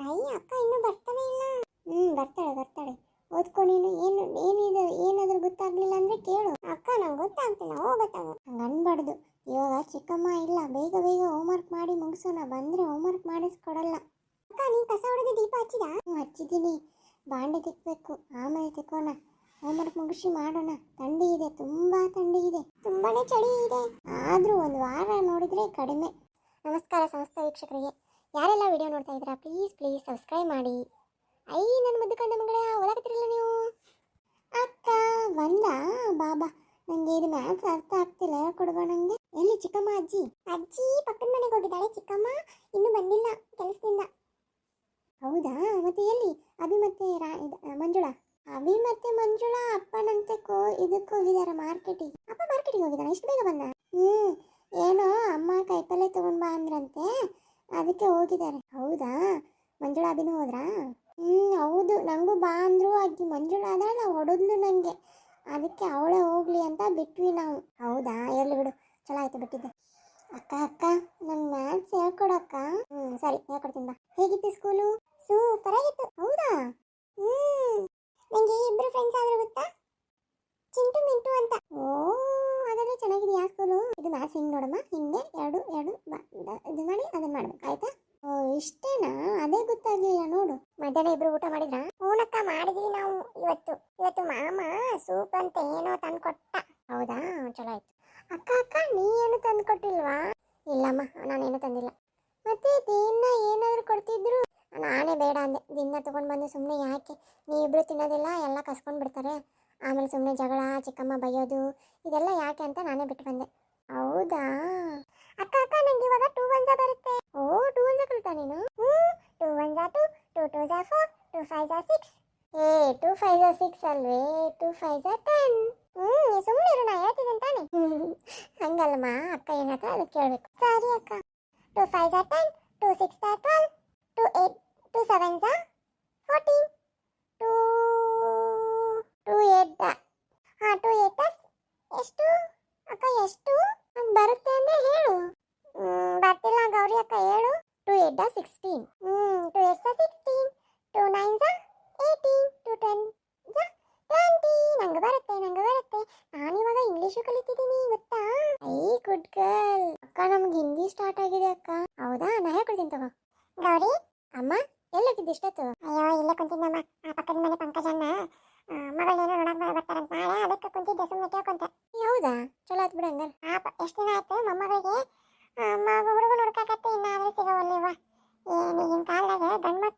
ಅಯ್ಯ ಅಕ್ಕ ಇನ್ನೂ ಬರ್ತಾನೆ ಇಲ್ಲ. ಬರ್ತಾಳೆ ಬರ್ತಾಳೆ. ಓದ್ಕೊ ನೀನು. ಏನಿದೆ ಏನಾದರೂ ಗೊತ್ತಾಗ್ಲಿಲ್ಲ ಅಂದ್ರೆ ಕೇಳು. ಅಕ್ಕ ನಂಗೆ ಗೊತ್ತಾಗ್ತಿಲ್ಲ, ಹೋಗತ್ತಾಗ ಹಂಗೆ ಅನ್ಬಾರ್ದು. ಇವಾಗ ಚಿಕ್ಕಮ್ಮ ಇಲ್ಲ, ಬೇಗ ಬೇಗ ಹೋಮ್ವರ್ಕ್ ಮಾಡಿ ಮುಗಿಸೋಣ. ಬಂದ್ರೆ ಹೋಮ್ವರ್ಕ್ ಮಾಡಿಸ್ಕೊಡಲ್ಲ. ಅಕ್ಕ ನೀನು ಕಸ ಹೊಡೆದು ದೀಪ ಹಚ್ಚಿದ? ಹಚ್ಚಿದ್ದೀನಿ. ಬಾಂಡೆ ತಿಕ್ಬೇಕು, ಆಮೇಲೆ ತಿಕ್ಕೋಣ. ಹೋಮ್ವರ್ಕ್ ಮುಗಿಸಿ ಮಾಡೋಣ. ಥಂಡಿ ಇದೆ, ತುಂಬಾ ಥಂಡಿ ಇದೆ, ತುಂಬಾನೇ ಚಳಿ ಇದೆ. ಆದ್ರೂ ಒಂದು ವಾರ ನೋಡಿದ್ರೆ ಕಡಿಮೆ. ನಮಸ್ಕಾರ ಸಮಸ್ತ ವೀಕ್ಷಕರಿಗೆ. ಯಾರೆಲ್ಲ ವಿಡಿಯೋ ನೋಡ್ತಾ ಇದ್ದೀರಾ ಪ್ಲೀಸ್ ಪ್ಲೀಸ್ ಸಬ್ಸ್ಕ್ರೈಬ್ ಮಾಡಿ. ನನ್ನ ಮುದ್ದು ಕಂದ ಮಗಳೇ ಓದಾಕತ್ತಿರಲ್ಲ ನೀವು. ಅಕ್ಕ ಬಂದ ಬಾಬಾ. ನಂಗೆ ಇದು ಮ್ಯಾಥ್ಸ್ ಅರ್ಥ ಆಗ್ತಿಲ್ಲ, ಹೇಳ್ಕೊಡ್ಬಾ ನಂಗೆ. ಎಲ್ಲಿ ಚಿಕ್ಕಮ್ಮ? ಅಜ್ಜಿ ಪಕ್ಕದ ಮನೆಗೆ ಹೋಗಿದ್ದಾಳೆ. ಚಿಕ್ಕಮ್ಮ ಇನ್ನೂ ಬಂದಿಲ್ಲ ಕೆಲಸದಿಂದ. ಹೌದಾ? ಮತ್ತೆ ಎಲ್ಲಿ ಅಭಿ ಮತ್ತೆ ಮಂಜುಳಾ? ಅಭಿ ಮತ್ತೆ ಮಂಜುಳಾ ಅಪ್ಪನಂತೆ ಇದಕ್ಕೆ ಹೋಗಿದ್ದಾರೆ, ಮಾರ್ಕೆಟಿಗೆ. ಅಪ್ಪ ಮಾರ್ಕೆಟಿಗೆ ಹೋಗಿದ್ದಾನೆ? ಇಷ್ಟು ಬೇಗ ಬಂದ? ಏನೋ ಅಮ್ಮ ಕೈಪಲ್ಲೆ ತಗೊಂಡ್ ಬಾ ಅಂದ್ರಂತೆ, ಅದಕ್ಕೆ ಹೋಗಿದ್ದಾರೆ. ಹೌದಾ? ಮಂಜುಳಾ ಅಭಿನೂ ಹೋದ್ರಾ? ಹೌದು, ನಂಗೂ ಬಾ ಅಂದ್ರು. ಅಜ್ಜಿ ಮಂಜುಳಾ ಆದಲ್ಲ ಹೊಡೆದ್ಲು ನನಗೆ, ಅದಕ್ಕೆ ಅವಳೇ ಹೋಗ್ಲಿ ಅಂತ ಬಿಟ್ವಿ ನಾವು. ಹೌದಾ? ಇರಲಿ ಬಿಡು, ಚಲೋ ಆಯ್ತು ಬಿಟ್ಟಿದ್ದೆ. ಅಕ್ಕ ಅಕ್ಕ ನಂಗೆ ಮ್ಯಾಥ್ಸ್ ಹೇಳ್ಕೊಡಕ್ಕ. ಸರಿ ಹೇಳ್ಕೊಡ್ತೀನಿ ಬಾ. ಹೇಗಿತ್ತು ಸ್ಕೂಲು? ಸೂಪರ್ ಆಗಿತ್ತು. ಹೌದಾ? ನಂಗೆ ಇಬ್ರು ಫ್ರೆಂಡ್ಸ್ ಆದ್ರು ಗೊತ್ತಾ, ಚಿಂಟು ಮಿಂಟು ಅಂತ. ಓ ಹಾಗಾದ್ರೆ ಚೆನ್ನಾಗಿದೆಯಾ ಸ್ಕೂಲು? ಇದು ಮ್ಯಾಥ್ಸ್ ಹಿಂಗೆ ನೋಡಮ್ಮ, ಹಿಂಗೆ ಎರಡು ಎರಡು ಇದು ಮಾಡಿ ಅದನ್ನ ಮಾಡ್ಬೇಕು, ಆಯ್ತಾ? ಓ ಇಷ್ಟೇನಾ? ಅದೇ ಗೊತ್ತಾಗ್ಲಿಲ್ಲ ನೋಡು. ಮಧ್ಯಾಹ್ನ ಇಬ್ರು ಊಟ ಮಾಡಿದ್ರಾ? ಹೂನಕ್ಕ ಮಾಡಿದ್ವಿ ನಾವು. ಇವತ್ತು ಮಾಮ ಸೂಪ್ ಅಂತ ಏನೋ ತಂದು ಕೊಟ್ಟ. ಹೌದಾ? ಚಲೋ ಆಯ್ತು. ಅಕ್ಕ ಅಕ್ಕ ನೀ ಏನು ತಂದು ಕೊಟ್ಟಿಲ್ವಾ? ಇಲ್ಲಮ್ಮ, ನಾನೇನು ತಂದಿಲ್ಲ. ಮತ್ತೆ ದಿನ ಏನಾದ್ರು ಕೊಡ್ತಿದ್ರು, ನಾನೇ ಬೇಡ ಅಂದೆ. ದಿನ ತಗೊಂಡು ಬಂದು ಸುಮ್ಮನೆ ಯಾಕೆ, ನೀವಿಬ್ರು ತಿನ್ನೋದಿಲ್ಲ, ಎಲ್ಲ ಕಸ್ಕೊಂಡು ಬಿಡ್ತಾರೆ. ಆಮೇಲೆ ಸುಮ್ಮನೆ ಜಗಳ, ಚಿಕ್ಕಮ್ಮ ಬೈಯೋದು, ಇದೆಲ್ಲ ಯಾಕೆ ಅಂತ ನಾನೇ ಬಿಟ್ಟು ಬಂದೆ. ಹೌದಾ? ಅಕ್ಕ ಅಕ್ಕ ನಂಗೆ ಇವಾಗ 2 1 ಬರುತ್ತೆ. ಓ 2 1 ಕಲಿತಾ ನೀನು? 2 1 2, 2 2 4, 2 5 6. 2 5 6 ಅಲ್ವೇ, 2 5 10. ಸುಮ್ಮನೆ ಇರು, ನಾ ಹೇಳ್ತಿದ್ದೀನಿ ತಾನೆ. ಹಂಗಲ್ಲಮ್ಮ, ಅಕ್ಕ ಏನತ್ರ ಅದಕ್ಕೆ ಕೇಳಬೇಕು. ಸರಿ ಅಕ್ಕ. 2 5 10, 2 6 12, 2 8, 2 7 14, 2 8. 2 8 ಎಷ್ಟು ಅಕ್ಕ? ಎಷ್ಟು ಬರುತ್ತೆ ಅಂದ್ರೆ ಹೇಳು. ಬರ್ತಿಲ್ಲ ಗೌರಿ ಅಕ್ಕ, ಹೇಳು. 2 8 16. 2 8 16, 2 9 18, 2 10 20. ನಂಗೆ ಬರುತ್ತೆ. ನಾನಿವಾಗ ಇಂಗ್ಲೀಷು ಕಲಿತಿದ್ದೀನಿ ಗೊತ್ತಾ? I good girl. ಅಕ್ಕ ನಮ್ಗೆ ಹಿಂದಿ ಸ್ಟಾರ್ಟ್ ಆಗಿದೆ ಅಕ್ಕ. ಹೌದಾ? ನಾ ಹೇಳ್ಕೊಡ್ತೀನಿ ತಗೋ. ಗೌರಿ ಅಮ್ಮ ಎಲ್ಲೋಗಿದ್ದು ಇಷ್ಟೊತ್ತು? ಅಯ್ಯೋ ಇಲ್ಲೇ ಕುಂತಿದ್ದಮ್ಮ, ಆ ಪಕ್ಕದ ಮನೆ ಪಂಕಜಣ್ಣ ಮಗಳೇನೋ ನೋಡಕ್ ಬರ್ತಾರಂತ ನಾಳೆ, ಅದಕ್ಕೆ ಕುಂತಿದ್ದೆ ಸುಮ್ಮನೆ ಕೇಳ್ಕೊಂತೆ. ಹೌದಾ? ಚಲೋ ಆಯ್ತು ಬಿಡು ಹಂಗಾರೆ. ಎಷ್ಟು ದಿನ ಆಯ್ತು ಮೊಮ್ಮಗಳಿಗೆ ಹುಡುಗ ನೋಡ್ಕಾಕತ್ತೆ, ಇನ್ನಾದ್ರೂ ಸಿಗೋವಲ್ಲಿವ. ಈಗಿನ ಕಾಲದಾಗ ಹೆಣ್ಣು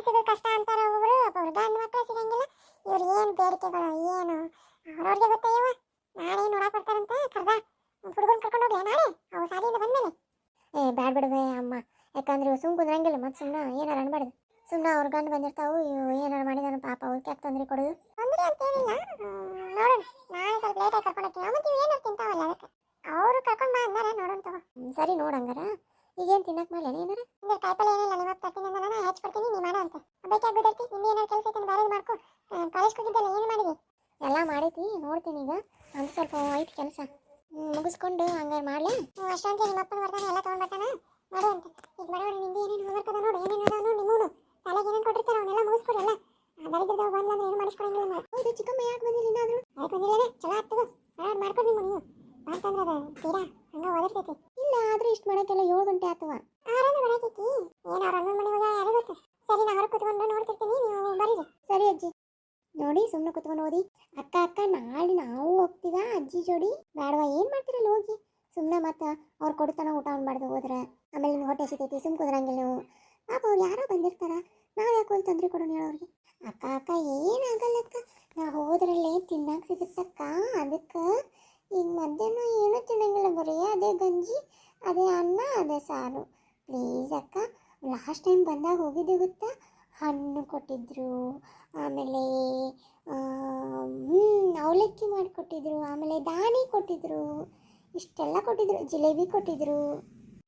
ಸಿಗೋದು ಕಷ್ಟ ಅಂತಾರ ಒಬ್ಬರು, ಗಂಡು ಮಕ್ಕಳು ಸಿಗಂಗಿಲ್ಲ. ಇವ್ರು ಏನು ಬೇಡಿಕೆಗಳು ಏನು ಅವ್ರವ್ರಿಗೆ ಗೊತ್ತಯ್ಯವ. ನಾಳೆ ನೋಡಕ್ ಬರ್ತಾರಂತ ಕರ್ದ, ಹುಡುಗನ್ ಕರ್ಕೊಂಡು ಹೋಗ್ಲಿ ನಾಳೆ ಅವು ಸಾಲಿಯಿಂದ ಬಂದ್ಮೇಲೆ. ಬ್ಯಾಡ್ ಬಿಡುವೆ ಅಮ್ಮ, ಯಾಕಂದ್ರೆ ಸುಮ್ ಕುದ್ರಂಗಿಲ್ಲ. ಮತ್ತೆ ಸುಮ್ಮನೆ ಏನಾರು ಅನ್ಬಾರ್ದು. ಸುಮ್ಮನೆ ಅವ್ರ ಗಂಡು ಬಂದಿರ್ತಾವು, ಏನಾರು ಮಾಡಿದಾನು ಪಾಪ, ಅವ್ರಿಗೆ ಯಾಕೆ ತೊಂದರೆ ಕೊಡೋದು? ತೊಂದರೆ ಅಂತೇನಿಲ್ಲ, ನೋಡೋಣ ನಾಳೆ ಸ್ವಲ್ಪ ಲೇಟಾಗಿ ಕರ್ಕೊಂಡು ಹೋಗ್ತೀವಿ. ಮತ್ತೆ ಏನಾರು ತಿಂತಾವಲ್ಲ ಅದಕ್ಕೆ ಅವರು ಕರ್ಕೊಂಡು ಬಾ ಅಂದಾರ, ನೋಡೋಣ ತಗೋ. ಸರಿ ನೋಡಂಗಾರ. ಈಗೇನು ತಿನ್ನಕ್ ಮೇಲೆ ಏನಾರ ಕಾಯಿಪಲ್ಲೆ ಏನಿಲ್ಲ, ನೀವು ತರ್ತೀನಿ ಅಂದ್ರೆ ನಾನು ಹಚ್ಕೊಡ್ತೀನಿ, ನೀ ಮಾಡೋ ಅಂತ. ಬೇಕಾಗಿ ಬಿದ್ದೈತಿ, ನಿಂದು ಏನಾರು ಕೆಲಸ ಐತೆ ಬೇರೆ ಮಾಡ್ಕೊ. ಕಾಲೇಜ್ ಹೋಗಿದ್ದಲ್ಲ, ಏನು ಮಾಡಿದಿ? ಎಲ್ಲ ಮಾಡೈತಿ, ನೋಡ್ತೀನಿ ಈಗ. ಅಂತ ಸ್ವಲ್ಪ ಐತಿ ಕೆಲಸ, ಮುಗಿಸ್ಕೊಂಡು ಹಂಗಾರೆ ಮಾಡಲಿ. ಅಷ್ಟೊಂದು ನಿಮ್ಮ ಅಪ್ಪನ ಬರ್ತಾನೆ, ಎಲ್ಲ ತೊಗೊಂಡು ಬರ್ತಾನೆ, ಮಾಡು ಅಂತ. ಈಗ ಮಾಡೋಣ, ನಿಂದು ಏನೇನು ಹೋಮ್ವರ್ಕ್ ಅದ ನೋಡು, ಏನೇನು ಅದ ನೋಡು. ನಿಮ್ಮೂನು ಶಾಲೆಗೆ ಏನೇನು ಕೊಟ್ಟಿರ್ತಾರೆ ಅವನ್ನೆಲ್ಲ ಮುಗಿಸ್ಕೊಡಲ್ಲ. ದರಿದ್ರದಾಗ ಬಂದ್ರೆ ಏನು ಮಾಡಿಸ್ಕೊಡಂಗಿಲ್ಲ. ಹೌದು ಚಿಕ್ಕಮ್ಮ ಯಾಕೆ ಬಂದಿಲ್ಲ ಇನ್ನಾದ್ರು? ಯಾಕೆ ಬಂದಿಲ್ಲ? ಚಲೋ ಆಗ್ತದೆ, ಮಾಡ್ಕೊಂಡು ನೀವು ಅಂತಂದ್ರೆ ಅದು ತೀರಾ ಹಂಗೆ ಓದಿರ್ತೈತಿ. ಇಲ್ಲ ಆದ್ರೆ ಇಷ್ಟು ಮಾಡೋಕ್ಕೆಲ್ಲ 7 ಗಂಟೆ ಆತವ. 6 ಮಾಡೈತಿ. ಏನು ಅವ್ರ ಅಣ್ಣನ ಮನೆ ಹೋಗಿ ಯಾರು ಗೊತ್ತು. ಸರಿ ನಾ ಹೊರಗೆ ಕೂತ್ಕೊಂಡು ನೋಡ್ತಿರ್ತೀನಿ, ನೀವು ಬರೀರಿ. ಸರಿ ಅಜ್ಜಿ. ನೋಡಿ ಸುಮ್ಮನೆ ಕೂತ್ಕೊಂಡು ಓದಿ. ಅಕ್ಕ ಅಕ್ಕ ನಾಳೆ ನಾವು ಹೋಗ್ತೀವಾ ಅಜ್ಜಿ ಜೋಡಿ? ಬೇಡವಾ? ಏನು ಮಾಡ್ತೀರಲ್ಲ ಹೋಗಿ ಸುಮ್ಮನೆ. ಮತ್ತೆ ಅವ್ರು ಕೊಡ್ತಾನ ಊಟ ಮಾಡ್ದು ಹೋದ್ರೆ ಆಮೇಲೆ ನಿಮ್ಗೆ ಹೊಟ್ಟೆ ಸಿಗ್ತೈತಿ. ಸುಮ್ಮ ಕುದ್ರಂಗಿಲ್ಲ ನೀವು. ಪಾಪ ಅವ್ರು ಯಾರೋ ಬಂದಿರ್ತಾರ, ನಾವು ಯಾಕೆ ಹೋಗಿ ತೊಂದರೆ ಕೊಡೋಣ ಹೇಳೋರಿಗೆ? ಅಕ್ಕ ಅಕ್ಕ ಏನಾಗಲ್ಲಕ್ಕ, ನಾವು ಹೋದ್ರಲ್ಲೇ ತಿನ್ನಕ್ಕೆ ಸಿಗುತ್ತಕ್ಕ. ಅದಕ್ಕೆ ಈಗ ಮಧ್ಯಾಹ್ನ ಏನೂ ತಿನ್ನಂಗಿಲ್ಲ, ಬರೀ ಅದೇ ಗಂಜಿ, ಅದೇ ಅನ್ನ, ಅದೇ ಸಾರು. ಪ್ಲೀಸ್ ಅಕ್ಕ. ಲಾಸ್ಟ್ ಟೈಮ್ ಬಂದಾಗ ಹೋಗಿದ್ದೆ ಗೊತ್ತಾ, ಹಣ್ಣು ಕೊಟ್ಟಿದ್ರು, ಆಮೇಲೆ ಅವಲಕ್ಕಿ ಮಾಡಿಕೊಟ್ಟಿದ್ರು, ಆಮೇಲೆ ದಾನಿ ಕೊಟ್ಟಿದ್ರು, ಇಷ್ಟೆಲ್ಲ ಕೊಟ್ಟಿದ್ರು, ಜಿಲೇಬಿ ಕೊಟ್ಟಿದ್ರು.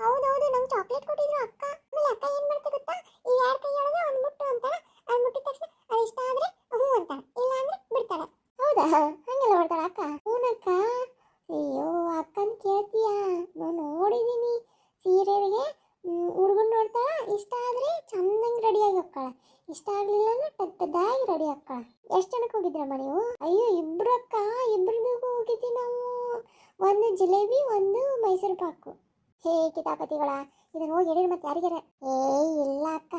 ಹೌದೌದು, ನಂಗೆ ಚಾಕ್ಲೇಟ್ ಕೊಟ್ಟಿದ್ರು ಅಕ್ಕ. ಆಮೇಲೆ ಅಕ್ಕ ಏನು ಮಾಡ್ತಾ ಗೊತ್ತಾ, ಈ 2 ಕೈ ಒಳಗೆ ಒಂದು ಮುಟ್ಟು ಅಂತಾಳೆ. ಅದು ಮುಟ್ಟಿದ ತಕ್ಷಣ ಅದು ಇಷ್ಟ ಆದರೆ ಹ್ಞೂ ಅಂತಾಳೆ, ಇಲ್ಲ ಅಂದರೆ ಬಿಡ್ತಾಳೆ. ಹೌದಾ? ಹಂಗೆಲ್ಲ ಮಾಡ್ತಾಳೆ ಅಕ್ಕ? ಹೂನಕ್ಕ. ಅಯ್ಯೋ ಅಕ್ಕನ ಕೇಳ್ತೀಯಾ? ನಾನು ನೋಡಿದ್ದೀನಿ ಸೀರೆಗೆ ಹುಡುಗನ್ ನೋಡ್ತಾಳ, ಇಷ್ಟ ಆದರೆ ಚಂದಂಗೆ ರೆಡಿಯಾಗಿ ಹೋಗ್ಕಳ. ಇಷ್ಟ ಆಗಲಿಲ್ಲ ಅಂದ್ರೆ ಪೆದ್ದದಾಗಿ ರೆಡಿ ಹಾಕ್ಕಳ. ಎಷ್ಟು ಜನಕ್ಕೆ ಹೋಗಿದ್ರಮ್ಮ ನೀವು? ಅಯ್ಯೋ ಇಬ್ರು ಅಕ್ಕ, ಇಬ್ರದ್ದು ಹೋಗಿದ್ವಿ ನಾವು. ಒಂದು ಜಿಲೇಬಿ, ಒಂದು ಮೈಸೂರು ಪಾಕು. ಹೇ ಕಿತಾಪತಿಗಳ, ಇದನ್ನ ಹೋಗಿ ಹೇಳಿರಿ ಮತ್ತೆ ಯಾರಿಗಾರ. ಏ ಇಲ್ಲ ಅಕ್ಕ,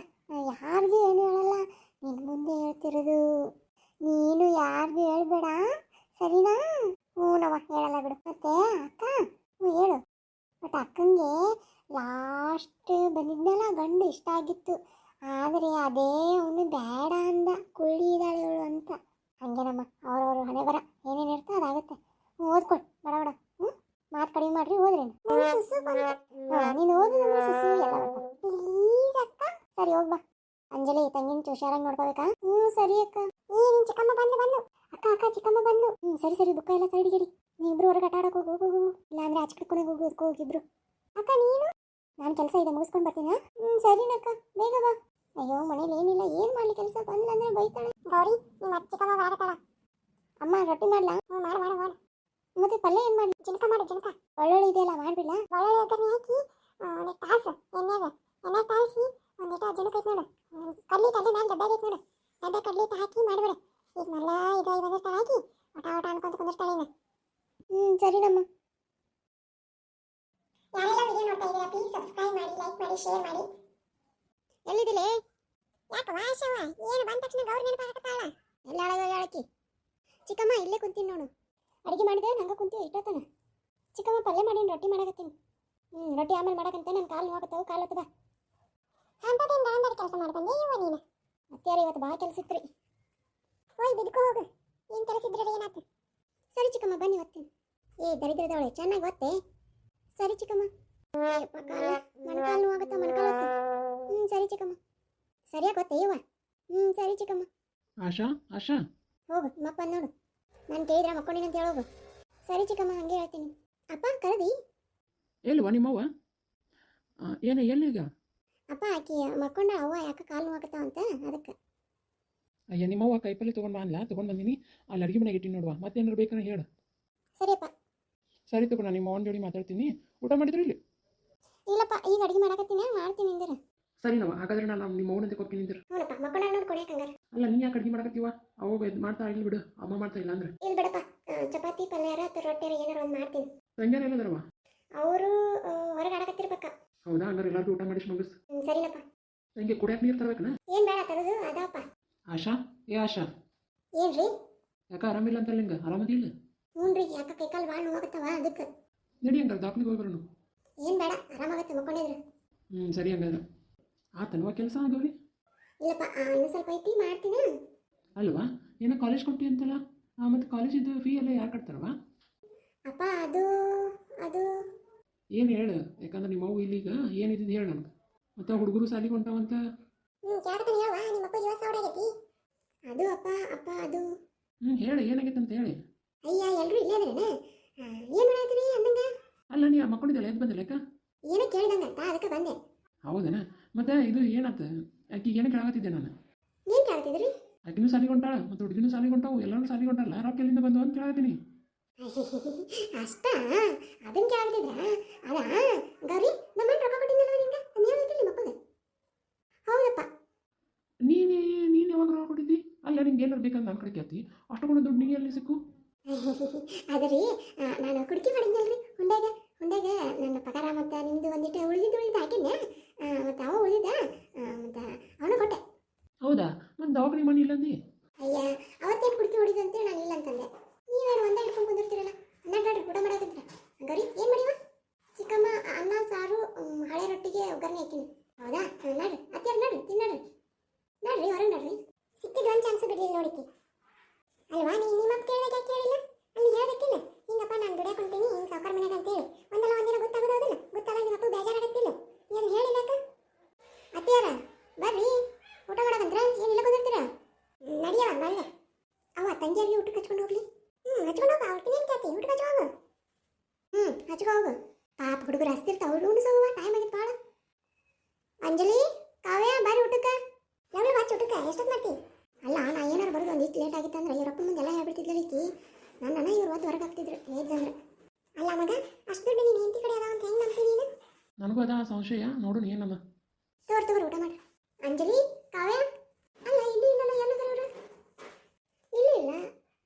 ಯಾರಿಗೂ ಏನು ಹೇಳಲ್ಲ, ನಿನ್ನ ಮುಂದೆ ಹೇಳ್ತಿರೋದು. ನೀನು ಯಾರಿಗೂ ಹೇಳ್ಬೇಡ ಸರಿನಾ? ಹ್ಞೂ ನವ ಹೇಳಲ್ಲ ಬಿಡು. ಮತ್ತೆ ಅಕ್ಕ ಹ್ಞೂ ಹೇಳು. ಬಟ್ ಅಕ್ಕಂಗೆ ಲಾಸ್ಟ್ ಬಂದಿದ್ನಲ್ಲ ಗಂಡು ಇಷ್ಟ ಆಗಿತ್ತು, ಆದರೆ ಅದೇ ಅವನು ಬೇಡ ಅಂದ. ಕುಳ್ಳಿ ಇದ್ದಾಳೆ ಇವಳು ಅಂತ. ಹಂಗೇನಮ್ಮ, ಅವ್ರವ್ರ ಹಣೆ ಬರ ಏನೇನು ಇರ್ತೋ ಅದಾಗುತ್ತೆ. ಹ್ಞೂ ಓದ್ಕೊಡು ಬಡ ಬಡ. ಹ್ಞೂ ಮಾತು ಕಡಿಮೆ ಮಾಡ್ರಿ ಓದ್ರೇನು. ಹಾಂ ನೀನು ಓದು, ಸುಸು ಎಲ್ಲ ಪ್ಲೀಸ್ ಅಕ್ಕ. ಸರಿ ಹೋಗ್ಬಾ. ಅಂಜಲಿ ತಂಗಿನ ಹುಷಾರಾಗಿ ನೋಡ್ಕೋಬೇಕಾ? ಹ್ಞೂ ಸರಿ ಅಕ್ಕ. ನಿನ್ನ ಚಿಕ್ಕಮ್ಮ ಬಂದು ಅಕ್ಕ ಅಕ್ಕ ಚಿಕ್ಕಮ್ಮ ಬಂದು. ಸರಿ ಸರಿ ಬುಕ್ಕ ಎಲ್ಲ ಸೈಡ್ಗಿಡಿ. ನೀವಿಬ್ರು ಹೊರಗೆ ಆಟ ಆಡೋಕೆ ಹೋಗು ಹೋಗು, ಇಲ್ಲಾಂದ್ರೆ ಆಚೆ ಕಟ್ಕೊಂಡು ಹೋಗು ಹೋಗಿಬ್ರು. ಅಕ್ಕ ನೀನು? ನಾನು ಕೆಲಸ ಇದೆ ಮುಗಿಸ್ಕೊಂಡು ಬರ್ತೀನಿ. ಸರಿನಕ್ಕ ಬೇಗ ಬಾ. ಅಯ್ಯೋ ಮನೇಲಿ ಏನಿಲ್ಲ, ಏನು ಮಾಡಲಿ ಕೆಲಸ, ಬಂದ್ಲಂದ್ರೆ ಬೈತಾಳೆ. ಗೌರಿ ನಿಮ್ಮ ಚಿಕ್ಕಮ್ಮ ಬಾರತಾಳ. ಅಮ್ಮ ರೊಟ್ಟಿ ಮಾಡ್ಲಾ? ಹ್ಞೂ ಮಾಡು ಮಾಡು ಮಾಡು. ಮತ್ತೆ ಪಲ್ಯ ಏನು ಮಾಡಿ? ಜಿನ್ಕ ಮಾಡು ಜಿನ್ಕ. ಒಳ್ಳೊಳ್ಳೆ ಇದೆಯಲ್ಲ ಮಾಡಿಬಿಡ್ಲಾ? ಒಳ್ಳೊಳ್ಳೆ ಒಗ್ಗರಣೆ ಹಾಕಿ ಒಂದು ತಾಸು ಎಣ್ಣೆ ತಾಳಿಸಿ ಒಂದಿಟ ಜಿಣಕ ಐತೆ ನೋಡು, ಕಡ್ಲಿ ನಾನು ದೊಡ್ಡಾಗೈತೆ ನೋಡು, ದೊಡ್ಡ ಕಡ್ಲಿ ಹಾಕಿ ಮಾಡಿಬಿಡು. ಈಗ ನೆಲ್ಲ ಇದು ಬಂದಿರ್ತಾಳೆ ಹಾಕಿ ಊಟ ಅನ್ಕೊಂತ ಕುಂದಿರ್ತಾಳೆ ಇನ್ನು. ಸರಿನಮ್ಮ. ಯಾರೆಲ್ಲ ವಿಡಿಯೋ ನೋಡ್ತಾ ಇದ್ದೀರಾ ಪ್ಲೀಸ್ ಸಬ್ಸ್ಕ್ರೈಬ್ ಮಾಡಿ, ಲೈಕ್ ಮಾಡಿ, ಶೇರ್ ಮಾಡಿ. ಎಲ್ಲಿದಿಲೆ? ಯಾಕೆ ವಾಶವ ಏನು ಬಂದ ತಕ್ಷಣ ಗೌರಿ ನೆನಪಾಗತ್ತಾಳ? ಎಲ್ಲ ಹೇಳಕ್ಕಿ. ಚಿಕ್ಕಮ್ಮ ಇಲ್ಲೇ ಕುಂತೀನಿ ನೋಡು. ಅಡುಗೆ ಮಾಡಿದ್ರೆ ನಂಗೆ ಕುಂತೀವಿ ಇಟ್ಟೋತನ. ಚಿಕ್ಕಮ್ಮ ಪಲ್ಯ ಮಾಡೀನಿ, ರೊಟ್ಟಿ ಮಾಡಕತ್ತೀನಿ. ರೊಟ್ಟಿ ಆಮೇಲೆ ಮಾಡಕಂತೆ, ನನ್ನ ಕಾಲು ನೋವಾಗತ್ತವು, ಕಾಲು ಹತ್ತದ. ಅಂತದೇನು ದಾಂಡಾಡಿ ಕೆಲಸ ಮಾಡ್ಬಂದೆ ಇವ ನೀನು? ಅತ್ಯಾರ ಇವತ್ತು ಭಾಳ ಕೆಲಸ ಇತ್ತು ರೀ. ಹೋಯ್ ಬಿದ್ಕೋ ಹೋಗು, ಏನು ಕೆಲಸ ಇದ್ರೆ ಏನಾಯ್ತು? ಸರಿ ಚಿಕ್ಕಮ್ಮ ಬನ್ನಿ ಓದ್ತೀನಿ. ಏ ದರಿದ್ರದವಳೆ ಚೆನ್ನಾಗಿ ಓದ್ತೆ. ಸರಿ ಚಿಕ್ಕಮ್ಮ. ಮಣ್ಕಾಲು ನೋವಾಗತ್ತ ಮಣ್ಕಾಲು ಹೊತ್ತು. ಸರಿ ಚಿಕ್ಕಮ್ಮ. ಸರಿಯಾಗಿ ಗೊತ್ತೇ ಇವ? ಸರಿ ಚಿಕ್ಕಮ್ಮ. ಆಶಾ ಆಶಾ ಹೋಗು ನಿಮ್ಮಪ್ಪ ನೋಡು, ನಾನು ಕೇಳಿದ್ರೆ ಮಕ್ಕೊಂಡಿನ ಅಂತ ಹೇಳೋಗು. ಸರಿ ಚಿಕ್ಕಮ್ಮ ಹಂಗೆ ಹೇಳ್ತೀನಿ. ಅಪ್ಪ ಕರೆದಿ? ಎಲ್ವಾ ನಿಮ್ಮವ್ವ? ಏನು ಎಲ್ಲಿಗ? ಅಪ್ಪ ಆಕಿ ಮಕ್ಕೊಂಡ, ಅವ್ವ ಯಾಕೆ ಕಾಲು ನೋವಾಗತ್ತಾವ ಅಂತ ಅದಕ್ಕೆ. ಅಯ್ಯ ನಿಮ್ಮವ್ವ ಕೈಪಲ್ಲೆ ತೊಗೊಂಡು ತೊಗೊಂಡು ಬಂದೀನಿ, ಅಲ್ಲಿ ಅಡುಗೆ ಮನೆಗೆ ಇಟ್ಟಿನಿ ನೋಡುವ, ಮತ್ತೇನಾರು ಬೇಕಾದ್ರೆ ಹೇಳು. ಸರಿಯಪ್ಪ. ಸರಿ ತಗೋ, ನಾನು ನಿಮ್ಮ ಅವ್ವನ ಜೋಡಿ ಮಾತಾಡ್ತೀನಿ. ಊಟ ಮಾಡಿದ್ರು ಇಲ್ಲಿ? ಇಲ್ಲಪ್ಪ ಈಗ ಅಡುಗೆ ಮಾಡಕತ್ತೀನಿ, ಮಾಡ್ತೀನಿ ನಿಂದಿರ. ಸರಿ ನಾವು ಹಾಗಾದ್ರೆ ನಾನು ನಿಮ್ಮ ಅವ್ವನಂತೆ ಕೊಪ್ಪಿ ನಿಂದಿರು. ಹೌದಪ್ಪ ಮಕ್ಕೊಂಡ ನೋಡಿ ಕೊಡಿಯಕಂಗಾರ. ಅಲ್ಲ ನೀನು ಯಾಕೆ ಅಡುಗೆ ಮಾಡಕತ್ತೀವ? ಅವ ಮಾಡ್ತಾ ಇಲ್ಲಿ ಬಿಡು, ಅಮ್ಮ ಮಾಡ್ತಾ ಇಲ್ಲ ಅಂದ್ರೆ. ಇಲ್ಲಿ ಬಿಡಪ್ಪ, ಚಪಾತಿ ಪಲ್ಯಾರ ಅಥವಾ ರೊಟ್ಟಿಯಾರ ಏನಾರು ಒಂದು ಮಾಡ್ತೀನಿ. ತಂಗ್ಯಾರ ಎಲ್ಲದರವ? ಅವರು ಹೊರಗೆ ಆಡಕತ್ತಿರ್ಬೇಕ. ಹೌದಾ, ಹಂಗಾರೆ ಎಲ್ಲರಿಗೂ ಊಟ ಮಾಡಿಸಿ ಮುಗಿಸ್. ಸರಿನಪ್ಪ. ತಂಗೆ ಕುಡಿಯಕ್ಕೆ ನೀರು ತರಬೇಕನ? ಏನು ಬೇಡ ತರೋದು ಅದಪ್ಪ. ಆಶಾ ಏ ಆಶಾ, ಏನ್ರಿ? ಯಾಕೆ ಆರಾಮಿಲ್ಲ ಅಂತ ನಿಂಗೆ? ಆರಾಮದಿಲ್ಲ? ಹ್ಞೂ ರೀ, ಯಾಕೆ ಕೈಕಾಲು ಭಾಳ ನೋವಾಗತ್ತವ ಅದಕ್ಕೆ. ನಡಿ ಹಂಗಾರೆ ದಾಖಲಿಗೆ ಹೋಗಿ ಬರೋಣ. ಏನು ಬೇಡ, ಆರಾಮಾಗತ್ತೆ ಮಕ್ಕೊಂಡಿದ್ರು. ಸರಿ ಹಂಗಾದ್ರೆ ಆತಲ್ವಾ ಕೆಲಸ ಆಗವ್ರಿ? ಇಲ್ಲಪ್ಪ ಇನ್ನೂ ಸ್ವಲ್ಪ ಐತಿ ಮಾಡ್ತೀನಿ. ಅಲ್ವಾ ಏನೋ ಕಾಲೇಜ್ ಕೊಟ್ಟಿ ಅಂತಲ್ಲ, ಮತ್ತು ಕಾಲೇಜಿದ್ದು ಫೀ ಎಲ್ಲ ಯಾರು ಕಟ್ತಾರವ? ಅಪ್ಪ ಅದು ಅದು ಏನು ಹೇಳು, ಯಾಕಂದ್ರೆ ನಿಮ್ಮ ಅವ್ವ ಇಲ್ಲಿಗ ಏನಿದ್ದು ಹೇಳು ನನಗೆ. ಮತ್ತು ಹುಡುಗರು ಸಾಲಿಗೆ ಹೊಂಟಾವಂತ. ಕೇಳ್ತಾನೆ ಹೇಳುವ, ನಿಮ್ಮ ಅಪ್ಪ 20,000 ಆಗೈತಿ. ಅದು ಅಪ್ಪ ಅದು. ಹೇಳು ಏನಾಗೈತೆ ಅಂತ ಹೇಳಿ. ಅಯ್ಯ ಎಲ್ಲರೂ ಇಲ್ಲೇ ಅದ್ರೇನ? ಏನು ಮಾಡಾತ್ರಿ ಅಂದಂಗೆ? ಅಲ್ಲ ನೀ ಮಕ್ಕೊಂಡಿದ್ದಲ್ಲ ಎದ್ದು ಬಂದಿಲ್ಲ ಯಾಕ? ಏನೋ ಕೇಳ್ದಂಗೆ ಅಂತ ಅದಕ್ಕೆ ಬಂದೆ. ಹೌದನ? ಮತ್ತೆ ಇದು ಏನಾಯ್ತು? ಆಕಿಗೆ ಏನಕ್ಕೆ ಕೇಳಾಕತ್ತಿದ್ದೆ ನಾನು. ಏನು ಕೇಳ್ತಿದ್ರಿ? ಆಕಿನೂ ಸಾಲಿಗೆ ಹೊಂಟಾಳ, ಮತ್ತು ಹುಡುಗಿನೂ ಸಾಲಿಗೆ ಹೊಂಟಾವು, ಎಲ್ಲರೂ ಸಾಲಿಗೆ ಹೊಂಟಾರಲ್ಲ, ರೊಕ್ಕ ಎಲ್ಲಿಂದ ಬಂದು ಅಂತ ಕೇಳಾತೀನಿ. ಅಷ್ಟ ಅದನ್ನ ಕೇಳ್ತಿದ್ರ? ಅದಾ ಗೌರಿ ನಮ್ಮ ರೊಕ್ಕ ಕೊಟ್ಟಿದ್ದಲ್ಲ ನಿಂಗೆ ಅಂತ ಹೇಳಿದ್ರಿ ನಿಮ್ಮ ಅಪ್ಪಗೆ. ಹೌದಪ್ಪ. ನೀನು ಯಾವಾಗ ರೊಕ್ಕ ಕೊಟ್ಟಿದ್ದಿ? ಅಲ್ಲ ನಿಂಗೆ ಏನಾರು ಬೇಕಂತ ನನ್ನ ಕಡೆ ಕೇಳ್ತಿ, ಅಷ್ಟು ಕೂಡ ದುಡ್ಡು ನಿಂಗೆ ಎಲ್ಲಿ ಸಿಕ್ಕು? ಅದು ರೀ, ನಾನು ಕುಡಿಕೆ ಮಾಡಿದ್ನಲ್ರಿ ಹುಂಡ್ಯಾಗ ನನ್ನ ಪಗಾರ ಮತ್ತು ನಿಮ್ಮದು ಒಂದಿಟ್ಟು ಉಳಿದಿದ್ದು ಹಾಕಿದ್ದೆ, ಮತ್ತು ಅವ ಉಳಿದಿದ್ದ, ಮತ್ತು ಅವನು ಕೊಟ್ಟೆ. ಹೌದಾ, ಮತ್ತು ದವಾಖಾನೆ ಮನೆ ಇಲ್ಲ ಅಂದಿ? ಅಯ್ಯ ಅವತ್ತೇನು ಕುಡಿಕೆ ಹೊಡಿದು ಅಂತೇಳಿ ನಾನು ಇಲ್ಲ ಅಂತಂದೆ. ನೀವೇನು ಒಂದೇ ಹಿಡ್ಕೊಂಡು ಕುಂದಿರ್ತೀರಲ್ಲ, ನಡ್ರಿ ಊಟ ಮಾಡಾಕತ್ರ. ಗೌರಿ ಏನು ಮಾಡಿವ? ಚಿಕ್ಕಮ್ಮ ಅನ್ನ ಸಾರು ಹಳೆ ರೊಟ್ಟಿಗೆ ಒಗ್ಗರಣೆ ಹಾಕಿನಿ. ಹೌದಾ, ನಡ್ರಿ ಅತ್ಯಾರ ನಡ್ರಿ ತಿನ್ನಡ್ರಿ. ನಡ್ರಿ ಹೊರಗೆ ನಡ್ರಿ. ಸಿಕ್ಕಿದ್ದು ಒಂದು ಚಾನ್ಸ್ ಬಿಡಲಿಲ್ಲ ನೋಡಿಕೆ ಅಲ್ವಾ? ನಿಮ್ಮ ಕೇಳಿದಾಗ ಯಾಕೆ ಕೇಳಿಲ್ಲ? ಅಲ್ಲಿ ಹೇಳ್ಬೇಕಿಲ್ಲ, ಹಿಂಗಪ್ಪ ನಾನು ದುಡಿಯಾಕೊಂತೀನಿ ಹಿಂಗೆ ಸಾವುಕಾರ ಮನೆಯಾಗ ಅಂತೇಳಿ. ಒಂದಲ್ಲ ಒಂದಿನ ಗೊತ್ತಾಗೋದಿಲ್ಲ, ಗೊತ್ತಾದಾಗ ನಿಮ್ಮ ಅಪ್ಪ ಬೇಜಾರಾಗತ್ತಿಲ್ಲ. ಏನು ಹೇಳಿಲ್ಲ ಅತ್ಯಾರ ಬರ್ರಿ ಊಟ ಮಾಡಕಂತ್ರ ಏನಿಲ್ಲ ಬಂದಿರ್ತೀರ. ನಡಿಯವ ಬಲ್ಲೆ ಅವ ತಂಗಿಯರಿಗೆ ಊಟಕ್ಕೆ ಹಚ್ಕೊಂಡು ಹೋಗ್ಲಿ. ಹಚ್ಕೊಂಡು ಹೋಗ, ಅವ್ರಿಗೆ ಏನು ಕೇಳ್ತಿ, ಊಟಕ್ಕೆ ಹಚ್ಚ ಹೋಗು. ಹಚ್ಕೊ ಹೋಗು. ಪಾಪ ಹುಡುಗರು ಹಸ್ತಿರ್ತಾವ, ಅವ್ರು ಉಣಿಸೋಗುವ ಟೈಮ್ ಆಗಿತ್ತು ಭಾಳ. ಅಂಜಲಿ ಕಾವ್ಯ ಬರ್ರಿ ಊಟಕ್ಕೆ. ಯಾವಾಗ ಹಚ್ಚಿ ಊಟಕ್ಕೆ ಎಷ್ಟೊತ್ತು ಮಾಡ್ತೀವಿ? ಅಲ್ಲ ನಾ ಏನಾರು ಬರೋದು ಒಂದಿಷ್ಟು ಲೇಟ್ ಆಗಿತ್ತು ಅಂದ್ರೆ ಇವರಪ್ಪ ಮುಂದೆ ಎಲ್ಲ ಹೇಳ್ಬಿಡ್ತಿದ್ಲ ಈಕಿ. ನನ್ನ ಇವ್ರು ಹೊತ್ತು ಹೊರಗೆ ಹಾಕ್ತಿದ್ರು ಹೇಳಿದಂದ್ರೆ. ಅಲ್ಲ ಮಗ ಅಷ್ಟು ದುಡ್ಡು ನೀನು ಹೆಂಡತಿ ಕಡೆ ಅದಾವ ಅಂತ ಹೆಂಗೆ ನಂಬ್ತೀನಿ ನೀನು? ನನಗೂ ಅದ ಸಂಶಯ, ನೋಡು ಏನಮ್ಮ. ತಗೋರಿ ಊಟ ಮಾಡಿ. ಅಂಜಲಿ, ಕಾವ್ಯ, ಅಲ್ಲ ಇಲ್ಲಿ ಇಲ್ಲಲ್ಲ, ಎಲ್ಲದರವ್ರು ಇಲ್ಲ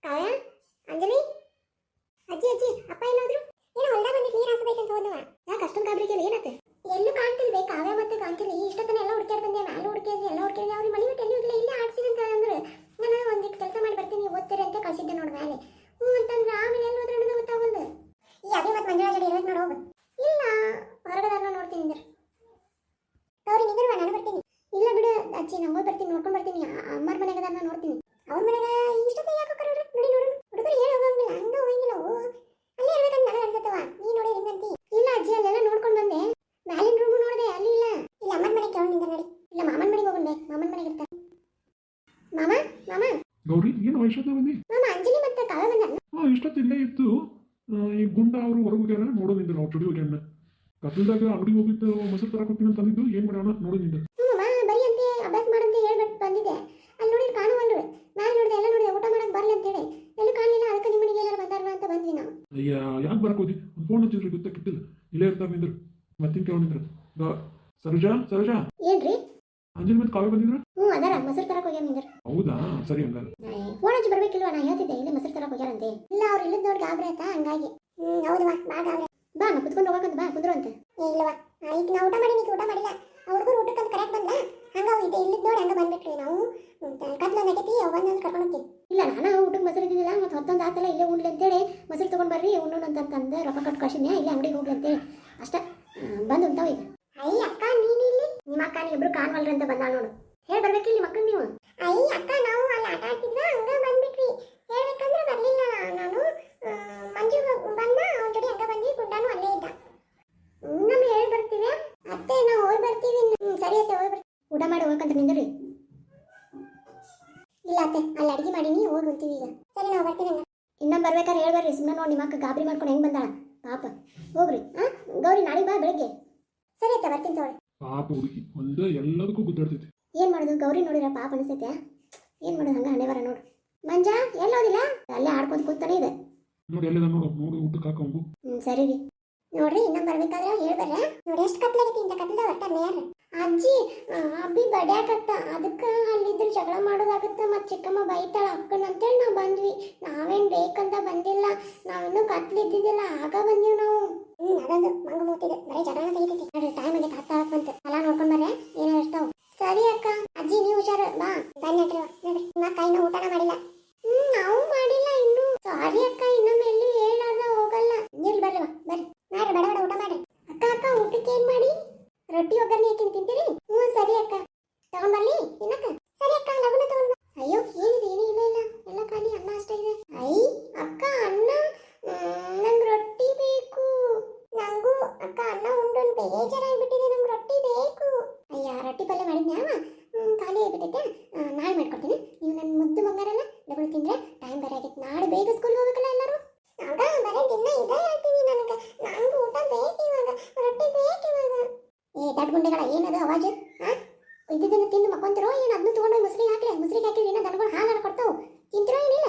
ಕಾವ್ಯ, ಅಂಜಲಿ, ಅಜ್ಜಿ ಅಜ್ಜಿ, ಅಪ್ಪ ಎಲ್ಲಾದ್ರು? ಏನೋ ಹೊಲ್ದಾಗ ಬಂದಿದ್ದು ನೀರು ಹಾಸಬೇಕಂತ ಹೋದವ. ಯಾಕೆ ಅಷ್ಟೊಂದು ಗಾಬರಿಗೆಲ್ಲ ಏನತ್ತೆ? ಎಲ್ಲೂ ಕಾಣ್ತಿಲ್ವೇ ಕಾವ್ಯ ಮತ್ತೆ ಕಾಂತಿಲ್ಲ. ಇಷ್ಟೊತ್ತನ ಎಲ್ಲ ಹುಡ್ಕ್ಯಾಡ್ ಬಂದೆ, ಮ್ಯಾಲೆ ಹುಡ್ಕಿದ್ವಿ, ಎಲ್ಲ ಹುಡ್ಕಿದ್ವಿ. ಅವ್ರಿಗೆ ಮನೆ ಬಿಟ್ಟು ಎಲ್ಲಿ ಇರಲಿಲ್ಲ, ಇಲ್ಲೇ ಆಡ್ಸಿದಂತ ಅಂದ್ರೆ ನಾನು ಒಂದಿಟ್ಟು ಕೆಲಸ ಮಾಡಿ ಬರ್ತೀನಿ, ಓದ್ತೀರಿ ಅಂತ ಕಳಿಸಿದ್ದೆ ನೋಡಿ ಮ್ಯಾಲೆ. ಹ್ಞೂ ಅಂತಂದ್ರೆ ಆಮೇಲೆ ಎಲ್ಲಿ ಹೋದ್ರೆ ಅನ್ನೋದು ಗೊತ್ತಾಗಲ್ದು. ಈ ಅದೇ ಮತ್ತೆ ಮಂಜುಳಾ ಜಡಿ ಇರ್ಬೇಕು ನೋಡಿ, ಹೋಗು. ಇಲ್ಲ, ಹೊರಗದಾರನ ನೋಡ್ತೀನಿ ಅಂದ್ರೆ ಗೌರಿ ನಿಂದಿರುವ, ನಾನು ಬರ್ತೀನಿ. ಇಲ್ಲ ಬಿಡು ಅಜ್ಜಿ, ನಂಗೂ ಬರ್ತೀನಿ, ನೋಡ್ಕೊಂಡು ಬರ್ತೀನಿ. ಅಮ್ಮರ ಮನೆಗದಾರನ ನೋಡ್ತೀನಿ. ಅವ್ರ ಮನೆಗ ಇಷ್ಟೊತ್ತಿಗೆ ಯಾಕೆ ಹೋಗ್ರಿ? ನೋಡಿ ನೋಡು, ಹುಡುಗರು ಏನು ಹೋಗಂಗಿಲ್ಲ, ಹಂಗ ಹೋಗಂಗಿಲ್ಲ. ಅಲ್ಲೇ ಇರ್ಬೇಕಂತ ನನಗೆ ಅನ್ಸತ್ತವ. ನೀ ನೋಡಿ ಹೆಂಗಂತಿ? ಇಲ್ಲ ಅಜ್ಜಿ, ಅಲ್ಲೆಲ್ಲ ನೋಡ್ಕೊಂಡು ಬಂದೆ. ಮ್ಯಾಲಿನ ರೂಮು ನೋಡಿದೆ, ಅಲ್ಲಿ ಇಲ್ಲ. ಇಲ್ಲ ಅಮ್ಮನ ಮನೆಗೆ ಕೇಳೋಣ ನಿಂದ ನೋಡಿ. ಇಲ್ಲ ಮಾಮನ ಮನೆಗೆ ಹೋಗಂಡೆ, ಮಾಮನ ಮನೆಗೆ ಇರ್ತಾರೆ. ಮಾಮ ಮಾಮ ಗೌರಿ, ಏನು ಇಷ್ಟೊತ್ತ ಬಂದಿ? ಮಾಮ, ಅಂಜಲಿ ಮತ್ತೆ ಕಾವ್ಯ ಬಂದ. ಇಷ್ಟೊತ್ತು ಇಲ್ಲೇ ಇತ್ತು. ಈ ಗುಂಡ ಅವರು ಹೊರಗೆ ಹೋಗ್ಯಾರ, ನೋಡೋನಿಂದ ನಾವು ಚುಡಿ ಹೋಗ್ಯಾನ. ಕತ್ತಲ್ದಾಗ ಅಂಗಡಿಗೆ ಹೋಗಿದ್ದು ಮೊಸರು ತರಕ್ಕೆ ಹೋಗ್ತೀನಿ ಅಂತ ಅಂದಿದ್ದು, ಏನು ಮಾಡೋಣ ನೋಡೋನಿಂದ. ಬರೀ ಅಂತೆ ಅಭ್ಯಾಸ ಮಾಡಂತ ಹೇಳ್ಬಿಟ್ಟು ಬಂದಿದ್ದೆ. ಅಲ್ಲಿ ನೋಡಿ ಕಾಣುವಲ್ರು. ನಾನು ನೋಡಿದೆ, ಎಲ್ಲ ನೋಡಿದೆ, ಊಟ ಮಾಡಕ್ಕೆ ಬರಲಿ ಅಂತೇಳಿ ಎಲ್ಲೂ ಕಾಣಲಿಲ್ಲ. ಅದಕ್ಕೆ ನಿಮ್ಮ ಮನೆಗೆ ಎಲ್ಲರೂ ಬಂದಾರ ಅಂತ ಬಂದ್ವಿ ನಾವು. ಅಯ್ಯ, ಯಾಕೆ ಬರಕ್ಕೆ ಹೋದಿ? ಒಂದು ಫೋನ್ ಹಚ್ಚಿದ್ರಿ ಗೊತ್ತಾಗಿತ್ತಿಲ್ಲ. ಇಲ್ಲೇ ಇರ್ತಾರೆ ನಿಂದ್ರು. ಮತ್ತಿನ ಕೇಳೋನಿದ್ರು. ಸರೋಜಾ ಸರೋಜಾ, ಏನ್ರಿ? ಅಂಜಲಿ ಮತ್ತೆ ಕಾವ್ಯ ಬಂದಿದ್ರ? ಹ್ಞೂ ಅದಾರ, ಮೊಸರು ತರಕ್ಕೆ ಹೋಗ್ಯಾರ ನಿಂದ್ರು. ಹೌದಾ, ಸರಿ ಹಂಗಾರೆ. ಫೋನ್ ಹಚ್ಚಿ ಬರ್ಬೇಕಿಲ್ವಾ? ನಾ ಹೇಳ್ತಿದ್ದೆ ಇಲ್ಲೇ ಮೊಸರು ತರಕ್ಕೆ ಹೋಗ್ಯಾರಂತೆ. ಇಲ್ಲ, ಅವ್ರು ಇಲ್ಲದ ನೋಡಿ ಗಾಬರಿ ಆಯ್ತಾ, ಹಂಗಾಗಿ. ಹೌದವಾ, ಬಾ ಗಾಬರಿ. ಬಾ ನಾ ಕುತ್ಕೊಂಡು ಹೋಗಕ್ಕಂತ, ಬಾ ಕುಂದ್ರು ಅಂತ. ಇಲ್ಲವಾ, ಈಗ ನಾ ಊಟ ಮಾಡಿ, ನೀನು ಊಟ ಮಾಡಿಲ್ಲ. ಹುಡುಗರು ಊಟಕ್ಕೆ ಅಂತ ಕರೆಕ್ಟ್ ಬಂದ, ಹಂಗ ಇದೆ ಇಲ್ಲದ ನೋಡಿ ಹಂಗ ಬಂದ್ಬಿಟ್ರಿ. ನಾವು ಕತ್ಲ ನಗತಿ ಒಂದೊಂದು ಕರ್ಕೊಂಡು ಹೋಗ್ತೀವಿ. ಇಲ್ಲ, ನಾನು ಊಟಕ್ಕೆ ಮೊಸರು ಇದ್ದಿದ್ದಿಲ್ಲ, ಮತ್ತೆ ಹೊತ್ತೊಂದು ಆತಲ್ಲ, ಇಲ್ಲೇ ಉಣ್ಲಿ ಅಂತೇಳಿ ಮೊಸರು ತೊಗೊಂಡು ಬರ್ರಿ ಉಣ್ಣು ಅಂತಂದು ರೊಕ್ಕ ಕೊಟ್ಟು ಕಳ್ಸಿದ್ನೆ. ಇಲ್ಲೇ ಅಂಗಡಿಗೆ ಹೋಗ್ಲಿ ಅಂತೇಳಿ ಅಷ್ಟೇ ಬಂದು ಉಂಟಾವ ಈಗ. ಅಯ್ಯ ಅಕ್ಕ, ನೀನು ಇಲ್ಲಿ ನಿಮ್ಮ ಅಕ್ಕ ನೀವಿಬ್ರು ಕಾಣವಲ್ರಿ ಅಂತ ಬಂದಾಳ ನೋಡು. ಹೇಳಿ ಬರ್ಬೇಕಿಲ್ಲ ನಿಮ್ಮ ಅಕ್ಕನ ನೀವು. ಅಯ್ಯ ಅಕ್ಕ, ನಾವು ಅಲ್ಲಿ ಆಟ ಆಡ್ತಿದ್ವ, ಹಂಗ ಬಂದ್ಬಿಟ್ವಿ. ಹೇಳ್ಬೇಕಂದ್ರೆ ಬರ್ಲಿಲ್ಲ ನಾನು. ಮಂಜು ಬಂದ, ಅವನ ಜೊತೆ ಹಂಗ ಬಂದ್ವಿ. ಗುಂಡಾನು ಅಲ್ಲೇ ಇದ್ದ. ನಮ್ಗೆ ಹೇಳಿ ಬರ್ತೀವಿ ಅತ್ತೆ, ನಾವು ಹೋಗಿ ಬರ್ತೀವಿ. ಸರಿ ಅತ್ತೆ, ಹೋಗಿ ಬರ್ತೀವಿ. ಊಟ ಮಾಡಿ ಹೋಗಕ್ಕಂತ ನಿಂದ್ರಿ. ಇಲ್ಲ ಅತ್ತೆ, ಅಲ್ಲಿ ಅಡಿಗೆ ಮಾಡೀನಿ, ಹೋಗಿ ಬರ್ತೀವಿ ಈಗ. ಸರಿ, ನಾವು ಬರ್ತೀವಿ. ಇನ್ನೊಮ್ಮೆ ಬರ್ಬೇಕಾದ್ರೆ ಹೇಳ್ಬರ್ರಿ. ಸುಮ್ಮನೆ ನೋಡಿ ನಿಮ್ಮ ಅಕ್ಕ ಗಾಬರಿ ಮಾಡ್ಕೊಂಡು ಹೆಂಗೆ ಬಂದಾಳ ಪಾಪ. ಹೋಗ್ರಿ. ಗೌರಿ, ನಾಳೆಗೆ ಬಾ ಬೆಳಗ್ಗೆ. ಸರಿ ಅತ್ತೆ, ಬರ್ತೀನಿ ತಗೊಳ್ಳಿ. ಪಾಪ ಹುಡುಗಿ ಒಂದು ಎಲ್ಲದಕ್ಕೂ ಗುದ್ದಾಡ್ತೈತಿ. ಏನು ಮಾಡೋದು? ಗೌರಿ ನೋಡಿರ ಪಾಪ ಅನಿಸ್ತೈತೆ. ಏನು ಮಾಡೋದು? ಹಂಗೆ ಹಣೆ ಬರ ನೋಡು. ಮಂಜಾ ಎಲ್ಲೋದಿಲ್ಲ, ಅಲ್ಲೇ ಆಡ್ಕೊಂಡು ಕೂತಾನೆ ಇದೆ ನೋಡಿ. ಎಲ್ಲ ನೋಡು ನೋಡಿ, ಊಟಕ್ಕೆ ಹಾಕೊಂಬು. ಸರಿ ರೀ. ನೋಡ್ರಿ, ಇನ್ನೊಮ್ಮೆ ಬರ್ಬೇಕಾದ್ರೆ ಹೇಳ್ಬರ್ರೆ. ನೋಡಿ ಎಷ್ಟು ಕತ್ಲಾಗೈತಿ, ಇಂಥ ಕತ್ಲದಾಗ ಬರ್ತಾರೆ ಯಾರು? ಅಜ್ಜಿ, ಅಬ್ಬಿ ಬಡ್ಯಾಕತ್ತ, ಅದಕ್ಕೆ ಅಲ್ಲಿದ್ರೆ ಜಗಳ ಮಾಡೋದಾಗತ್ತ. ಮತ್ತು ಚಿಕ್ಕಮ್ಮ ಬೈತಾಳ ಅಕ್ಕನ ಅಂತೇಳಿ ನಾವು ಬಂದ್ವಿ. ನಾವೇನು ಬೇಕಂತ ಬಂದಿಲ್ಲ, ನಾವಿನ್ನೂ ಕತ್ಲಿದ್ದಿದ್ದಿಲ್ಲ, ಆಗ ಬಂದೀವಿ ನಾವು. ಅದೊಂದು ಮಂಗ ಮೂತಿದೆ, ಬರೀ ಜಗಳನ ತೆಗಿತೈತಿ. ನೋಡ್ರಿ, ಟೈಮ್ ಆಗೈತೆ, ಹತ್ತಾಳಕ್ಕೆ ಬಂತು. ಎಲ್ಲ ನೋಡ್ಕೊಂಡು ಬರ್ರೆ, ಏನಾರು ಇರ್ತಾವ. ಸರಿ ಅಕ್ಕ. ಅಜ್ಜಿ ನೀವು ಹುಷಾರು, ಬಾ. ಬನ್ನಿ ನೋಡ್ರಿ, ನಿಮ್ಮ ಅಕ್ಕ ಇನ್ನೂ ಊಟನ ಮಾಡಿಲ್ಲ. ನಾವು ಮಾಡಿಲ್ಲ ಇನ್ನೂ. ಸಾರಿ ಅಕ್ಕ, ಇನ್ನೊಮ್ಮೆ ಎಲ್ಲಿ ಹೇಳಾರ್ದ ಹೋಗಲ್ಲ. ನೀರು ಬರ್ರಿ, ಬರ್ರಿ ಮಾಡ್ರಿ, ಬಡ ಬಡ ಊಟ ಮಾಡ್ರಿ. ಅಕ್ಕ ಅಕ್ಕ, ಊಟಕ್ಕೆ ಏನು ಮಾಡಿ? ರೊಟ್ಟಿ ಒಗ್ಗರಣೆ ಹಾಕಿ ತಿಂತೀರಿ? ಸರಿ ಅಕ್ಕ. ತಗೊಂಡ್ಬರ್ಲಿ ತಿನ್ನಕ್ಕ? ಸರಿ ಅಕ್ಕ, ಲಗುನ ತಗೊಂಡ್ ಬಾ. ಅಯ್ಯೋ, ಏನಿದೆ? ಏನೂ ಇಲ್ಲ ಇಲ್ಲ, ಎಲ್ಲ ಖಾಲಿ, ಅನ್ನ ಅಷ್ಟೇ ಇದೆ. ಅಕ್ಕ, ಅನ್ನ? ನಂಗೆ ರೊಟ್ಟಿ ಬೇಕು. ನಂಗೂ ಅಕ್ಕ, ಅನ್ನ ಉಂಡು ಬೇಜಾರಾಗ್ಬಿಟ್ಟಿದೆ, ನಂಗೆ ರೊಟ್ಟಿ ಬೇಕು. ಅಯ್ಯ, ರೊಟ್ಟಿ ಪಲ್ಯ ಮಾಡಿದ್ನ್ಯಾವ? ಖಾಲಿ ಆಗಿಬಿಟ್ಟೈತೆ. ನಾಳೆ ಮಾಡ್ಕೊಡ್ತೀನಿ. ನೀವು ನನ್ನ ಮುದ್ದು ಬಂಗಾರಲ್ಲ, ಡಬಲ್ ತಿಂದ್ರೆ ಟೈಮ್ ಬೇರೆ ಆಗೈತೆ. ನಾಳೆ ಬೇಗ ಸ್ಕೂಲ್ಗೆ ಹೋಗ್ಬೇಕಲ್ಲ ಎಲ್ಲರೂ. ಆಗ ಬರೀ ದಿನ ಇದೇ ಹೇಳ್ತೀನಿ ನನಗೆ. ನಂಗೂ ಊಟ ಬೇಕು ಇವಾಗ, ರೊಟ್ಟಿ ಬೇಕು ಇವಾಗ. ದಡ್ಡ ಗುಂಡೆಗಳ ಏನದು ಅವಾಜು? ಇದ್ದಿದ್ದನ್ನು ತಿಂದು ಮಕ್ಕೊಂತಿರೋ ಏನು? ಅದನ್ನು ತೊಗೊಂಡು ಮೊಸರಿಗೆ ಹಾಕ್ಲಿ. ಮೊಸರಿಗೆ ಹಾಕಿದ್ರೆ ಏನೋ ದನಗಳು ಹಾಲು ಕೊಡ್ತಾವು. ತಿಂತಿರೋ ಏನಿಲ್ಲ?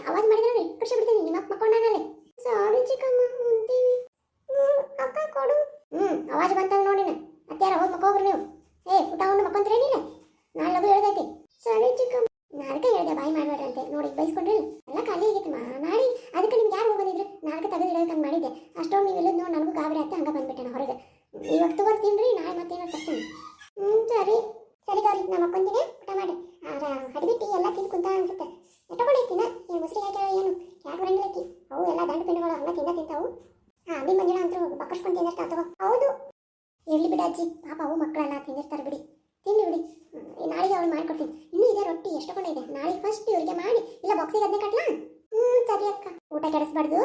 ಆವಾಜ್ ಮಾಡಿದ್ರೆ ನೋಡಿ ಖುಷಿ ಬಿಡ್ತೀನಿ. ನಿಮ್ಮ ಮಕ್ಕೊಂಡಾಗಲೇ. ಸಾರಿ ಚಿಕ್ಕಮ್ಮ, ಮುಂತೀವಿ. ಅಕ್ಕ ಕೊಡು. ಅವಾಜ್ ಬಂತಂದು ನೋಡಿ. ಅತ್ಯಾರ ಹೋಗಿ ಮಕ್ಕೋಗ್ರಿ ನೀವು. ಊಟ ಉಂಡು ಮಕ್ಕೊಂತೀರೇನಿಲ್ಲ? ನಾಳೆ ಲಗು ಹೇಳ್ದೈತಿ. ಸರಿ ಚಿಕ್ಕಮ್ಮ. ನಾಲ್ಕ ಹೇಳ್ದೆ ಬಾಯಿ ಮಾಡ್ಬೇಡ್ರಂತೆ. ನೋಡಿ ಬೈಸ್ಕೊಂಡ್ರಿ ಎಲ್ಲ ಖಾಲಿ ಆಗೈತೆ ನಾಳೆ. ಅದಕ್ಕೆ ನಿಮ್ಗೆ ಯಾರು ಹೋಗೋದಿದ್ರು? ನಾಲ್ಕು ತೆಗೆದಿಡೋಕಂತ ಮಾಡಿದ್ದೆ. ಅಷ್ಟೊಂದು ನೀವು ಇಲ್ಲದ್ ನೋಡಿ ನನಗೂ ಗಾಬರಿ ಆಯ್ತು, ಹಂಗೆ ಬಂದ್ಬಿಟ್ಟೆ ನಾ ಹೊರಗೆ. ಇವತ್ತು ಬರ್ತೀನಿ ರೀ, ನಾಳೆ ಮತ್ತೇನೋ ತರ್ತೀನಿ. ಸರಿ ಸರಿ ಗೌರಿ, ನಾ ಮಕ್ಕೊಂತೀನಿ. ಊಟ ಮಾಡಿ ಹಡಿಬಿಟ್ಟು ಎಲ್ಲ ತಿಂದು ಕುಂತ ಅನ್ಸುತ್ತೆ. ಎಷ್ಟೊಂಡೈತಿನ ಏನು ಮುಸ್ರಿ ಹಾಕ್ಯಾಳ ಏನು? ಯಾಕೆ ಬರಂಗಿಲ್ಲಕ್ಕಿ? ಅವು ಎಲ್ಲ ದಂಡು ಪಿಂಡುಗಳು ಹಂಗೆ ತಿಂತಾವು. ಅಭಿ ಮಂಜುಳ ಅಂತೂ ಬಕ್ಕರ್ಸ್ಕೊಂಡು ತಿಂದಿರ್ತಾವ ತಗೋ. ಹೌದು, ಇರ್ಲಿ ಬಿಡ ಅಜ್ಜಿ, ಪಾಪ ಅವು ಮಕ್ಕಳೆಲ್ಲ ತಿಂದಿರ್ತಾರೆ ಬಿಡಿ. ತಿನ್ಲಿ ಬಿಡಿ, ನಾಳೆಗೆ ಅವಳು ಮಾಡಿಕೊಡ್ತೀನಿ. ಇನ್ನೂ ಇದೆ ರೊಟ್ಟಿ ಎಷ್ಟೊಂಡಿದೆ. ನಾಳೆ ಫಸ್ಟ್ ಇವರಿಗೆ ಮಾಡಿ, ಇಲ್ಲ ಬಾಕ್ಸಿಗೆ ಅದನ್ನೇ ಕಟ್ಲಾ? ಸರಿ ಅಕ್ಕ. ಊಟ ಕೆಡಿಸ್ಬಾರ್ದು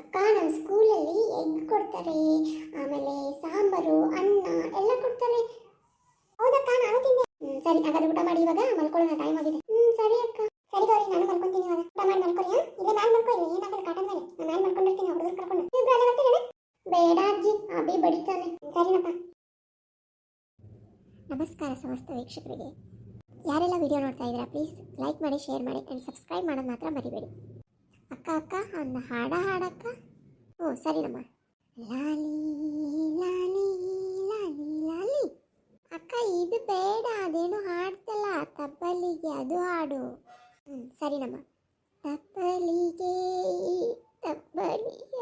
ಅಕ್ಕ. ನಮ್ಮ ಸ್ಕೂಲಲ್ಲಿ ಎಗ್ ಕೊಡ್ತಾರೆ, ಆಮೇಲೆ ಸಾಂಬಾರು, ಅನ್ನ ಎಲ್ಲ ಕೊಡ್ತಾರೆ. ಹೌದಕ್ಕ, ನಾನು ತಿಂದೆ. ಸರಿ, ಹಾಗಾದ್ರೆ ಊಟ ಮಾಡಿ ಇವಾಗ ಮಲ್ಕೊಳ್ಳೋಣ, ಟೈಮ್ ಆಗಿದೆ. ಸರಿ ಅಕ್ಕ. ಸರಿ ಗೌರಿ, ನಾನು ಮಲ್ಕೊಂತೀನಿ ಇವಾಗ. ಊಟ ಮಾಡಿ ಮಲ್ಕೊಳ್ಳಿ. ಇಲ್ಲೇ ಮ್ಯಾಲೆ ಮಲ್ಕೊಳ್ಳಿ, ಏನಾಗಲ್ಲ ಕಾಟನ್ ಮೇಲೆ. ನಾನು ಮ್ಯಾಲೆ ಮಲ್ಕೊಂಡಿರ್ತೀನಿ, ಹುಡುಗರು ಕರ್ಕೊಂಡು. ಇಬ್ರು ಅಲ್ಲೇ ಬರ್ತೀನಿ. ಬೇಡ ಅಜ್ಜಿ, ಅಭಿ ಬಡಿತಾನೆ. ಸರಿನಪ್ಪ. ನಮಸ್ಕಾರ ಸಮಸ್ತ ವೀಕ್ಷಕರಿಗೆ. ಯಾರೆಲ್ಲ ವಿಡಿಯೋ ನೋಡ್ತಾ ಇದ್ದೀರಾ ಪ್ಲೀಸ್ ಲೈಕ್ ಮಾಡಿ, ಶೇರ್ ಮಾಡಿ ಆ್ಯಂಡ್ ಸಬ್ಸ್ಕ್ರೈಬ್ ಮಾಡೋದು ಮಾತ್ರ ಮರಿಬೇಡಿ. ಅಕ್ಕ ಅಕ್ಕ, ಒಂದು ಹಾಡಕ್ಕ. ಸರಿನಮ್ಮ. ಲಾಲಿ ಲಾಲಿ ಲಾಲಿ ಲಾಲಿ. ಅಕ್ಕ ಅಕ್ಕ ಇದು ಬೇಡ, ಅದೇನೋ ಹಾಡ್ತಲ್ಲ ತಪ್ಪಲಿಗೆ, ಅದು ಹಾಡು. ಸರಿನಮ್ಮ. ತಪ್ಪಲಿಗೆ ತಪ್ಪಲಿಯ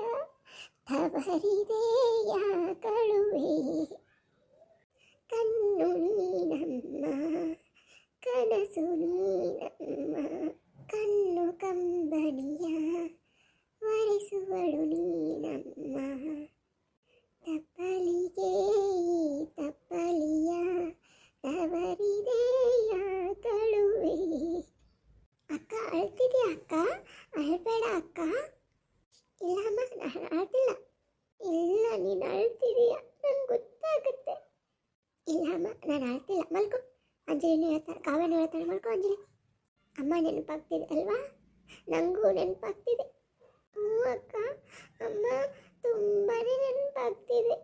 ತವರಿದೆಯ ಕಳುವೆ, ಕಣ್ಣು ನೀನಮ್ಮ ಕನಸು ನೀನಮ್ಮ, ಕಣ್ಣು ಕಂಬಳಿಯ ವರಿಸುವಳು ನೀನಮ್ಮ. ತಪ್ಪಲಿಗೆ ತಪ್ಪಲಿಯ ತವರಿದೆಯ ಕಳುವೆ. ಅಕ್ಕ ಅಳ್ತಿದ್ಯಾ ಅಕ್ಕ? ಅಳ್ಬೇಡ ಅಕ್ಕ. ಇಲ್ಲಮ್ಮ ನಾನು ಅಳ್ತಿಲ್ಲ. ಇಲ್ಲ ನೀನು ಅಳ್ತಿದೀಯ, ನಂಗೆ ಗೊತ್ತಾಗುತ್ತೆ. ಇಲ್ಲಮ್ಮ ನಾನು ಅಳ್ತಿಲ್ಲ, ಮಲ್ಕೊ. ಅಂಜಲಿನೂ ಹೇಳ್ತಾಳೆ, ಕಾವ್ಯನೂ ಹೇಳ್ತಾಳೆ, ಮಲ್ಕೊ ಅಂಜಲಿ. ಅಮ್ಮ ನೆನಪಾಗ್ತಿದೆ ಅಲ್ವಾ? ನನಗೂ ನೆನಪಾಗ್ತಿದೆ. ಹ್ಞೂ ಅಕ್ಕ, ಅಮ್ಮ ತುಂಬಾನೇ ನೆನಪಾಗ್ತಿದೆ.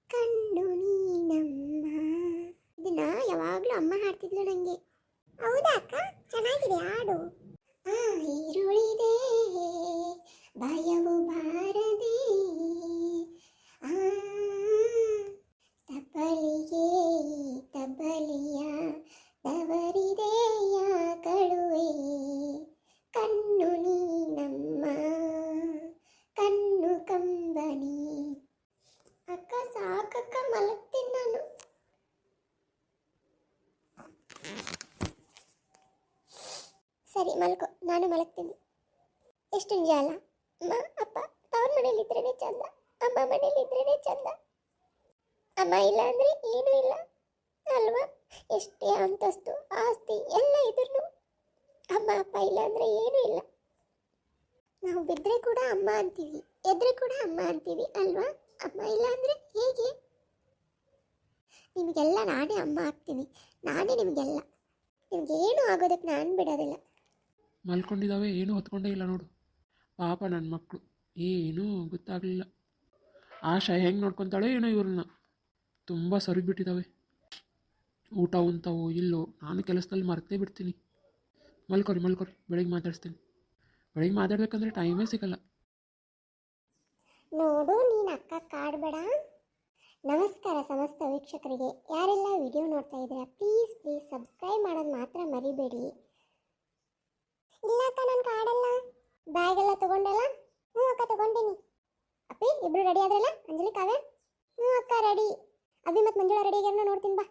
ಕಣ್ಣು ನೀನಮ್ಮ. ಇದನ್ನ ಯಾವಾಗಲೂ ಅಮ್ಮ ಹಾಡ್ತಿದ್ಲು ನನಗೆ. ಹೌದಾ ಅಕ್ಕ? ಚೆನ್ನಾಗಿದೆ ಹಾಡು. ಈರುಳಿದೆ ಭಯವು ಬಾರದೆ, ತಪ್ಪಲಿಗೆ ತಬ್ಬಲಿಯ ತವರಿದೆಯ ಕಳುವೆ, ಕಣ್ಣು ನೀನಮ್ಮ ಕಣ್ಣು ಕಂಬನಿ. ಅಕ್ಕ ಸಾಕಕ್ಕ, ಮಲಗ್ತೀನಿ ನಾನು. ಸರಿ ಮಲ್ಕೊ, ನಾನು ಮಲಗ್ತೀನಿ. ಎಷ್ಟು ನಿಜ ಅಲ್ಲ? ಅಮ್ಮ ಅಪ್ಪ ತವ್ರ ಮನೇಲಿದ್ರೇ ಚಂದ, ಅಮ್ಮ ಮನೇಲಿದ್ರೇ ಚಂದ. ಅಮ್ಮ ಇಲ್ಲ ಅಂದರೆ ಏನೂ ಇಲ್ಲ ಅಲ್ವಾ? ಎಷ್ಟೇ ಅಂತಸ್ತು ಆಸ್ತಿ ಎಲ್ಲ ಇದ್ರೂ ಅಮ್ಮ ಅಪ್ಪ ಇಲ್ಲ ಅಂದರೆ ಏನೂ ಇಲ್ಲ. ನಾವು ಬಿದ್ದರೆ ಕೂಡ ಅಮ್ಮ ಅಂತೀವಿ, ಎದ್ರೆ ಕೂಡ ಅಮ್ಮ ಅಂತೀವಿ ಅಲ್ವಾ? ಅಮ್ಮ ಇಲ್ಲ ಅಂದರೆ ಹೇಗೆ? ನಿಮಗೆಲ್ಲ ನಾನೇ ಅಮ್ಮ ಆಗ್ತೀನಿ, ನಾನೇ ನಿಮಗೆಲ್ಲ. ನಿಮಗೇನು ಆಗೋದಕ್ಕೆ ನಾನು ಬಿಡೋದಿಲ್ಲ. ಮಲ್ಕೊಂಡಿದ್ದಾವೆ, ಏನೂ ಹೊತ್ಕೊಂಡೇ ಇಲ್ಲ ನೋಡು. ಪಾಪ ನನ್ನ ಮಕ್ಕಳು ಏನೂ ಗೊತ್ತಾಗಲಿಲ್ಲ. ಆಶಾ ಹೆಂಗೆ ನೋಡ್ಕೊತಾಳೆ ಏನೋ ಇವ್ರನ್ನ. ತುಂಬ ಸರಿಬಿಟ್ಟಿದ್ದಾವೆ. ಊಟ ಉಂತಾವೋ ಇಲ್ಲೋ, ನಾನು ಕೆಲಸದಲ್ಲಿ ಮರ್ತೇ ಬಿಡ್ತೀನಿ. ಮಲ್ಕೊರಿ ಬೆಳಿಗ್ಗೆ ಮಾತಾಡಿಸ್ತೀನಿ. ಬೆಳಿಗ್ಗೆ ಮಾತಾಡ್ಬೇಕಂದ್ರೆ ಟೈಮೇ ಸಿಗಲ್ಲ. ನೋಡು ನೀನು ಅಕ್ಕ ಕಾಡಬೇಡ. ನಮಸ್ಕಾರ ಸಮಸ್ತ ವೀಕ್ಷಕರಿಗೆ. ಯಾರೆಲ್ಲ ವಿಡಿಯೋ ನೋಡ್ತಾ ಇದ್ದೀರಾ ಪ್ಲೀಸ್ ಸಬ್ಸ್ಕ್ರೈಬ್ ಮಾಡೋದು ಮಾತ್ರ ಮರಿಬೇಡಿ. ಇಲ್ಲ ಅಕ್ಕ ನಾನು ಕಾಡಲ್ಲ. ಬ್ಯಾಗ್ ಎಲ್ಲ ತಗೊಂಡಲ್ಲ? ಹ್ಞೂ ಅಕ್ಕ ತಗೊಂಡಿನಿ. ಅಪ್ಪಿ ಇಬ್ರು ರೆಡಿ ಆದ್ರಲ್ಲ? ಅಂಜಲಿ ಕಾವ್ಯ? ಹ್ಞೂ ಅಕ್ಕ ರೆಡಿ. ಅಭಿ ಮತ್ತು ಮಂಜುಳಾ ರೆಡಿ ಆಗ್ಯಾರ, ನೋಡ್ತೀನಿ ಬಾ.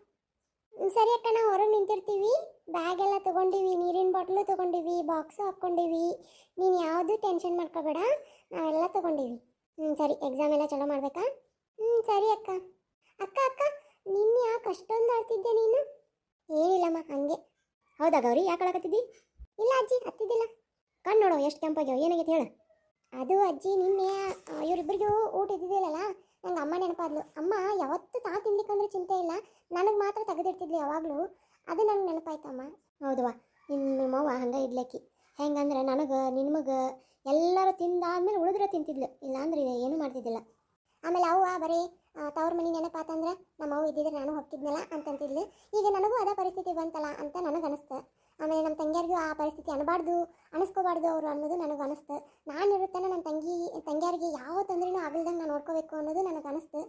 ಸರಿ ಅಕ್ಕ, ನಾವು ಹೊರಗೆ ನಿಂತಿರ್ತೀವಿ. ಬ್ಯಾಗ್ ಎಲ್ಲ ತೊಗೊಂಡಿವಿ, ನೀರಿನ ಬಾಟ್ಲು ತೊಗೊಂಡಿವಿ, ಬಾಕ್ಸು ಹಾಕ್ಕೊಂಡಿವಿ. ನೀನು ಯಾವುದೂ ಟೆನ್ಷನ್ ಮಾಡ್ಕೋಬೇಡ, ನಾವೆಲ್ಲ ತೊಗೊಂಡಿವಿ. ಸರಿ, ಎಕ್ಸಾಮ್ ಎಲ್ಲ ಚಲೋ ಮಾಡ್ಬೇಕಾ? ಸರಿ ಅಕ್ಕ. ಅಕ್ಕ ಅಕ್ಕ ನಿನ್ನೆ ಯಾಕೆ ಅಷ್ಟೊಂದು ಆಡ್ತಿದ್ದೆ ನೀನು? ಏನಿಲ್ಲಮ್ಮ ಹಂಗೆ. ಹೌದಾ ಗೌರಿ, ಯಾಕೆ ಆಡಕತ್ತಿದ್ದಿ? ಇಲ್ಲ ಅಜ್ಜಿ, ಹತ್ತಿದ್ದಿಲ್ಲ. ಕಣ್ಣು ನೋಡು ಎಷ್ಟು ಕೆಂಪಾಗ್ಯಾವ, ಏನಾಗೈತೆ ಹೇಳು. ಅದು ಅಜ್ಜಿ ನಿನ್ನೆ ಇವರಿಬ್ಬರಿಗೂ ಊಟ ಇದ್ದಿದ್ದಿಲ್ಲಲ್ಲ, ನಂಗೆ ಅಮ್ಮ ನೆನಪಾದ್ಲು. ಅಮ್ಮ ಯಾವತ್ತೂ ತಾ ತಿನ್ಲಿಕ್ಕಂದ್ರೆ ಚಿಂತೆ ಇಲ್ಲ, ನನಗೆ ಮಾತ್ರ ತೆಗೆದಿಡ್ತಿದ್ಲು ಯಾವಾಗಲೂ. ಅದು ನಂಗೆ ನೆನಪಾಯ್ತಮ್ಮ. ಹೌದವ್ವ, ನಿಮ್ಮವ್ವ ಹಂಗೆ ಇಡ್ಲಕ್ಕಿ. ಹೆಂಗಂದ್ರೆ ನನಗೆ ನಿಮಗೆ ಎಲ್ಲರೂ ತಿಂದಾದ್ಮೇಲೆ ಉಳಿದ್ರೆ ತಿಂತಿದ್ಲು, ಇಲ್ಲಾಂದ್ರೆ ಏನೂ ಮಾಡ್ತಿದ್ದಿಲ್ಲ. ಆಮೇಲೆ ಅವ್ವ ಬರೀ ತವ್ರ ಮನೆ ನೆನಪಾತಂದ್ರೆ ನಮ್ಮ ಅವ್ವ ಇದ್ದಿದ್ರೆ ನಾನು ಹೋಗ್ತಿದ್ನಲ್ಲ ಅಂತಂತಿದ್ಲು. ಈಗ ನನಗೂ ಅದೇ ಪರಿಸ್ಥಿತಿ ಬಂತಲ್ಲ ಅಂತ ನನಗೆ ಅನಿಸ್ತು. ಆಮೇಲೆ ನಮ್ಮ ತಂಗಿಯರಿಗೂ ಆ ಪರಿಸ್ಥಿತಿ ಅನಿಸ್ಕೋಬಾರ್ದು ಅವರು ಅನ್ನೋದು ನನಗೆ ಅನಿಸ್ತು. ನಾನು ಇರುತ್ತಾನೆ ನನ್ನ ತಂಗಿಯರಿಗೆ ಯಾವ ತೊಂದರೆನೂ ಆಗಲ್ದಂಗೆ ನಾನು ನೋಡ್ಕೋಬೇಕು ಅನ್ನೋದು ನನಗೆ ಅನಿಸ್ತು.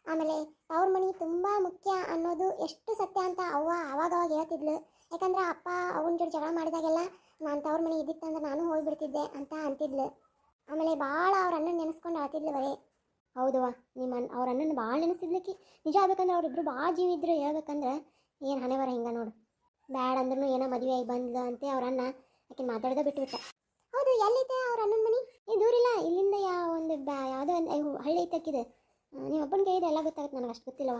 ಆಮೇಲೆ ತವ್ರ ಮನೆ ತುಂಬ ಮುಖ್ಯ ಅನ್ನೋದು ಎಷ್ಟು ಸತ್ಯ ಅಂತ ಅವ್ವ ಆವಾಗ ಹೇಳ್ತಿದ್ಲು. ಯಾಕಂದ್ರೆ ಅಪ್ಪ ಅವನ ಜೊತೆ ಜಗಳ ಮಾಡಿದಾಗೆಲ್ಲ ನಾನು ತವ್ರ ಮನೆ ಇದ್ದಿತ್ತಂದ್ರೆ ನಾನು ಹೋಗಿಬಿಡ್ತಿದ್ದೆ ಅಂತ ಅಂತಿದ್ಲು. ಆಮೇಲೆ ಭಾಳ ಅವ್ರ ಅಣ್ಣನ ನೆನೆಸ್ಕೊಂಡು ಆಳ್ತಿದ್ಲು ಬರೀ. ಹೌದವ್ವ, ಅವ್ರ ಅಣ್ಣನ ಭಾಳ ನೆನೆಸಿದ್ಲಿಕ್ಕೆ. ನಿಜ ಆಗ್ಬೇಕಂದ್ರೆ ಅವರಿಬ್ರು ಭಾಳ ಜೀವ ಇದ್ರು. ಹೇಳ್ಬೇಕಂದ್ರೆ ಏನು ಹಣೆವರ ಹಿಂಗೆ ನೋಡು. ಬ್ಯಾಡ ಅಂದ್ರೂ ಏನೋ ಮದುವೆ ಆಗಿ ಬಂದ್ಲು ಅಂತೆ ಅವ್ರ ಅಣ್ಣ ಆಕೆ ಮಾತಾಡ್ದೆ ಬಿಟ್ಬಿಟ್ಟ. ಹೌದು, ಎಲ್ಲಿದೆ ಅವ್ರ ಅಣ್ಣನ ಮನೆ? ದೂರಿಲ್ಲ ಇಲ್ಲಿಂದ ಒಂದು ಯಾವುದೋ ಒಂದು ಹಳ್ಳಿ ಐತಕ್ಕಿದೆ. ನಿಮ್ಮ ಅಪ್ಪನ ಕೈಇದೆ ಎಲ್ಲ ಗೊತ್ತಾಗುತ್ತೆ, ನನಗೆ ಅಷ್ಟು ಗೊತ್ತಿಲ್ಲವ.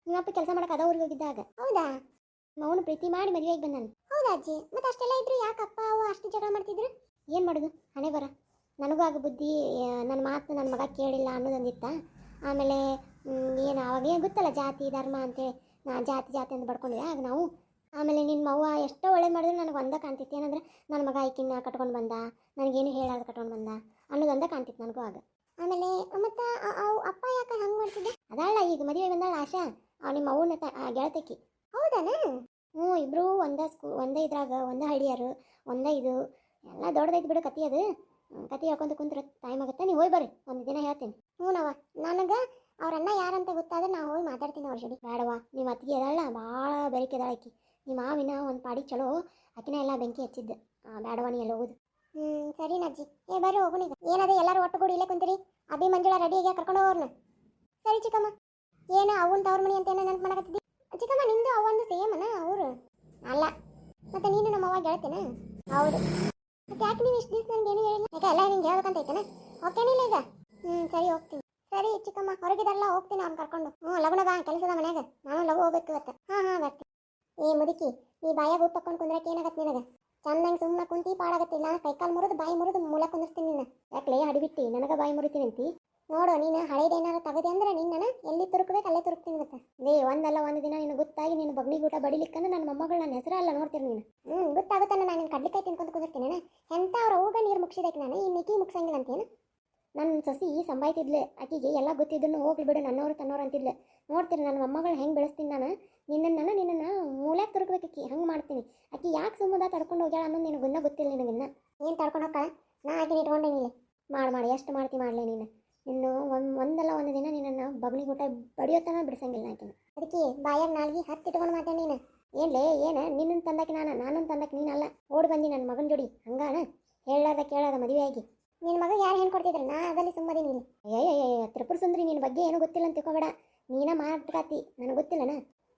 ನಿಮ್ಮಪ್ಪ ಕೆಲಸ ಮಾಡಕ್ಕೆ ಅದ ಊರಿಗೆ ಹೋಗಿದ್ದಾಗ. ಹೌದಾ? ಅವನು ಪ್ರೀತಿ ಮಾಡಿ ಮದುವೆಯಾಗಿ ಬಂದಾನು. ಹೌದಾ ಅಜ್ಜಿ? ಮತ್ತು ಅಷ್ಟೆಲ್ಲ ಇದ್ರು ಯಾಕೆ ಅಪ್ಪ ಅವು ಅಷ್ಟು ಜಗಳ ಮಾಡ್ತಿದ್ರು? ಏನು ಮಾಡೋದು, ಹಣೆ ಬರ. ನನಗೂ ಆಗ ಬುದ್ಧಿ, ನನ್ನ ಮಾತು ನನ್ನ ಮಗ ಕೇಳಿಲ್ಲ ಅನ್ನೋದೊಂದಿತ್ತ. ಆಮೇಲೆ ಏನು ಅವಾಗೇ ಗೊತ್ತಲ್ಲ ಜಾತಿ ಧರ್ಮ ಅಂತೇಳಿ, ನಾನು ಜಾತಿ ಅಂತ ಬಡ್ಕೊಂಡಿದ್ದೆ ಆಗ ನಾವು. ಆಮೇಲೆ ನಿಮ್ಮ ಅವ್ವ ಎಷ್ಟೋ ಒಳ್ಳೆ ಮಾಡಿದ್ರು ನನಗೆ ಒಂದೇ ಕಾಣ್ತಿತ್ತು, ಏನಂದ್ರೆ ನನ್ನ ಮಗ ಈಕಿನ್ನ ಕಟ್ಕೊಂಡು ಬಂದ, ನನಗೇನು ಹೇಳಾದ ಕಟ್ಕೊಂಡು ಬಂದ ಅನ್ನೋದೊಂದೇ ಕಾಣ್ತಿತ್ತು ನನಗೂ ಆಗ. ಆಮೇಲೆ ಮತ್ತು ಅಪ್ಪ ಯಾಕೆ ಹಂಗೆ ಮಾಡ್ತಿದ್ದೆ? ಅದಲ್ಲ ಈಗ ಮದುವೆ ಬಂದಾಳ ಆಶಾ, ನಿಮ್ಮ ಅವ್ವನ ಗೆಳತಕ್ಕಿ. ಹೌದಾನ? ಹ್ಞೂ, ಇಬ್ಬರು ಒಂದೇ ಇದ್ರಾಗ ಒಂದೇ ಹಳ್ಳಿಯಾರು, ಒಂದೇ ಇದು ಎಲ್ಲ ದೊಡ್ಡದೈತಿ ಬಿಡು ಕತಿ. ಅದು ಕತಿ ಹೇಳ್ಕೊಂತ ಕುಂತ್ರೆ ಟೈಮ್ ಆಗುತ್ತೆ. ನೀವು ಹೋಗಿ ಬರ್ರಿ, ಒಂದು ದಿನ ಹೇಳ್ತೀನಿ. ಹ್ಞೂ ನನಗೆ ಅವ್ರನ್ನ ಯಾರಂತ ಗೊತ್ತಾದ್ರೆ ನಾವು ಹೋಗಿ ಮಾತಾಡ್ತೀನಿ ಅವ್ರ ಜೋಡಿ. ಬೇಡವಾ ನಿಮ್ಮ ಅತ್ತಿಗೆ ಅದಲ್ಲ ಭಾಳ ಬೆರಕೆ ಅದಾಳ ಆಕಿ. ನಿಮ್ಮ ಮಾವಿನ ಒಂದು ಪಾಡಿ ಚಲೋ ಆಕಿನ ಎಲ್ಲ ಬೆಂಕಿ ಹಚ್ಚಿದ್ದೆ. ಬೇಡವಾ ನೀ ಎಲ್ಲ ಹೋಗುದು. ಸರಿ ನಜ್ಜಿ, ಬರ್ರಿ ಹೋಗೋಣ ಈಗ. ಏನದೆ ಎಲ್ಲರೂ ಒಟ್ಟುಗೂಡಿ ಇಲ್ಲೇ ಕುಂತೀರಿ? ಅಭಿ ಮಂಜುಳ ರೆಡಿಯಾಗಿ ಕರ್ಕೊಂಡು ಹೋಗೋರ್ನ. ಸರಿ ಚಿಕ್ಕಮ್ಮ. ಏನು ಅವನ್ ತವ್ರ ಮನೆ ಅಂತ ಏನೋ ನೆನ್ಪು ಮಾಡಕತ್ತಿದ್ದಿ? ಚಿಕ್ಕಮ್ಮ ನಿಂದು ಅವಂದು ಸೇಮನ ಅವರು? ಅಲ್ಲ, ಮತ್ತೆ ನೀನು ನಮ್ಮ ಅವಾಗ ಗೆಳತೇನ? ಹೌದು. ಮತ್ತೆ ಯಾಕೆ ನೀವು ಇಷ್ಟು ದಿವಸ ನನಗೆ ಏನು ಹೇಳಿಲ್ಲ? ಯಾಕೆ ಎಲ್ಲ ನಿಂಗೆ ಹೇಳ್ಬೇಕಂತ ಐತೇನ? ಓಕೆನಿಲ್ಲ ಈಗ? ಸರಿ ಹೋಗ್ತೀನಿ. ಸರಿ ಚಿಕ್ಕಮ್ಮ, ಹೊರಗಿದಾರಲ್ಲ ಹೋಗ್ತೀನಿ ಅವ್ನು ಕರ್ಕೊಂಡು. ಲಗುಣ ಬಾ, ಕೆಲಸದ ಮನ್ಯಾಗ. ನಾನು ಲಗು ಹೋಗ್ಬೇಕು ಇವತ್ತು. ಬರ್ತೀನಿ. ಏ ಮುದುಕಿ, ನೀ ಬಾಯಾಗ ಉಪ್ಪು ತಕೊಂಡು ಕುಂದ್ರಕ್ಕೆ ಏನಾಗತ್ತೆ ನಿನಗೆ? ಚಂದಂಗೆ ಸುಮ್ಮನೆ ಕುಂತಿ ಪಾಡಾಗತ್ತಿಲ್ಲ. ಕೈಕಾಲು ಮುರಿದು ಬಾಯಿ ಮುರಿದು ಮೂಲ ಕುಂದಿರ್ತೀನಿ ನಿನ್ನ. ಯಾಕಲೇ ಹಡಿಬಿಟ್ಟು ನನಗೆ ಬಾಯಿ ಮುರಿತೀನಿ ಅಂತಿ? ನೋಡು, ನೀನು ಹಳೇದೇನಾರು ತಗದೆ ಅಂದ್ರೆ ನಿನ್ನ ಎಲ್ಲಿ ತುರುಕ್ಬೇಕು ಅಲ್ಲೇ ತುರುಕ್ತೀನಿ ಮತ್ತೆ. ಒಂದಲ್ಲ ಒಂದು ದಿನ ನೀನು ಗೊತ್ತಾಗಿ ನೀನು ಬಗ್ನಿ ಊಟ ಬಡಿಲಿಕ್ಕಂದ್ರೆ ನನ್ನ ಮೊಮ್ಮಗಳು ನನ್ನ ಹೆಸರಲ್ಲ ನೋಡ್ತೀನಿ ನೀನು. ಗೊತ್ತಾಗುತ್ತಾನೆ. ನಾನು ನಿನ್ನ ಕಡ್ಲಿಕಾಯಿ ತಿನ್ಕೊಂತ ಕುಂದಿರ್ತೀನಿ. ಎಂತ ಅವ್ರ ಹೋಗ ನೀರು ಮುಗಿಸಿದಕ್ಕೆ ನಾನು ಈ ನಿಕ್ಕಿ ಮುಗಿಸಂಗಿಲ್ಲ ಅಂತೇನು? ನನ್ನ ಸೊಸಿ ಸಂಬಾಯ್ತಿದ್ಲೆ. ಆಕಿಗೆ ಎಲ್ಲ ಗೊತ್ತಿದ್ದನ್ನು ಹೋಗ್ಲಿ ಬಿಡು, ನನ್ನವರು ತನ್ನೋರು ಅಂತಿದ್ಲೆ. ನೋಡ್ತೀನಿ ನನ್ನ ಮೊಮ್ಮಗಳು ಹೆಂಗೆ ಬೆಳೆಸ್ತೀನಿ ನಾನು. ನಿನ್ನನ್ನು ಮೂಲ್ಯಾಗ ತುರುಕ್ಬೇಕಿ ಹಂಗೆ ಮಾಡ್ತೀನಿ. ಆಕಿ ಯಾಕೆ ಸುಮ್ಮದ ತಡ್ಕೊಂಡು ಹೋಗ್ಯಾಳ ಅನ್ನೋದು ನಿನಗೆ ಇನ್ನೂ ಗೊತ್ತಿಲ್ಲ. ನಿನಗಿನ್ನ ಏನು ತಡ್ಕೊಂಡು ಹೋಗ್ತಾಳ? ನಾ ಆಕಿನ ಇಟ್ಕೊಂಡೇನಿಲ್ಲ. ಮಾಡಿ ಎಷ್ಟು ಮಾಡ್ತಿ ಮಾಡಲಿ ನೀನು. ಇನ್ನು ಒಂದಲ್ಲ ಒಂದು ದಿನ ನಿನ್ನನ್ನು ಬಗ್ನಿ ಊಟ ಬಡಿಯೋತನ ಬಿಡಿಸಂಗಿಲ್ಲ ಆಕಿನ. ಅದಕ್ಕೆ ಬಾಯಾಗ ನಾಲ್ಗಿ ಹತ್ತಿಟ್ಕೊಂಡು ಮಾತಾಡಿ ನೀನು. ಏನ್ಲೇ ಏನು ನಿನ್ನನ್ನು ತಂದಾಕಿ ನಾನೊಂದು ತಂದಾಕಿ ನೀನಲ್ಲ. ಓಡಿ ಬಂದಿ ನನ್ನ ಮಗನ ಜೋಡಿ ಹಂಗಾನ ಹೇಳಾರ್ದ ಕೇಳಾದ ಮದುವೆ ಆಗಿ. ನಿನ್ನ ಮಗ ಯಾರು ಹೆಣ್ಣು ಕೊಡ್ತಿದ್ರು? ನಾ ಅದಲ್ಲಿ ಸುಮ್ಮದೀನಿ ಇಲ್ಲಿ. ತ್ರಿಪುರ ಸುಂದರಿ, ನಿನ್ನ ಬಗ್ಗೆ ಏನೂ ಗೊತ್ತಿಲ್ಲ ಅಂತ ತಿಳ್ಕೊಬೇಡ. ನೀನ ಮಾಟ್ಕಾತಿ, ನನಗೆ ಗೊತ್ತಿಲ್ಲನ.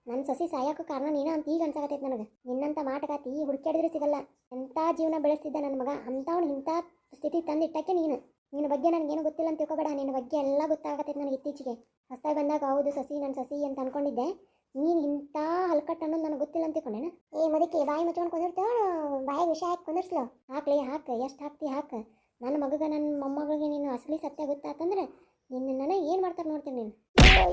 ನನ್ನ ಸೊಸಿ ಸಾಯೋಕ್ಕೂ ಕಾರಣ ನೀನ ಅಂತ ಈಗ ಅನ್ಸಾಕತ್ತೈತೆ ನನಗೆ. ನಿನ್ನಂತ ಮಾಟಕಾತಿ ಹುಡುಕ್ಯಾಡಿದ್ರೆ ಸಿಗಲ್ಲ. ಎಂಥ ಜೀವನ ಬೆಳೆಸ್ತಿದ್ದ ನನ್ನ ಮಗ, ಅಂಥವ್ನು ಇಂಥ ಸ್ಥಿತಿ ತಂದಿಟ್ಟಕ್ಕೆ ನೀನು. ನಿನ್ನ ಬಗ್ಗೆ ನನಗೇನು ಗೊತ್ತಿಲ್ಲ ಅಂತ ತಿಳ್ಕೊಬೇಡ. ನಿನ್ನ ಬಗ್ಗೆ ಎಲ್ಲ ಗೊತ್ತಾಗತ್ತೈತೆ ನನಗೆ ಇತ್ತೀಚೆಗೆ. ಹೊಸ್ತಾಗಿ ಬಂದಾಗ ಹೌದು ಸೊಸಿ ನನ್ನ ಸೊಸಿ ಅಂತ ಅನ್ಕೊಂಡಿದ್ದೆ. ನೀನು ಇಂಥ ಹಲ್ಕಟ್ಟು ಅನ್ನೋದು ನನಗೆ ಗೊತ್ತಿಲ್ಲ ಅಂತ ತಿಳ್ಕೊಂಡೇನ? ಮುದಕ್ಕೆ ಬಾಯಿ ಮುಚ್ಕೊಂಡು ಕುಂದಿರ್ತೇವೆ. ಬಾಯಿ ವಿಷಯ ಹಾಕಿ ಕುಂದಿರ್ಸ್ಲು. ಹಾಕ್ಲಿ ಹಾಕು, ಎಷ್ಟು ಹಾಕ್ತಿ ಹಾಕು. ನನ್ನ ಮಗಗೆ ನನ್ನ ಮೊಮ್ಮಗಳಿಗೆ ನೀನು ಅಸಲಿ ಸತ್ಯ ಗೊತ್ತಾತಂದ್ರೆ ನಿನ್ನ ಏನು ಮಾಡ್ತಾರೆ ನೋಡ್ತೀನಿ ನೀನು.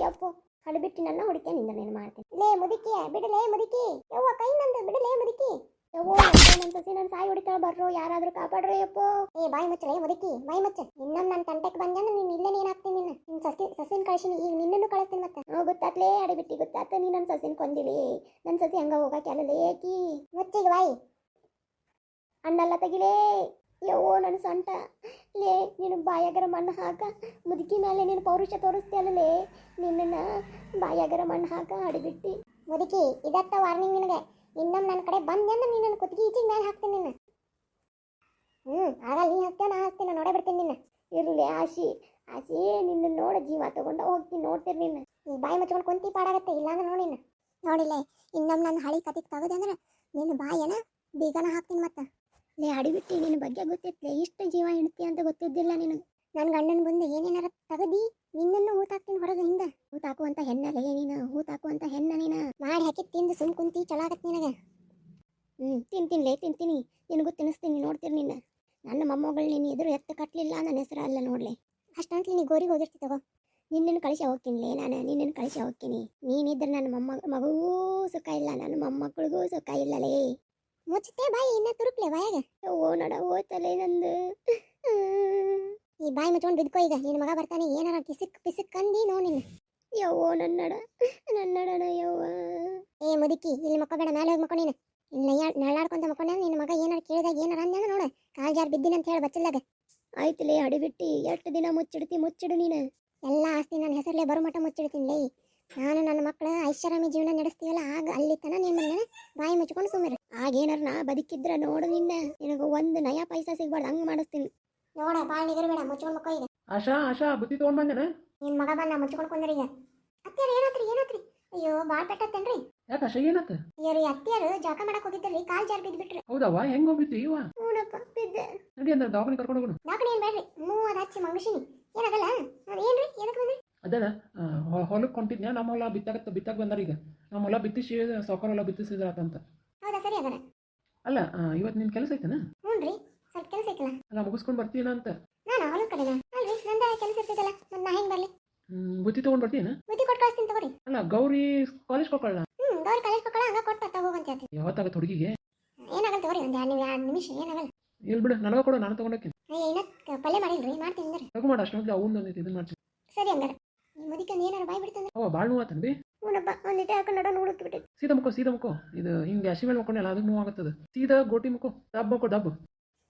ಯಪ್ಪೋ ಹಡಿಬಿಟ್ಟು ನನ್ನ ಹುಡುಕಿ ನಿಂದ ನೀನು ಮಾಡ್ತೀನಿ. ಲೇ ಮುದುಕಿ ಬಿಡಲೇ ಮುದುಕಿ. ಯವ್ವ ಕೈ ನಂದು ಬಿಡಲೇ ಮುದುಕಿ. ಯವ್ವೋ ನನ್ನ ಸಸಿ ನನ್ನ ಸಾಯಿ ಹೊಡಿತಾಳೆ. ಬರ್ರೋ ಯಾರಾದರೂ ಕಾಪಾಡ್ರಿ ಯಪ್ಪೋ. ಬಾಯಿ ಮುಚ್ಚಲೇ ಮುದುಕಿ, ಬಾಯಿ ಮುಚ್ಚ. ಇನ್ನೊಂದು ನನ್ನ ತಂಟೆಗೆ ಬಂದ್ರೆ ನೀನು ಇಲ್ಲೇ ನೀನು ಹಾಕ್ತೀನಿ. ನಿನ್ನ ಸಸಿನ ಕಳಿಸಿನಿ, ಈಗ ನಿನ್ನನ್ನು ಕಳಿಸ್ತೀನಿ ಮತ್ತೆ. ಗೊತ್ತಾತ್ಲೇ ಅಡಿಬಿಟ್ಟು ಗೊತ್ತಾತ. ನೀ ನನ್ನ ಸಸಿನ ಕೊಂದಿಲಿ. ನನ್ನ ಸಸಿ ಹಂಗ ಹೋಗಕ್ಕೆ ಅಲ್ಲಲೇ ಏಕಿ ಮುಚ್ಚಿಗೆ ಬಾಯಿ. ಅಣ್ಣಲ್ಲ ತೆಗಿಲೇ. ಯವ್ವೋ ನನ್ನ ಸೊಂಟ. ಲೇ ನೀನು ಬಾಯಾಗರ ಮಣ್ಣು ಹಾಕ. ಮುದುಕಿ ಮೇಲೆ ನೀನು ಪೌರುಷ ತೋರಿಸ್ತೀಯಲ್ಲೇ. ನಿನ್ನನ್ನು ಬಾಯಾಗರ ಮಣ್ಣು ಹಾಕ ಅಡಿಬಿಟ್ಟು. ಮುದುಕಿ ಇದತ್ತ ವಾರ್ನಿಂಗ್ ನಿನಗೆ. ಇನ್ನೊಮ್ಮೆ ನನ್ನ ಕಡೆ ಬಂದೆ ಅಂದ್ರೆ ನೀನು ನನ್ನ ಕುತ್ತಿಗೆ ಈಚಿಗೆ ಮೇಲೆ ಹಾಕ್ತೀನಿ ನಿನ್ನ. ಆಗಲ್ಲ, ನೀ ಹಾಕ್ತೇವೆ ನಾ ಹಾಕ್ತೀನಿ. ನೋಡೇ ಬಿಡ್ತೀನಿ ನಿನ್ನ. ಇರಲಿ ಆಶಿ ನಿನ್ನ ನೋಡ ಜೀವ ತಗೊಂಡ ಹೋಗ್ತೀನಿ. ನೋಡ್ತೀನಿ ನಿನ್ನ. ಈ ಬಾಯಿ ಮುಚ್ಕೊಂಡು ಕುಂತಿ ಪಾಡಾಗತ್ತೆ. ಇಲ್ಲಾಂದ್ರೆ ನೋಡಿ ನಿನ್ನ. ನೋಡಿಲ್ಲ, ಇನ್ನೊಮ್ಮೆ ನನ್ನ ಹಳಿ ಕತಿಗೆ ತಗದೆ ಅಂದ್ರೆ ನಿನ್ನ ಬಾಯನ ಬೀಗನ ಹಾಕ್ತೀನಿ ಮತ್ತೆ. ಲೇ ಅಡಿಬಿಟ್ಟು ನಿನ್ನ ಬಗ್ಗೆ ಗೊತ್ತಿತ್ತಲೇ. ಇಷ್ಟು ಜೀವ ಹಿಡ್ತಿ ಅಂತ ಗೊತ್ತಿದ್ದಿಲ್ಲ ನಿನಗೆ. ನನ್ನ ಗಂಡನ ಬಂದು ಏನೇನಾರ ತಗದಿ ನಿನ್ನನ್ನು ಹೂತಾಕ್ತೀನಿ ಹೊರಗೆ ಹಿಂದೆ. ಹೂತಾಕುವಂಥ ಹೆಣ್ಣಲ್ಲೇ ನೀನು. ಹೂತಾಕುವಂಥ ಹೆಣ್ಣ ನೀನು. ಮಾಡಿ ಹಾಕಿ ತಿಂದು ಸುಮ್ ಕುಂತಿ ಚಲೋ ಆಗತ್ತೆ ನಿನಗೆ. ತಿಂತೀನಿ ನಿನಗೂ ತಿನ್ನಿಸ್ತೀನಿ. ನೋಡ್ತೀರಿ ನಿನ್ನ. ನನ್ನ ಮೊಮ್ಮಗಳು ನೀನು ಎದುರು ಎತ್ತ ಕಟ್ಟಲಿಲ್ಲ ನನ್ನ ಹೆಸರು ಅಲ್ಲ ನೋಡ್ಲೆ. ಅಷ್ಟಂತಲಿ ನೀ ಗೋರಿಗೆ ಹೋಗಿರ್ತಿ ತಗೋ. ನಿನ್ನನ್ನು ಕಳಿಸಿ ಹೋಗ್ತೀನಿಲೇ ನಾನು. ನಿನ್ನನ್ನು ಕಳಿಸಿ ಹೋಗ್ತೀನಿ. ನೀನಿದ್ರೆ ನನ್ನ ಮಗುವೂ ಸುಖ ಇಲ್ಲ, ನನ್ನ ಮೊಮ್ಮಕ್ಕಳಿಗೂ ಸುಖ ಇಲ್ಲಲೇ. ಮುಚ್ಚತೆ ಬಾಯಿ, ಇನ್ನ ತುರುಕ್ಲೆ ಬಾಯಾಗ. ಓ ನಡ ಓತಲೇ ನಂದು. ಈ ಬಾಯಿ ಮುಚ್ಕೊಂಡು ಬಿದ್ಕೋ ಈಗ. ನಿನ್ನ ಮಗ ಬರ್ತಾನೆ. ಏನಾರ ಪಿಸಿಕ್ ಕಂದಿ ನೋ ನಿನ್ನ. ಯವ್ವೋ ನನ್ನಡ ಯವ್ವ. ಮುದುಕಿ ಇಲ್ಲಿ ಮಕ್ಕೋಬೇಡ, ಮೇಲೆ ಹೋಗಿ ಮಕ್ಕೋ ನೀನು. ಇಲ್ಲಿ ನೆಳ್ಳಾಡ್ಕೊಂತ ಮಕ್ಕೊಂಡ ನಿನ್ನ ಮಗ ಏನಾರು ಕೇಳಿದಾಗ ಏನಾರ ಅಂದ ನೋಡ ಕಾಲ್ ಜಾರ್ ಬಿದ್ದಿನ ಅಂತ ಹೇಳಿ ಬಚ್ಚಲ್ದಾಗ. ಆಯ್ತಲೇ ಅಡಿಬಿಟ್ಟು ಎಷ್ಟು ದಿನ ಮುಚ್ಚಿಡು ನೀನು. ಎಲ್ಲ ಆಸ್ತಿ ನನ್ನ ಹೆಸರಲ್ಲೇ ಬರೋ ಮಟ್ಟ ಮುಚ್ಚಿಡ್ತೀನಿ ಲೇ. ನಾನು ನನ್ನ ಮಕ್ಕಳು ಐಷಾರಾಮಿ ಜೀವನ ನಡೆಸ್ತೀವಲ್ಲ, ಆಗ ಅಲ್ಲಿ ತನ ನಿಮ್ಮನ್ನ ಬಾಯಿ ಮುಚ್ಕೊಂಡು ಸುಮ್ಮನೆ. ಆಗೇನಾರ ನಾ ಬದುಕಿದ್ರ ನೋಡು ನಿನಗೆ ಒಂದು ನಯಾ ಪೈಸಾ ಸಿಗ್ಬಾರ್ದು ಹಂಗೆ ಮಾಡಿಸ್ತೀನಿ. ನೋಡ ಬಾಳ್ ನಿಗರ್ಬೇಡ, ಮುಚ್ಕೊಂಡು ಮಕ್ಕೋ ಈಗ. ಆಶಾ ಬುತ್ತಿ ತೊಗೊಂಡ್ ಬಂದೇನ? ನಿಮ್ಮ ಮಗ ಬಂದ ಮುಚ್ಕೊಂಡು ಕುಂದ್ರಿ ಈಗ. ಅತ್ಯಾರ ಏನಾತ್ರಿ? ಅಯ್ಯೋ ಬಾಳ್ ಪೆಟ್ಟತ್ತೇನ್ರಿ? ಯಾಕೆ ಆಶಾ ಏನಾತ? ಅಯ್ಯೋ ಅತ್ಯಾರು ಜಾಕ ಮಾಡಕ್ ಹೋಗಿದ್ರಿ, ಕಾಲ್ ಜಾರ್ ಬಿದ್ಬಿಟ್ರಿ. ಹೌದವ್ವ, ಹೆಂಗ್ ಹೋಗ್ಬಿತ್ತು ಇವ? ಹೂನಪ್ಪ ಬಿದ್ದೆ. ನಡಿ ಅಂದ್ರೆ ದವಾಖಾನೆ ಕರ್ಕೊಂಡು ಹೋಗೋಣ. ದವಾಖಾನೆ ಏನ್ ಬೇಡ್ರಿ, ಮೂವತ್ತು ಹಚ್ಚಿ ಮಂಗಶಿನಿ ಏನಾಗಲ್ಲ. ಏನ್ರಿ ಏನಕ್ಕೆ ಬಂದ್ರಿ? ಅದಲ್ಲ ಹೊಲಕ್ಕೆ ಕೊಂಟಿದ್ನ. ನಮ್ಮ ಹೊಲ ಬಿತ್ತಾಗ ಬಂದಾರ ಈಗ. ನಮ್ಮ ಹೊಲ ಬಿತ್ತಿಸಿ ಸಾವುಕಾರ ಹೊಲ ಬಿತ್ತಿಸಿದ್ರಾತಂತ. ಹೌದಾ, ಸರಿ ಅದರ. ಅಲ್ಲ ಇವತ್ತು ನಿನ್ ಕೆಲಸ ಐತನ? ಹ್ಞೂನ್ರಿ, ಸ್ವಲ್ಪ ಕೆಲಸ ಐತಲ್ಲ. ಅಲ್ಲ ಮುಗಿಸ್ಕೊಂಡು ಬರ್ತೀನ ಅಂತ. ನಾನು ಹೊಲ ಕಡೆನಾ? ಅಲ್ರಿ ನಂದ ಕೆಲಸ ಇರ್ತೈತಲ್ಲ, ಮತ್ತೆ ನಾ ಹೆಂಗ್ ಬರ್ಲಿ? ಬುತ್ತಿ ತೊಗೊಂಡ್ ಬರ್ತೀನ? ಬುತ್ತಿ ಕೊಟ್ಟು ಕಳಿಸ್ತೀನಿ ತಗೋರಿ. ಅಲ್ಲ ಗೌರಿ ಕಾಲೇಜ್ ಕೊಕ್ಕಳ. ಗೌರಿ ಕಾಲೇಜ್ ಕೊಕ್ಕಳ ಹಂಗ ಕೊಟ್ಟು ತಗೋಗಂತ ಹೇಳ್ತೀನಿ. ಯಾವತ್ತಾಗತ್ತೆ ಹುಡುಗಿಗೆ? ಏನಾಗಲ್ಲ ತಗೋರಿ, ಒಂದು 2 ನಿಮಿಷ ಏನಾಗಲ್ಲ. ಇಲ್ಲಿ ಬಿಡು, ನನಗ ಕೊಡು, ನಾನು ತಗೊಂಡೋಗ್ತೀನಿ. ಏನ ಪಲ್ಯ ಮಾಡಿಲ್ರಿ? ಮಾಡ್ತೀನಿ ಅಂದ್ರೆ ತಗೋ ಮಾಡ. ಅಷ್ಟೊಂದು ಅವನು ಇದನ್ನ ಮಾಡ್ತೀನಿ. ಸರಿ ಹಂಗಾರ. ಈ ಮುದಿಕಂದು ಏನಾರ ಬಾಯ್ ಬಿಡ್ತಂದ್ರೆ? ಓ ಭಾಳ ನೋವು ಆತನ್ಬಿ. ಹೂನಪ್ಪ, ಒಂದಿಟ್ಟೆ ಹಾಕೊಂಡು ನಡ ನೋಡಕ್ಕೆ ಬಿಟ್ಟೈತಿ. ಸೀದಾ ಮುಖೋ. ಇದು ಹಿಂಗೆ ಹಸಿ ಮೇಲೆ ಮುಕ್ಕೊಂಡಲ್ಲ, ಅದಕ್ಕೆ ನೋವು ಆಗತ್ತದ. ಸೀದಾ ಗೋಟಿ ಮುಖೋ, ದಬ್ಬ.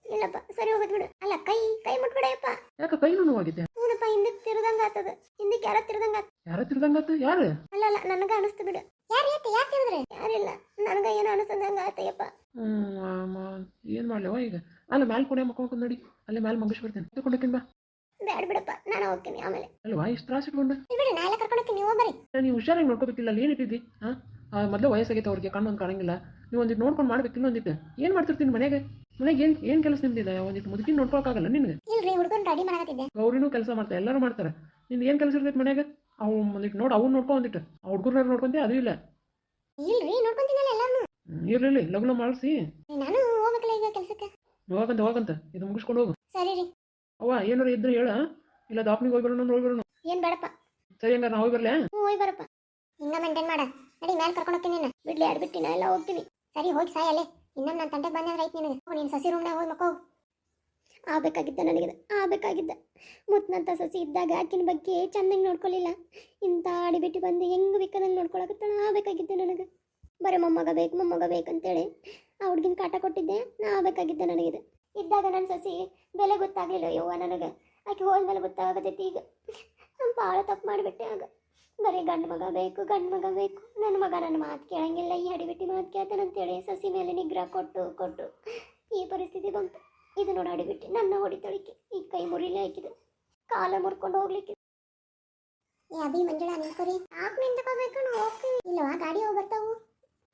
ಇಲ್ಲಪ್ಪ, ಸರಿ ಹೋಗೋದು ಬಿಡು. ಅಲ್ಲ ಕೈ ಮುಟ್ಬಿಡಪ್ಪ. ಯಾಕೆ ಕೈ ನೋವು ಆಗಿದೆ? ಹೂನಪ್ಪ, ಹಿಂದಕ್ಕೆ ತಿರುದಂಗ ಆತದ ಹಿಂದಕ್ಕೆ ಯಾರೋ ತಿರುದಂಗ ಆತ ಯಾರ ತಿರ್ದಂಗತ್ತ ಯಾರು ಅಲ್ಲ ಅಲ್ಲ ನನಗ ಅನಿಸ್ತು ಬಿಡು ಯಾರು ಯಾಕೆ ತಿರುದ್ರೆ ಯಾರಿಲ್ಲ ನನಗ ಏನೋ ಅನಿಸ್ತದಂಗ ಆತಯ್ಯಪ್ಪ ಏನು ಮಾಡ್ಲವ ಈಗ ಅಲ್ಲ ಮ್ಯಾಲೆ ಕೊನೆ ಮಕ್ಕೊಂಡು ನೋಡಿ ಅಲ್ಲೇ ಮ್ಯಾಲೆ ಮಗಿಸ್ ಬರ್ತೇನೆ ತಗೊಂಡಕ್ಕಿನ್ ಬಾ ಬ್ಯಾಡ ಬಿಡಪ್ಪ ನಾನು ಹೋಗ್ತೀನಿ ಆಮೇಲೆ ಅಲ್ವಾ ಇಷ್ಟು ತ್ರಾಸ ಇಟ್ಕೊಂಡು ಬಿಡಿ ನಾ ಎಲ್ಲ ಕರ್ಕೊಂಡೋಗ್ತೀನಿ ನೀವು ಬರ್ರಿ ನೀವು ಹುಷಾರಾಗಿ ನೋಡ್ಕೋಬೇಕಿಲ್ಲ ಅಲ್ಲಿ ಏನಿಟ್ಟಿದ್ದಿ ಹಾಂ ಮೊದಲು ವಯಸ್ಸಾಗೈತೆ ಅವ್ರಿಗೆ ಕಣ್ಣು ಒಂದು ಕಾಣಂಗಿಲ್ಲ ನೀವು ಒಂದಿಟ್ಟು ನೋಡ್ಕೊಂಡು ಮಾಡ್ಬೇಕಿಲ್ಲ ಒಂದಿಟ್ಟು ಏನು ಮಾಡ್ತಿರ್ತೀನಿ ಮನೆಗೆ ಏನು ಕೆಲಸ ನಿಮ್ದಿದೆ ಒಂದಿಟ್ಟು ಮುದುಕಿನ ನೋಡ್ಕೊಳಕ್ಕಾಗಲ್ಲ ನಿನಗೆ ಇಲ್ರಿ ಹುಡ್ಕೊಂಡು ರೆಡಿ ಮಾಡಕತ್ತಿದ್ದೆ ಗೌರಿನೂ ಕೆಲಸ ಮಾಡ್ತಾರೆ ಎಲ್ಲರೂ ಮಾಡ್ತಾರೆ ನಿಂದು ಏನು ಕೆಲಸ ಇರ್ತೈತೆ ಮನೆಯಾಗ ಅವು ಒಂದಿಟ್ಟು ನೋಡಿ ಅವ್ನು ನೋಡ್ಕೊ ಒಂದಿಟ್ಟು ಆ ಹುಡುಗರ್ನ ನೋಡ್ಕೊಂತೆ ಅದು ಇಲ್ಲ ಇಲ್ರಿ ನೋಡ್ಕೊಂತೀನಲ್ಲ ಎಲ್ಲಾನು ಇರಲಿ ಲಗ್ನ ಮಾಡಿಸಿ ನಾನು ಹೋಗ್ಬೇಕಲ್ಲ ಈಗ ಕೆಲ್ಸಕ್ಕೆ ಹೋಗಂತ ಇದು ಮುಗಿಸ್ಕೊಂಡು ಹೋಗು ಸರಿ ರೀ ಅವ್ವ ಏನಾರು ಇದ್ರೆ ಹೇಳ ಇಲ್ಲ ದಾಪ್ನಿಗೆ ಹೋಗಿ ಬರೋಣ ಹೋಗಿ ಬರೋಣ ಏನ್ ಬೇಡಪ್ಪ ಸರಿ ಹಂಗಾರೆ ನಾವು ಹೋಗಿ ಬರಲೇ ಹೋಗಿ ಬರಪ್ಪ ಹಿಂಗ ಮೇಂಟೈನ್ ಮಾಡ ನಡಿ ಮ್ಯಾಲೆ ಕರ್ಕೊಂಡು ಹೋಗ್ತೀನಿ ನಿನ್ನ ಬಿಡ್ಲಿ ಆಡ್ಬಿಟ್ಟಿನ ಎಲ್ಲ ಹೋಗ್ತೀವಿ ಸರಿ ಹೋಗಿ ಸಾಯಲ್ಲೇ ಇನ್ನೊಂದು ನನ್ನ ತಂಟೆಗೆ ಬಂದ್ರೆ ರೈಟ್ ನಿನಗೆ ನೀನು ಸಸಿ ರೂಮ್ನಾಗ ಹೋಗಿ ಮಕ್ಕೋ ಆಗ್ಬೇಕಾಗಿದ್ದ ನನಗೆ ಆಗ್ಬೇಕಾಗಿದ್ದ ಮುತ್ತನಂತ ಸಸಿ ಇದ್ದಾಗ ಆಕಿನ ಬಗ್ಗೆ ಚಂದಂಗೆ ನೋಡ್ಕೊಳ್ಳಿಲ್ಲ ಇಂಥ ಆಡಿಬಿಟ್ಟು ಬಂದು ಹೆಂಗೆ ಬೇಕಾದಂಗೆ ನೋಡ್ಕೊಳಕತ್ತಾಳ ಆಗ್ಬೇಕಾಗಿದ್ದೆ ನನಗೆ ಬರೀ ಮೊಮ್ಮಗ ಬೇಕಂತೇಳಿ ಆ ಹುಡ್ಗಿನ ಕಾಟ ಕೊಟ್ಟಿದ್ದೆ ನಾ ಆಗ್ಬೇಕಾಗಿದ್ದೆ ನನಗಿದೆ ಇದ್ದಾಗ ನನ್ನ ಸಸಿ ಬೆಲೆ ಗೊತ್ತಾಗಲಿಲ್ಲ ಯವ್ವ ನನಗೆ ಆಕೆ ಹೋದ್ಮೇಲೆ ಗೊತ್ತಾಗತೈತಿ ಈಗ ನಾನು ಭಾಳ ತಪ್ಪು ಮಾಡಿಬಿಟ್ಟೆ ಆಗ ಬರೀ ಗಂಡು ಮಗ ಬೇಕು ನನ್ನ ಮಗ ನನ್ನ ಮಾತು ಕೇಳಂಗಿಲ್ಲ ಈ ಅಡಿಬಿಟ್ಟು ಮಾತು ಕೇಳ್ತಾನಂತೇಳಿ ಸಸಿ ಮೇಲೆ ನಿಗ್ರಹ ಕೊಟ್ಟು ಈ ಪರಿಸ್ಥಿತಿ ಬಂತು ಇದು ನೋಡಿ ಅಡಿಬಿಟ್ಟು ನನ್ನ ಹೊಡಿತಳಿಕೆ ಈ ಕೈ ಮುರಿಲೇ ಹಾಕಿದೆ ಕಾಲ ಮುರ್ಕೊಂಡು ಹೋಗ್ಲಿಕ್ಕೆ ಅಭಿ ಮಂಜುಳಾ ನಿಂತ್ಕೊರಿ ಆಪ್ ನಿಂತ್ಕೋಬೇಕು ನಾವು ಹೋಗ್ತೀವಿ ಇಲ್ಲವಾ ಗಾಡಿ ಹೋಗಿ ಬರ್ತಾವು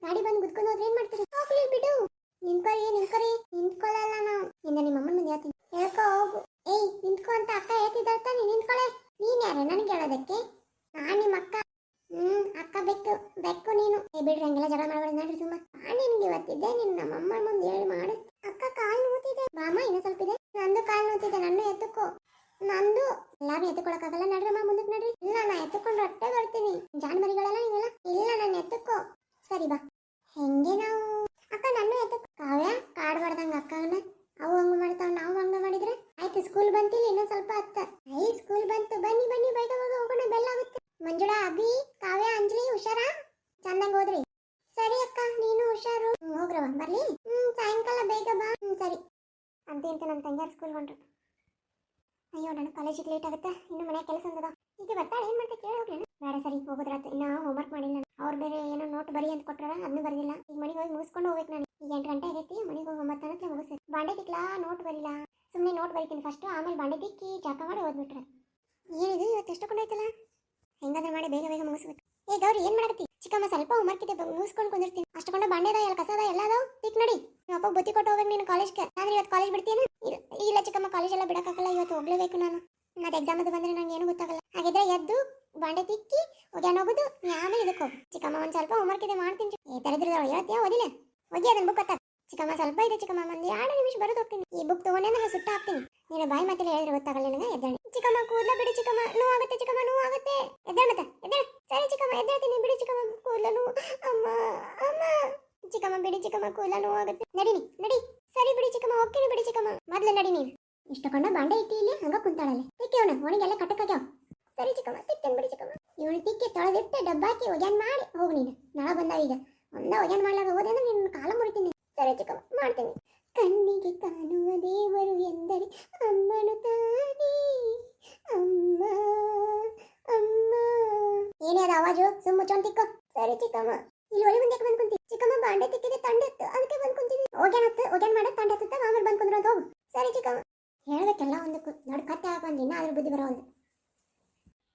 ಗಾಡಿ ಬಂದು ಗುದ್ಕೊಂಡು ಹೋದ್ರೆ ಏನು ಮಾಡ್ತೀರಿ ಹೋಗ್ಲಿ ಬಿಡು ನಿಂತ್ಕೊರಿ ನಿಂತ್ಕೊಳ್ಳಲ್ಲ ನಾವು ಇಂದ ನಿಮ್ಮ ಅಮ್ಮನ ಮುಂದೆ ಹೇಳ್ತೀನಿ ಹೇಳ್ಕೊ ಹೋಗು ಏಯ್ ನಿಂತ್ಕೊ ಅಂತ ಅಕ್ಕ ಹೇಳ್ತಿದ್ದಾಳೆ ತಾನೆ ನಿಂತ್ಕೊಳ್ಳೆ ನೀನ್ ಯಾರು ನನಗೆ ಹೇಳೋದಕ್ಕೆ ನಾನು ನಿಮ್ಮ ಅಕ್ಕ ಅಕ್ಕ ಬೆಕ್ಕು ನೀನು ಬಿಡ್ರಿ ಹಂಗೆಲ್ಲ ಜಗಳ ಮಾಡಬೇಡ ನೋಡ್ರಿ ಸುಮ್ಮ ನಾನು ನಿನ್ಗೆ ಇವತ್ತಿದ್ದೆ ನಿನ್ನ ನಮ್ಮಮ್ಮ ಮುಂದೆ ಹೇಳಿ ಮಾಡಿಸ್ ಅಕ್ಕ ಕಾಲು ನೋತಿದೆ ಬಾಮ ಇನ್ನೂ ಸ್ವಲ್ಪ ಇದೆ ನಂದು ಕಾಲು ನೋತಿದೆ ನನ್ನ ಎತ್ತುಕೋ ನಂದು ಎಲ್ಲಾರು ಎತ್ತುಕೊಳಕ್ಕಾಗಲ್ಲ ನಡ್ರಮ್ಮ ಮುಂದಕ್ಕೆ ನಡ್ರಿ ಇಲ್ಲ ನಾ ಎತ್ತುಕೊಂಡು ಹೊಟ್ಟೆ ಬರ್ತೀನಿ ಜಾನ್ ಮರಿಗಳೆಲ್ಲ ನೀವೆಲ್ಲ ಇಲ್ಲ ನನ್ನ ಎತ್ತುಕೋ ಸರಿ ಬಾ ಹೆಂಗೆ ನಾವು ಅಕ್ಕ ನನ್ನ ಎತ್ತುಕೋ ಕಾವ್ಯ ಕಾಡ್ಬಾರ್ದಂಗ ಅಕ್ಕನ ಅವು ಹಂಗ ಮಾಡ್ತಾವ ನಾವು ಹಂಗ ಮಾಡಿದ್ರೆ ಆಯ್ತು ಸ್ಕೂಲ್ ಬಂತಿಲ್ಲ ಇನ್ನೂ ಸ್ವಲ್ಪ ಹತ್ತ ಸ್ಕೂಲ್ ಬಂತು ಬನ್ನಿ ಬೇಗ ಹೋಗೋಣ ಬೆಲ್ಲ ಆಗುತ್ತೆ ಮಂಜುಳಾ ಅಭಿ ಕಾವ್ಯ ಅಂಜಲಿ ಹುಷಾರಾ ಚಂದಂಗ ಹೋದ್ರಿ ಸರಿ ಅಕ್ಕ ನೀನು ಹುಷಾರು ಹೋಗ್ರವ ಬರ್ಲಿ ಸಾಯಂಕಾಲ ಬೇಗ ಬಾ ಸರಿ ಅಂತ ನನ್ನ ತಂಗಿಯಾರ ಸ್ಕೂಲ್ ಹೊಂಟ್ರು ಅಯ್ಯೋ ನನ್ನ ಕಾಲೇಜಿಗೆ ಲೇಟ್ ಆಗುತ್ತೆ ಇನ್ನು ಮನೆ ಕೆಲಸ ಅಂದದ ಈಗ ಬರ್ತಾಳೆ ಏನು ಮಾಡ್ತಾ ಕೇಳಿ ಹೋಗ್ಲೇನು ಬೇಡ ಸರಿ ಹೋಗೋದ್ರಾತು ಇನ್ನು ಹೋಮ್ವರ್ಕ್ ಮಾಡಿಲ್ಲ ಅವ್ರು ಬೇರೆ ಏನೋ ನೋಟ್ ಬರಿ ಅಂತ ಕೊಟ್ಟಾರ ಅದನ್ನು ಬರಲಿಲ್ಲ ಈಗ ಮನೆಗೆ ಹೋಗಿ ಮುಗಿಸ್ಕೊಂಡು ಹೋಗ್ಬೇಕು ನಾನು ಈಗ 8 ಗಂಟೆ ಆಗೈತಿ ಮನೆಗೆ ಹೋಗಿ 9 ಗಂಟೆ ಮುಗಿಸ್ಬೇಕು ಬಾಂಡೆ ತಿಕ್ಲಾ ನೋಟ್ ಬರಿಲ್ಲ ಸುಮ್ಮನೆ ನೋಟ್ ಬರಿತೀನಿ ಫಸ್ಟು ಆಮೇಲೆ ಬಾಂಡೆ ತಿಕ್ಕಿ ಜಾಕ ಮಾಡಿ ಓದ್ಬಿಟ್ರೆ ಏನಿದು ಇವತ್ತು ಎಷ್ಟು ಕೊಂಡೋಯ್ತಲ್ಲ ಹೆಂಗಾದ್ರೆ ಮಾಡಿ ಬೇಗ ಮುಗಿಸ್ಬೇಕು ಏ ಗೌರಿ ಏನು ಮಾಡಕತ್ತಿ ಚಿಕ್ಕಮ್ಮ ಸ್ವಲ್ಪ ಹೋಮ್ವರ್ಕ್ ಇದೆ ಮುಗಿಸ್ಕೊಂಡು ಕುಂದಿರ್ತೀನಿ ಅಷ್ಟೊಂದು ಬಾಂಡೆದ ಎಲ್ಲ ಕಸದ ಎಲ್ಲ ಅದಾವ ತಿಕ್ ನೋಡಿ ನೀವು ಅಪ್ಪ ಬುತ್ತಿ ಕೊಟ್ಟು ಹೋಗ್ಬೇಕು ನೀನು ಕಾಲೇಜ್ಗೆ ನಾನು ಇವತ್ತು ಕಾಲೇಜ್ ಬಿಡ್ತೀನಿ ಇಲ್ಲ ಚಿಕ್ಕಮ್ಮ ಕಾಲೇಜ್ ಎಲ್ಲ ಬಿಡಕ್ಕಾಗಲ್ಲ ಇವತ್ತು ಹೋಗ್ಲೇಬೇಕು ನಾನು ಅದು ಎಕ್ಸಾಮ್ ಅದು ಬಂದರೆ ನಂಗೆ ಏನು ಗೊತ್ತಾಗಲ್ಲ ಹಾಗಿದ್ರೆ ಎದ್ದು ಬಾಂಡೆ ತಿಕ್ಕಿ ಒಗ್ಯಾನ ಹೋಗೋದು ಆಮೇಲೆ ಇದಕ್ಕೆ ಹೋಗು ಚಿಕ್ಕಮ್ಮ ಒಂದು ಸ್ವಲ್ಪ ಹೋಮ್ವರ್ಕ್ ಇದೆ ಮಾಡ್ತೀನಿ ಈ ಥರದ್ರದೊಳಗೆ ಹೇಳ್ತೀಯಾ ಓದಿಲ್ಲ ಹೋಗಿ ಅದನ್ನ ಬುಕ್ ಗೊತ್ತಾಗ ಚಿಕ್ಕಮ್ಮ ಸ್ವಲ್ಪ ಇದೆ ಚಿಕ್ಕಮ್ಮ ಒಂದು 2 ನಿಮಿಷ ಬರೋದು ಹೋಗ್ತೀನಿ ಈ ಬುಕ್ ತೊಗೊಂಡೆ ನಾನು ಸುಟ್ಟು ಹಾಕ್ತೀನಿ ನೀನು ಬಾಯಿ ಮಾತಲ್ಲಿ ಹೇಳಿದ್ರೆ ಗೊತ್ತಾಗಲ್ಲ ನನಗೆ ಎದ್ದೇಳಿ ಚಿಕ್ಕಮ್ಮ ಕೂದಲ ಬಿಡಿ ಚಿಕ್ಕಮ್ಮ ನೋವಾಗುತ್ತೆ ಚಿಕ್ಕಮ್ಮ ನೋವಾಗುತ್ತೆ ಎದ್ದೇಳು ಮತ್ತೆ ಎದ್ದೇಳು ಸರಿ ಚಿಕ್ಕಮ್ಮ ಎದ್ದೇಳ್ತೀನಿ ಬಿಡಿ ಚಿಕ್ಕಮ್ಮ ಕೂದಲ ನೋವು ಅಮ್ಮ ಚಿಕ್ಕಮ್ಮ ಬಿಡಿ ಚಿಕ್ಕಮ್ಮ ಕೂದಲ ನೋವಾಗುತ್ತೆ ನಡಿ ಸರಿ ಬಿಡಿ ಚಿಕ್ಕಮ್ಮ ಹೋಗ್ತೀನಿ ಬಿಡಿ ಚಿಕ್ಕಮ್ಮ ಮೊದಲು ನಡಿ ನೀನು ಇಷ್ಟಕೊಂಡ ಬಾಂಡೆ ಇಟ್ಟು ಇಲ್ಲಿ ಹಂಗ ಕುಂತಾಳಲ್ಲಿ ತಿಕ್ಕವನ ಒಣಗೆಲ್ಲ ಕಟ್ಟಕ್ಕಾಗ್ಯಾವ ಸರಿ ಚಿಕ್ಕಮ್ಮ ತಿಕ್ಕೇನು ಬಿಡಿ ಚಿಕ್ಕಮ್ಮ ಇವಳು ತಿಕ್ಕಿ ತೊಳೆದಿಟ್ಟು ಡಬ್ಬಾಕಿ ಒಗ್ಯಾನ್ ಮಾಡಿ ಹೋಗು ನೀನು ನಾಳೆ ಬಂದಾವ ಈಗ ಒಗ್ಯಾನ್ ಮಾಡ್ಲಾಗ ಹೋದೆ ಅಂದ್ರೆ ನಿನ್ನ ಕಾಲ ಮುರಿತೀನಿ ಸರಿ ಚಿಕ್ಕಮ್ಮ ಮಾಡ್ತೀನಿ ಕಣ್ಣಿಗೆ ಕಾಣುವ ದೇವರು ಎಂದರೆ ಅಮ್ಮನು ತಾನೇ ಅಮ್ಮ ಏನೇ ಅದು ಆವಾಜು ಸುಮ್ಮ ಮುಚ್ಚೋನ್ ತಿಕ್ಕೋ ಸರಿ ಚಿಕ್ಕಮ್ಮ ಇಲ್ಲಿ ಒಳಿ ಮುಂದೆ ಬಂದು ಕುಂತಿ ಚಿಕ್ಕಮ್ಮ ಬಾಂಡೆ ತಿಕ್ಕಿದೆ ತಂಡತ್ತು ಅದಕ್ಕೆ ಬಂದು ಕುಂತೀನಿ ಒಗ್ಯಾನ್ ಮಾಡ ತಂಡತ್ತ ಆಮೇಲೆ ಬಂದು ಕುಂದ್ರ ಹೋಗು ಸರಿ ಚಿಕ್ಕಮ್ಮ ಹೇಳ್ಬೇಕೆಲ್ಲ ಒಂದಕ್ಕೂ ನೋಡಿ ಕತ್ತೆ ಹಾಕೊಂಡು ಇನ್ನ ಅದ್ರ ಬುದ್ಧಿ ಬರೋ ಒಂದು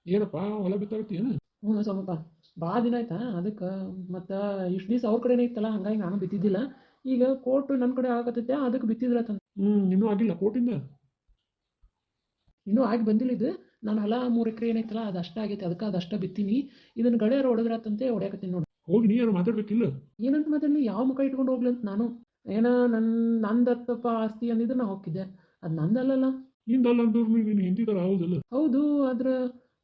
ಏನಪ್ಪ ಹೊಲ ಬಿತ್ತಾಗತ್ತೀಯೇನು ಸ್ವಲ್ಪ ಭಾಳ ದಿನ ಆಯ್ತಾ ಅದಕ್ಕೆ ಮತ್ತು ಇಷ್ಟು ದಿವಸ ಅವ್ರ ಕಡೆನೇ ಇತ್ತಲ್ಲ ಹಂಗಾಗಿ ನಾನು ಬಿತ್ತಿದ್ದಿಲ್ಲ ಈಗ ಕೋರ್ಟ್ ನನ್ನ ಕಡೆ ಆಗತ್ತೈತೆ ಅದಕ್ಕೆ ಬಿತ್ತಿದ್ರ ತಂದು ಇನ್ನೂ ಆಗಿಲ್ಲ ಕೋಟಿಂದ ಇನ್ನೂ ಆಗಿ ಬಂದಿಲ್ಲ ಇದು ನಾನು ಹೊಲ 3 ಎಕರೆ ಏನೈತಲ್ಲ ಅದು ಅಷ್ಟೇ ಆಗೈತೆ ಅದಕ್ಕೆ ಅದಷ್ಟೇ ಬಿತ್ತೀನಿ ಇದನ್ನು ಗಳೆಯರು ಹೊಡೆದ್ರಾತಂತೆ ಹೊಡ್ಯಾಕತ್ತೀನಿ ನೋಡಿ ಹೋಗಿ ನೀ ಯಾರು ಮಾತಾಡ್ಬೇಕಿಲ್ಲ ಏನಂತ ಮಾತಾಡಲಿ ಯಾವ ಮುಖ ಇಟ್ಕೊಂಡು ಹೋಗ್ಲಿ ಅಂತ ನಾನು ಏನೋ ನಂದತ್ತಪ್ಪ ಆಸ್ತಿ ಅಂದಿದ್ರೆ ನಾ ಹೋಗಿದ್ದೆ ಅದು ನಂದಲ್ಲಲ್ಲ ನಿಂದಲ್ಲ ಅಂದ್ರೂ ನೀನು ಹಿಂದಿದಾರ ಹೌದಲ್ಲ ಹೌದು ಆದ್ರೆ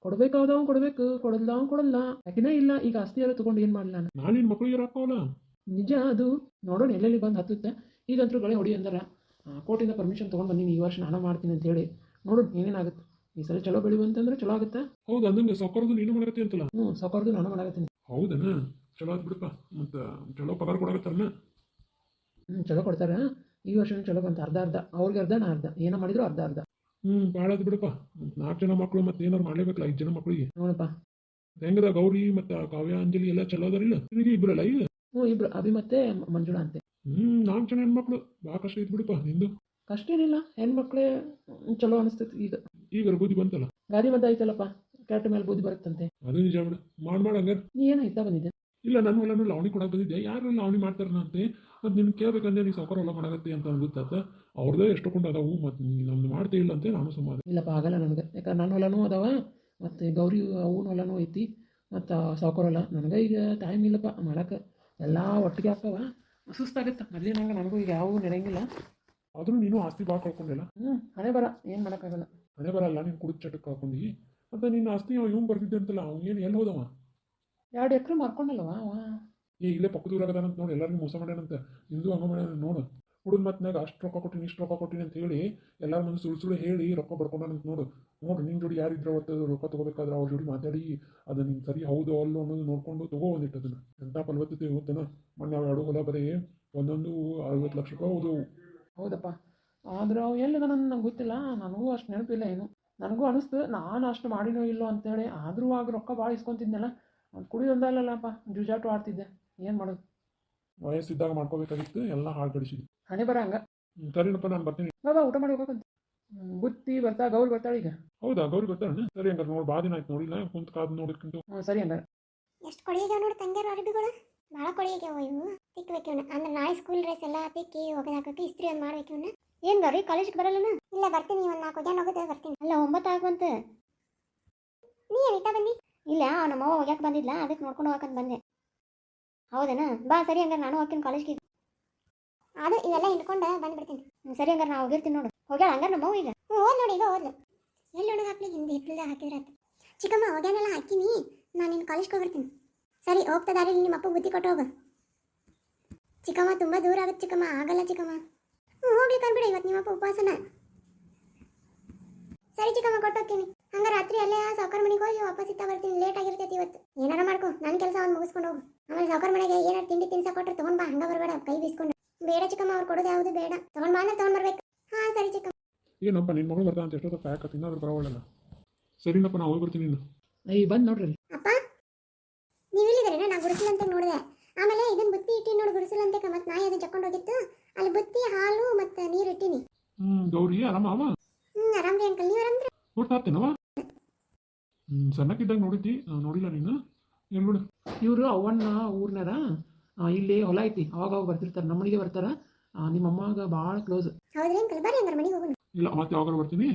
ಕೊಡ್ಬೇಕಾದವ್ ಕೊಡ್ಬೇಕು ಕೊಡಲ್ದವ್ ಕೊಡಲ್ಲ ಯಾಕೆನೇ ಇಲ್ಲ ಈಗ ಆಸ್ತಿ ಎಲ್ಲ ತೊಗೊಂಡು ಏನು ಮಾಡಲ್ಲ ನಾನು ನಿನ್ನ ಮಕ್ಕಳಿಗೆ ಹಾಕೋಲ್ಲ ನಿಜ ಅದು ನೋಡೋಣ ಎಲ್ಲೆಲ್ಲಿ ಬಂದು ಹತ್ತುತ್ತೆ ಈಗಂತೂ ಗಳೆ ಹೊಡಿ ಅಂದಾರ ಕೋರ್ಟಿಂದ ಪರ್ಮಿಷನ್ ತೊಗೊಂಡು ಬಂದೀನಿ ಈ ವರ್ಷ ನಾನು ಮಾಡ್ತೀನಿ ಅಂತ ಹೇಳಿ ನೋಡೋಣ ಏನೇನಾಗುತ್ತೆ ಈ ಸಲ ಚಲೋ ಬೆಳಿವಂತಂದ್ರೆ ಚಲೋ ಆಗುತ್ತೆ ಹೌದು ಅಂದಂಗೆ ಸೌಕರ್ಯದು ನೀನು ಮಾಡಕತ್ತಿ ಅಂತಲ್ಲ ಸಾಕಾರ್ದು ನಾನು ಮಾಡಾಕತ್ತೀನಿ ಹೌದನ ಚಲೋ ಆತ್ ಬಿಡಪ್ಪ ಮತ್ತು ಚಲೋ ಪಗಾರ ಕೊಡಕತ್ತಾರನ ಚಲೋ ಕೊಡ್ತಾರೆ ಈ ವರ್ಷ ಚಲೋ ಬಂತು ಅರ್ಧ ಅವ್ರಿಗೆ ಅರ್ಧ ನಾ ಅರ್ಧ ಏನೋ ಮಾಡಿದ್ರು ಅರ್ಧ ಭಾಳ ಅದು ಬಿಡಪ್ಪ. 4 ಜನ ಮಕ್ಕಳು ಮತ್ತೆ ಏನಾರು ಮಾಡಲೇಬೇಕಲ್ಲ 5 ಜನ ಮಕ್ಕಳಿಗೆ. ನೋಡಪ್ಪ. ಹೆಂಗದ ಗೌರಿ ಮತ್ತು ಕಾವ್ಯ ಅಂಜಲಿ ಎಲ್ಲ ಚಲೋ ಅದಾರಿಲ್ಲ? ನಿನಗೆ ಇಬ್ಬರಲ್ಲ ಈಗ? ಹ್ಞೂ, ಇಬ್ರು, ಅಭಿ ಮತ್ತೆ ಮಂಜುಳಾ ಅಂತೆ. 4 ಜನ ಹೆಣ್ಮಕ್ಳು ಭಾಳ ಕಷ್ಟ ಐತೆ ಬಿಡಪ್ಪ ನಿಂದು. ಕಷ್ಟ ಏನಿಲ್ಲ, ಹೆಣ್ಮಕ್ಳೇ ಚಲೋ ಅನಿಸ್ತೈತಿ ಈಗ. ಈಗ ಬುದ್ಧಿ ಬಂತಲ್ಲ. ಗಾದಿ ಮದ್ದ ಐತಲ್ಲಪ್ಪ, ಕೆಟ್ಟ ಮೇಲೆ ಬುದ್ಧಿ ಬರುತ್ತಂತೆ. ಅದು ನಿಜ ಬಿಡು. ಮಾಡಿ ಹಂಗಾರೆ. ನೀ ಏನೋ ಇತ್ತ ಬಂದಿದ್ದೆ? ಇಲ್ಲ, ನನ್ನ ಹೊಲನೂ ಲಾವಣಿ ಕೊಡಕ್ಕೆ ಬಂದಿದ್ದೆ. ಯಾರು ಲಾವಣಿ ಮಾಡ್ತಾರನಂತೆ, ಅದು ನಿನ್ನ ಕೇಳ್ಬೇಕಂದ್ರೆ ನೀ ಸಾವ್ಕಾರ ಹೊಲ ಮಾಡಾಕತ್ತಿ ಅಂತ ಗೊತ್ತಾತ. ಅವ್ರದ್ದೇ ಎಷ್ಟೊಂದು ಅದಾವು, ಮತ್ತು ನೀ ನಮ್ದು ಮಾಡ್ತೇ ಇಲ್ಲ ಅಂತೆ ನಾನು ಸುಮಾರು. ಇಲ್ಲಪ್ಪ, ಆಗಲ್ಲ ನನಗೆ. ಯಾಕಂದ್ರೆ ನನ್ನ ಹೊಲನೂ ಅದಾವ, ಮತ್ತು ಗೌರಿ ಅವನ ಹೊಲನೂ ಐತಿ, ಮತ್ತು ಸಾವ್ಕಾರ ಹೊಲ. ನನಗೆ ಈಗ ಟೈಮ್ ಇಲ್ಲಪ್ಪ ಮಾಡಕ್ಕೆ. ಎಲ್ಲ ಒಟ್ಟಿಗೆ ಆಗ್ತಾವ, ಸುಸ್ತಾಗತ್ತೆ. ಮೊದಲಿನಂಗೆ ನನಗೂ ಈಗ ಯಾವೂ ನಡೆಯಂಗಿಲ್ಲ. ಆದರೂ ನೀನು ಆಸ್ತಿ ಭಾಳ ಕಳ್ಕೊಂಡಿಲ್ಲ. ಹಣೆ ಬರ, ಏನು ಮಾಡೋಕ್ಕಾಗಲ್ಲ. ಮನೆ ಬರಲ್ಲ, ನೀನು ಕುಡಿದ ಚಟಕ್ಕೆ ಕಳ್ಕೊಂಡು. ಮತ್ತು ನಿನ್ನ ಆಸ್ತಿ ಇವ್ನು ಬರ್ತಿದ್ದೆ ಅಂತಲ್ಲ, ಅವ್ನು ಏನು ಎಲ್ಲಿ ಹೋದವ? 2 ಎಕರೆ ಮಾರ್ಕೊಂಡಲ್ವ ಅವ. ಇಲ್ಲೇ ಪಕ್ಕದೂರಾಗದಾನಂತ ನೋಡಿ, ಎಲ್ಲರಿಗೂ ಮೋಸ ಮಾಡ್ಯಾನಂತ. ನಿಂದು ಹಂಗ ಮಾಡ್ಯಾನ ನೋಡು. ಹುಡುಗ ಮತ್ನಾಗ ಅಷ್ಟು ರೊಕ್ಕ ಕೊಟ್ಟಿನಿ ಇಷ್ಟು ರೊಕ್ಕ ಕೊಟ್ಟಿನಿ ಅಂತ ಹೇಳಿ ಎಲ್ಲರ ಮುಂದೆ ಸುಳ್ಳು ಹೇಳಿ ರೊಕ್ಕ ಬಡ್ಕೊಂಡಂತ ನೋಡು. ನಿನ್ನ ಜೋಡಿ ಯಾರಿದ್ರೆ ಅವತ್ತು ರೊಕ್ಕ ತೊಗೋಬೇಕಾದ್ರೆ ಅವ್ರ ಜೋಡಿ ಮಾತಾಡಿ ಅದು ನಿಂಗೆ ಸರಿ ಹೌದು ಅಲ್ಲೋ ಅನ್ನೋದು ನೋಡ್ಕೊಂಡು ತಗೋ ಒಂದಿಟ್ಟು ಅದನ್ನು. ಎಂಥ ಫಲವತ್ತತೆ ಹೋಗ್ತಾನ. ಮೊನ್ನೆ ಅವು 2 ಹೊಲ ಬರೀ ಒಂದೊಂದು 50 ಲಕ್ಷ ರೂಪಾಯಿ ಹೋದವು. ಹೌದಪ್ಪ, ಆದ್ರೆ ಅವು ಎಲ್ಲಿದ ನಂಗೆ ಗೊತ್ತಿಲ್ಲ. ನನಗೂ ಅಷ್ಟು ನೆನಪಿಲ್ಲ ಏನು. ನನಗೂ ಅನಿಸ್ತು ನಾನು ಅಷ್ಟು ಮಾಡಿನೋ ಇಲ್ಲೋ ಅಂತೇಳಿ. ಆದರೂ ಆಗ ರೊಕ್ಕ ಭಾಳ ಇಸ್ಕೊತಿದ್ನಲ್ಲ, ಅದು ಕುಡಿಯೊಂದಲ್ಲಪ್ಪ, ಜೂಜಾಟು ಆಡ್ತಿದ್ದೆ. ಏನು ಮಾಡೋದು? ವಯಸ್ಸಿದ್ದಾಗ ಮಾಡ್ಕೋಬೇಕಾಗಿತ್ತು, ಎಲ್ಲ ಹಾಳು ಗಡಿಸಿದ್ವಿ. ಹಣೆ ಬರ ಹಂಗ. ಸರಿನಪ್ಪ, ನಾನು ಬರ್ತೀನಿ. ಬಾಬಾ, ಊಟ ಮಾಡಿ ಹೋಗ್ಬೇಕಂತ. ಬುತ್ತಿ ಬರ್ತಾ, ಗೌರಿ ಬರ್ತಾಳೆ ಈಗ. ಹೌದಾ, ಗೌರಿ ಬರ್ತಾಳೆ? ಸರಿ ಹಂಗಾರೆ ನೋಡಿ, ಭಾಳ ದಿನ ಆಯ್ತು ನೋಡಿಲ್ಲ, ಕುಂತ ಕಾದು ನೋಡಿರ್ಕಿಂತ. ಸರಿ ಹಂಗಾರೆ. ಎಷ್ಟು ಕೊಳಿಯಾಗ್ಯಾವ ನೋಡಿ ತಂಗ್ಯಾರ ಅರಬಿಗಳು. ಭಾಳ ಕೊಳಿಯಾಗ್ಯಾವ ಇವು. ತಿಕ್ಬೇಕು ಇವನ್ನ. ಅಂದ್ರೆ ನಾಳೆ ಸ್ಕೂಲ್ ಡ್ರೆಸ್ ಎಲ್ಲ ತಿಕ್ಕಿ ಒಗೆದಾಕಿ ಇಸ್ತ್ರಿ ಒಂದು ಮಾಡ್ಬೇಕು ಇವನ್ನ. ಏನು ಗೌರಿ, ಕಾಲೇಜ್ಗೆ ಬರಲ್ಲನ? ಇಲ್ಲ, ಬರ್ತೀನಿ. ಒಂದು 4 ಜನ ಹೋಗೋದು ಬರ್ತೀನಿ. ಅಲ್ಲ, 9 ಆಗುವಂತ. ನೀ ಅನಿತಾ ಬನ್ನಿ. ಇಲ್ಲ, ನಮ್ಮವ್ವ ಹೋಗ್ಯಾಕೆ ಬಂದಿದ್ಲ, ಅದಕ್ಕೆ ನೋಡ್ಕೊಂಡು ಹೋಗಕ್ಕಂತ ಬಂದೆ. ಹೌದನಾ? ಬಾ, ಸರಿ ಹಂಗಾರೆ ನಾನು ಹೋಗ್ತೀನಿ ಕಾಲೇಜ್ಗೆ. ಅದು ಇವೆಲ್ಲ ಹಿಂಡ್ಕೊಂಡು ಬಂದ್ಬಿಡ್ತೀನಿ. ಸರಿ ಹಂಗಾರೆ ನಾನು ಹೋಗಿರ್ತೀನಿ ನೋಡು. ಹೋಗ್ಯಾಳ ಹಂಗಾರೆ ನಮ್ಮವ್ವ ಈಗ? ಓದ್ ನೋಡಿ, ಈಗ ಓದ್ಲು. ಎಲ್ಲಿ ಒಣಗಿ ಹಾಕ್ಲಿ, ಹಿಂದೆ ಹಿತ್ತಲ್ದ ಹಾಕಿದ್ರತ್ತ. ಚಿಕ್ಕಮ್ಮ ಹೋಗ್ಯಾನೆಲ್ಲ ಹಾಕಿನಿ, ನಾನು ನಿನ್ನ ಕಾಲೇಜ್ಗೆ ಹೋಗ್ಬಿಡ್ತೀನಿ. ಸರಿ, ಹೋಗ್ತಾ ದಾರಿ ನಿಮ್ಮ ಅಪ್ಪ ಬುದ್ಧಿ ಕೊಟ್ಟು ಹೋಗು. ಚಿಕ್ಕಮ್ಮ ತುಂಬ ದೂರ ಆಗುತ್ತೆ ಚಿಕ್ಕಮ್ಮ. ಆಗಲ್ಲ ಚಿಕ್ಕಮ್ಮ. ಹೋಗ್ಲಿಕ್ಕೆ ಅನ್ಬಿಡ, ಇವತ್ತು ನಿಮ್ಮಪ್ಪ ಉಪವಾಸನ. ಸರಿ ಚಿಕ್ಕಮ್ಮ, ಕೊಟ್ಟೋಗ್ತೀನಿ. ಹಂಗ ರಾತ್ರಿ ಅಲ್ಲೇ ಸಾವ್ಕಾರ ಮನೆಗೆ ಹೋಗಿ ವಾಪಸ್ ಇತ್ತ ಬರ್ತೀನಿ. ಲೇಟ್ ಆಗಿರ್ತೈತಿ ಇವತ್ತು. ಏನಾರ ಮಾಡ್ಕೊ, ನನ್ನ ಕೆಲಸ ಅವ್ನು ಮುಗಿಸ್ಕೊಂಡು ಹೋಗು. ಆಮೇಲೆ ಸಾವ್ಕಾರ ಮನೆಗೆ ಏನಾರು ತಿಂಡಿ ತಿನ್ಸ ಕೊಟ್ಟರೆ ತೊಗೊಂಡ್ ಬಾ, ಹಂಗ ಬರಬೇಡ ಕೈ ಬೀಸ್ಕೊಂಡು. ಬೇಡ ಚಿಕ್ಕಮ್ಮ, ಅವ್ರು ಕೊಡೋದು ಯಾವುದು ಬೇಡ. ತೊಗೊಂಡ್ ಬಾ ಅಂದ್ರೆ ತೊಗೊಂಡ್ ಬರ್ಬೇಕು. ಹಾಂ ಸರಿ ಚಿಕ್ಕಮ್ಮ. ಏನಪ್ಪ ನಿನ್ನ ಮಗಳು ಬರ್ತಾ ಅಂತ ಎಷ್ಟೊತ್ತ ಪ್ಯಾಕ್ ತಿನ್ನಾದ್ರೂ ಬರೋವಲ್ಲ. ಸರಿನಪ್ಪ, ನಾ ಹೋಗಿ ಬರ್ತೀನಿ. ನೀನು ಬಂದು ನೋಡ್ರಿ. ಅಪ್ಪ, ನೀವು ಇಲ್ಲಿದ್ದೀರೇನ? ನಾ ಗುಡಿಸಲಂತೆ ನೋಡಿದೆ. ಆಮೇಲೆ ಇದನ್ನ ಬುತ್ತಿ ಇಟ್ಟಿ ನೋಡಿ ಗುಡಿಸಲಂತೆ. ಮತ್ತೆ ನಾಯಿ ಅದನ್ನ ಚಕ್ಕೊಂಡು ಹೋಗಿತ್ತು. ಅಲ್ಲಿ ಬುತ್ತಿ, ಹಾಲು ಮತ್ತು ನೀರು ಇಟ್ಟಿನಿ. ಗೌರಿ ಆರಾಮ ಅವ? ಆರಾಮ್ರಿ ಅಂಕಲ್, ನೀವು ಆರಾಮ್ರಿ? ಗೊತ್ತಾಗ್ತೇನವ? ಸಣ್ಣಕ್ಕಿದ್ದಾಗ ನೋಡಿದ್ದಿ, ನೋಡಿಲ್ಲ ನೀನು. ಏನು ಬಿಡು. ಇವರು ಅವನ್ನ ಊರ್ನಾರ, ಇಲ್ಲಿ ಹೊಲ ಐತಿ, ಅವಾಗ ಬರ್ತಿರ್ತಾರೆ, ನಮ್ಮ ಮನೆಗೆ ಬರ್ತಾರ. ನಿಮ್ಮ ಅಮ್ಮಗೆ ಭಾಳ ಕ್ಲೋಸ್. ಹೌದ್ರಿ ಅಂಕಲ್, ಬರ್ರಿ ಹಂಗಾರೆ ಮನೆಗೆ ಹೋಗೋಣ. ಇಲ್ಲ, ಮತ್ತೆ ಯಾವಾಗ ಬರ್ತೀನಿ.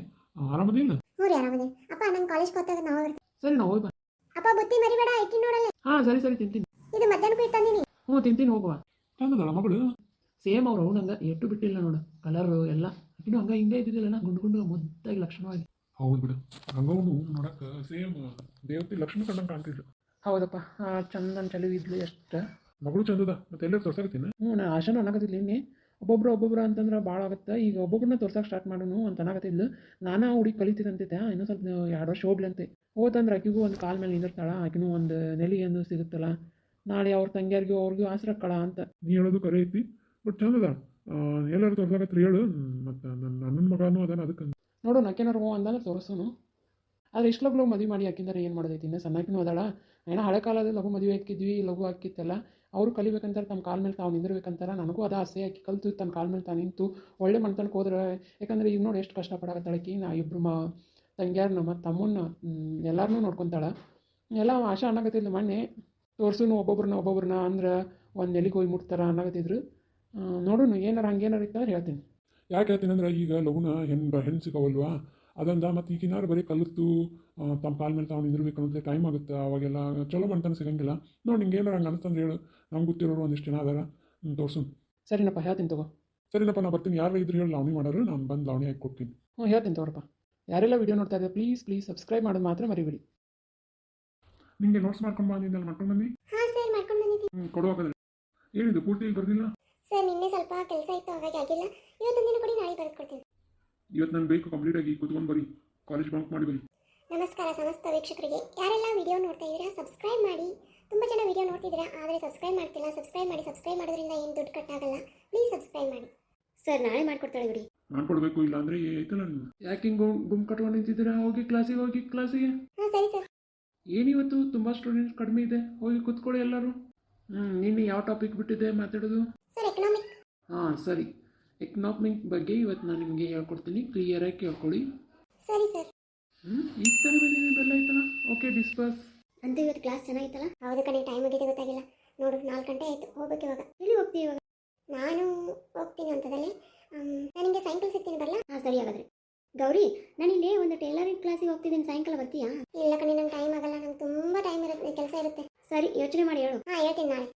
ಆರಾಮದಿಲ್ಲ? ಹ್ಞೂ ರೀ, ಆರಾಮದಿ. ಅಪ್ಪ, ನಂಗೆ ಕಾಲೇಜ್ಗೆ ಹೋಗ್ತಾಗ ನಾವು ಬರ್ತೀವಿ. ಸರಿ, ನಾವು ಹೋಗಿ ಬಾ. ಅಪ್ಪ, ಬುತ್ತಿ ಮರಿಬೇಡ, ಇಟ್ಟಿ ನೋಡಲ್ಲ. ಸರಿ ತಿಂತೀನಿ. ಇದು ಮಧ್ಯಾಹ್ನ ಇಟ್ಟಂದಿನಿ. ತಿಂತೀನಿ, ಹೋಗುವ. ಚಂದದಳ ಮಗಳು? ಸೇಮ್ ಅವ್ರು ನಂಗೆ ಎಟ್ಟು ಬಿಟ್ಟಿಲ್ಲ ನೋಡು, ಕಲರು ಎಲ್ಲ. ಇನ್ನು ಹಂಗೆ ಹಿಂಗೆ ಇದ್ದಿದ್ದಿಲ್ಲ, ಗುಂಡು ಮುದ್ದಾಗಿ ಲಕ್ಷಣವಾಗಿ. ಹೌದು ಬಿಡು, ರಂಗವನು ನೋಡಕ್ಕೆ ಸೇಮ್ ದೇವತೆ ಲಕ್ಷ್ಮಿ ಕಂಡಂಗೆ ಕಾಣ್ತಿದ್ರು. ಹೌದಪ್ಪ, ಚಂದನ್ ಚಲೋ ಇದ್ಲು ಎಷ್ಟು. ಮಗಳು ಚಂದದ. ಮತ್ತೆ ಎಲ್ಲರೂ ತೋರ್ಸಾಕತ್ತೀನಿ. ನಾನು ಆಶಾನು ಅನ್ನಕತ್ತಿದ್ಲಿ ಇನ್ನೇ. ಒಬ್ಬೊಬ್ರು ಅಂತಂದ್ರೆ ಭಾಳ ಆಗುತ್ತೆ. ಈಗ ಒಬ್ಬೊಬ್ಬರನ್ನ ತೋರ್ಸಕ್ಕೆ ಸ್ಟಾರ್ಟ್ ಮಾಡೋನು ಅಂತ ಅನ್ನಕತ್ತಿದ್ಲು. ನಾನು ಹುಡುಗಿ ಕಲಿತಿದ್ದಂತೈತೆ, ಇನ್ನೂ ಸ್ವಲ್ಪ 2 ವರ್ಷ ಹೋಗ್ಲಂತೆ. ಹೋತಂದ್ರೆ ಆಕಿಗೂ ಒಂದು ಕಾಲ ಮೇಲೆ ನಿಂದಿರ್ತಾಳ, ಆಕಿನೂ ಒಂದು ನೆಲೆಯನ್ನು ಸಿಗುತ್ತಲ್ಲ. ನಾಳೆ ಅವ್ರ ತಂಗಿಯರಿಗೂ ಅವ್ರಿಗೂ ಆಸರಕ್ಕಳ ಅಂತ. ನೀ ಹೇಳೋದು ಕರೆ ಐತಿ, ಬಟ್ ಚಂದದ. ಎಲ್ಲರೂ ತೋರ್ಸಾಕತ್ರಿ ಹೇಳು. ಮತ್ತು ನನ್ನ ಮಗನೂ ಅದಾನ, ಅದಕ್ಕೆ ನೋಡು, ನಕ್ಕೇನಾರು ಅಂದಂದ್ರೆ ತೋರಿಸೋನು. ಆದರೆ ಇಷ್ಟು ಲಗು ಮದುವೆ ಮಾಡಿ ಹಾಕಿಂದರೆ ಏನು ಮಾಡೋದೈತಿ? ಇನ್ನು ಸಣ್ಣಕಿನೂ ಅದಾಳ. ಏನೋ ಹಳೆ ಕಾಲದಲ್ಲಿ ಲಘು ಮದುವೆ ಹಾಕಿದ್ವಿ, ಲಘು ಹಾಕಿತ್ತಲ್ಲ. ಅವರು ಕಲಿಬೇಕಂತಾರೆ, ತಮ್ಮ ಕಾಲ ಮೇಲೆ ತಾವು ನಿಂದಿರ್ಬೇಕಂತಾರೆ. ನನಗೂ ಅದು ಆಸೆ. ಆಕಿ ಕಲಿತು ತನ್ನ ಕಾಲ ಮೇಲೆ ತಾನು ನಿಂತು ಒಳ್ಳೆ ಮನೆತನಕ್ಕೆ ಹೋದ್ರೆ. ಯಾಕಂದರೆ ಈಗ ನೋಡಿ ಎಷ್ಟು ಕಷ್ಟಪಡಕತ್ತಾಳಕಿ. ನಾ ಇಬ್ಬರು ತಂಗ್ಯಾರನ್ನ ಮತ್ತು ತಮ್ಮನ್ನ ಎಲ್ಲರನ್ನೂ ನೋಡ್ಕೊತಾಳೆ. ಎಲ್ಲ ಆಶಾ ಅನ್ನಕತ್ತಿದ್ಲು ಮೊನ್ನೆ. ತೋರ್ಸುನು ಒಬ್ಬೊಬ್ರನ್ನ ಅಂದ್ರೆ ಒಂದು ನೆಲೆಗೆ ಹೋಗಿ ಮುಟ್ತಾರ ಅನ್ನಕತ್ತಿದ್ರು. ನೋಡೋಣ, ಏನಾರು ಹಂಗೇನಾರು ಇತ್ತಂದ್ರೆ ಹೇಳ್ತೀನಿ. ಯಾಕೆ ಹೇಳ್ತೀನಿ ಅಂದ್ರೆ, ಈಗ ಲಗುನ ಹೆಣ್ಣು ಸಿಗೋವಲ್ವಾ, ಅದೊಂದು. ಮತ್ತು ಈಗಿನಾರು ಬರೀ ಕಲಿತು ತಮ್ಮ ಕಾಲ ಮೇಲೆ ತಾವು ನಿಂದಿರ್ಬೇಕು ಅನ್ನೋದೇ ಟೈಮ್ ಆಗುತ್ತೆ. ಅವಾಗೆಲ್ಲ ಚಲೋ ಮಾಡ್ತಾನೆ ಸಿಗಂಗಿಲ್ಲ. ನೋಡಿ, ನಿಂಗೆ ಏನಾರು ಹಂಗೆ ಅನಿಸ್ತಂದ್ರೆ ಹೇಳು. ನಮ್ಗೆ ಗೊತ್ತಿರೋರು ಒಂದಿಷ್ಟು ಜನ ಅದಾರ, ತೋರ್ಸು. ಸರಿನಪ್ಪ, ಹೇಳ್ತೀನಿ ತಗೋ. ಸರಿನಪ್ಪ, ನಾ ಬರ್ತೀನಿ. ಯಾರು ಇದ್ರು ಹೇಳಿ ಲಾವಣಿ ಮಾಡೋರು, ನಾನು ಬಂದು ಲಾವಣಿ ಹಾಕಿ ಕೊಡ್ತೀನಿ. ಹೇಳ್ತೀನಿ ತಗೋರಪ್ಪ. ಯಾರೆಲ್ಲ ವೀಡಿಯೋ ನೋಡ್ತಾ ಇದ್ದಾರೆ, ಪ್ಲೀಸ್ ಸಬ್ಸ್ಕ್ರೈಬ್ ಮಾಡೋದು ಮಾತ್ರ ಮರಿಬೇಡಿ. ನಿಮಗೆ ನೋಟ್ಸ್ ಮಾಡ್ಕೊಂಡು ಬಂದಿದ್ದಲ್ಲ, ಮಾಡ್ಕೊಂಡು ಬನ್ನಿ. ಹಾಂ ಸರ್, ಮಾಡ್ಕೊಂಡು ಬಂದಿದ್ದೀನಿ. ಕೊಡುವಾಗಲ್ಲ ಏನಿದು ಪೂರ್ತಿ ಇಲ್ಲಿ ಬರ್ದಿಲ್ಲ ಸರ್. ನಿನ್ನೆ ಸ್ವಲ್ಪ ಕೆಲಸ ಇತ್ತು, ಹಾಗಾಗಿ ಆಗಿಲ್ಲ. ಇವತ್ತೊಂದು ದಿನ ಕೊಡಿ, ನಾಳೆ ಬರೆದು ಕೊಡ್ತೀನಿ. ಇವತ್ತು ನಂಗೆ ಬೇಕು, ಕಂಪ್ಲೀಟ್ ಆಗಿ ಕೂತ್ಕೊಂಡು ಬರಿ. ಕಾಲೇಜ್ ಬಂಕ್ ಮಾಡಿ ಬರಿ. ನಮಸ್ಕಾರ ಸಮಸ್ತ ವೀಕ್ಷಕರಿಗೆ. ಯಾರೆಲ್ಲ ವಿಡಿಯೋ ನೋಡ್ತಾ ಇದ್ದೀರಾ ಸಬ್ಸ್ಕ್ರೈಬ್ ಮಾಡಿ. ತುಂಬ ಜನ ವಿಡಿಯೋ ನೋಡ್ತಿದ್ದೀರಾ, ಆದರೆ ಸಬ್ಸ್ಕ್ರೈಬ್ ಮಾಡ್ತಿಲ್ಲ. ಸಬ್ಸ್ಕ್ರೈಬ್ ಮಾಡೋದ್ರಿಂದ ಏನು ದುಡ್ಡು ಕಟ್ಟಾಗಲ್ಲ. ಪ್ಲೀಸ್ ಸಬ್ಸ್ಕ್ರೈಬ್ ಮಾಡಿ. ಸರ್ ನಾಳೆ ಮಾಡ್ಕೊಡ್ತಾಳೆ ಬಿಡಿ. ಮಾಡ್ಕೊಡ್ಬೇಕು ಇಲ್ಲ ಅಂದರೆ ಐತಲ್ಲ ನೀವು ಯಾಕೆ ಹಿಂಗೆ ಗುಮ್ ಕಟ್ಕೊಂಡು ನಿಂತಿದ್ದೀರಾ? ಹೋಗಿ ಕ್ಲಾಸಿಗೆ. ಹಾಂ ಸರಿ ಸರ್. ಏನಿವತ್ತು ತುಂಬ ಸ್ಟೂಡೆಂಟ್ಸ್ ಕಡಿಮೆ ಇದೆ, ಹೋಗಿ ಕೂತ್ಕೊಳ್ಳಿ ಎಲ್ಲರೂ. ನಿನ್ನೆ ಯಾವ ಟಾಪಿಕ್ ಬಿಟ್ಟಿದೆ ಮಾತಾಡೋದು? Sir economic. ಹಾಂ ಸರಿ, ಎಕನಾಮಿಕ್ ಬಗ್ಗೆ ಇವತ್ತು ನಾನು ನಿಮಗೆ ಹೇಳ್ಕೊಡ್ತೀನಿ, ಕ್ಲಿಯರಾಗಿ ಕೇಳ್ಕೊಳ್ಳಿ. ಸರಿ ಸರ್. ಈಗ ತಾನೇ ಬಂದಿದ್ದೀನಿ, ಬೆಲ್ಲ ಆಯ್ತಲ್ಲ. Okay discuss. ಅಂತೂ ಇವತ್ತು ಕ್ಲಾಸ್ ಚೆನ್ನಾಗಿತ್ತಲ್ಲ? ಹೌದು ಕಣೆ, ಟೈಮ್ ಆಗಿದೆ ಗೊತ್ತಾಗಿಲ್ಲ ನೋಡು. 4 ಗಂಟೆ ಆಯಿತು, ಹೋಗ್ಬೇಕು ಇವಾಗ. ಎಲ್ಲಿ ಹೋಗ್ತೀವಿ ಇವಾಗ? ನಾನು ಹೋಗ್ತೀನಿ ಅಂತದಲ್ಲೇ, ನಾನು ನಿಮಗೆ ಸಾಯಂಕಾಲ ಸಿಗ್ತೀನಿ ಬರಲ್ಲ? ಹಾಂ ಸರಿ ಹಾಗಾದ್ರೆ. ಗೌರಿ, ನಾನು ಇಲ್ಲಿ ಒಂದು ಟೈಲರಿಂಗ್ ಕ್ಲಾಸಿಗೆ ಹೋಗ್ತಿದ್ದೀನಿ, ಸಾಯಂಕಾಲ ಬರ್ತೀಯಾ? ಇಲ್ಲ ಕಣೆ, ನಂಗೆ ಟೈಮ್ ಆಗಲ್ಲ, ನಂಗೆ ತುಂಬ ಟೈಮ್ ಇರುತ್ತೆ, ಕೆಲಸ ಇರುತ್ತೆ. ಸರಿ ಯೋಚನೆ ಮಾಡಿ ಹೇಳು. ಹಾಂ ಹೇಳ್ತೀನಿ ನಾಳೆ.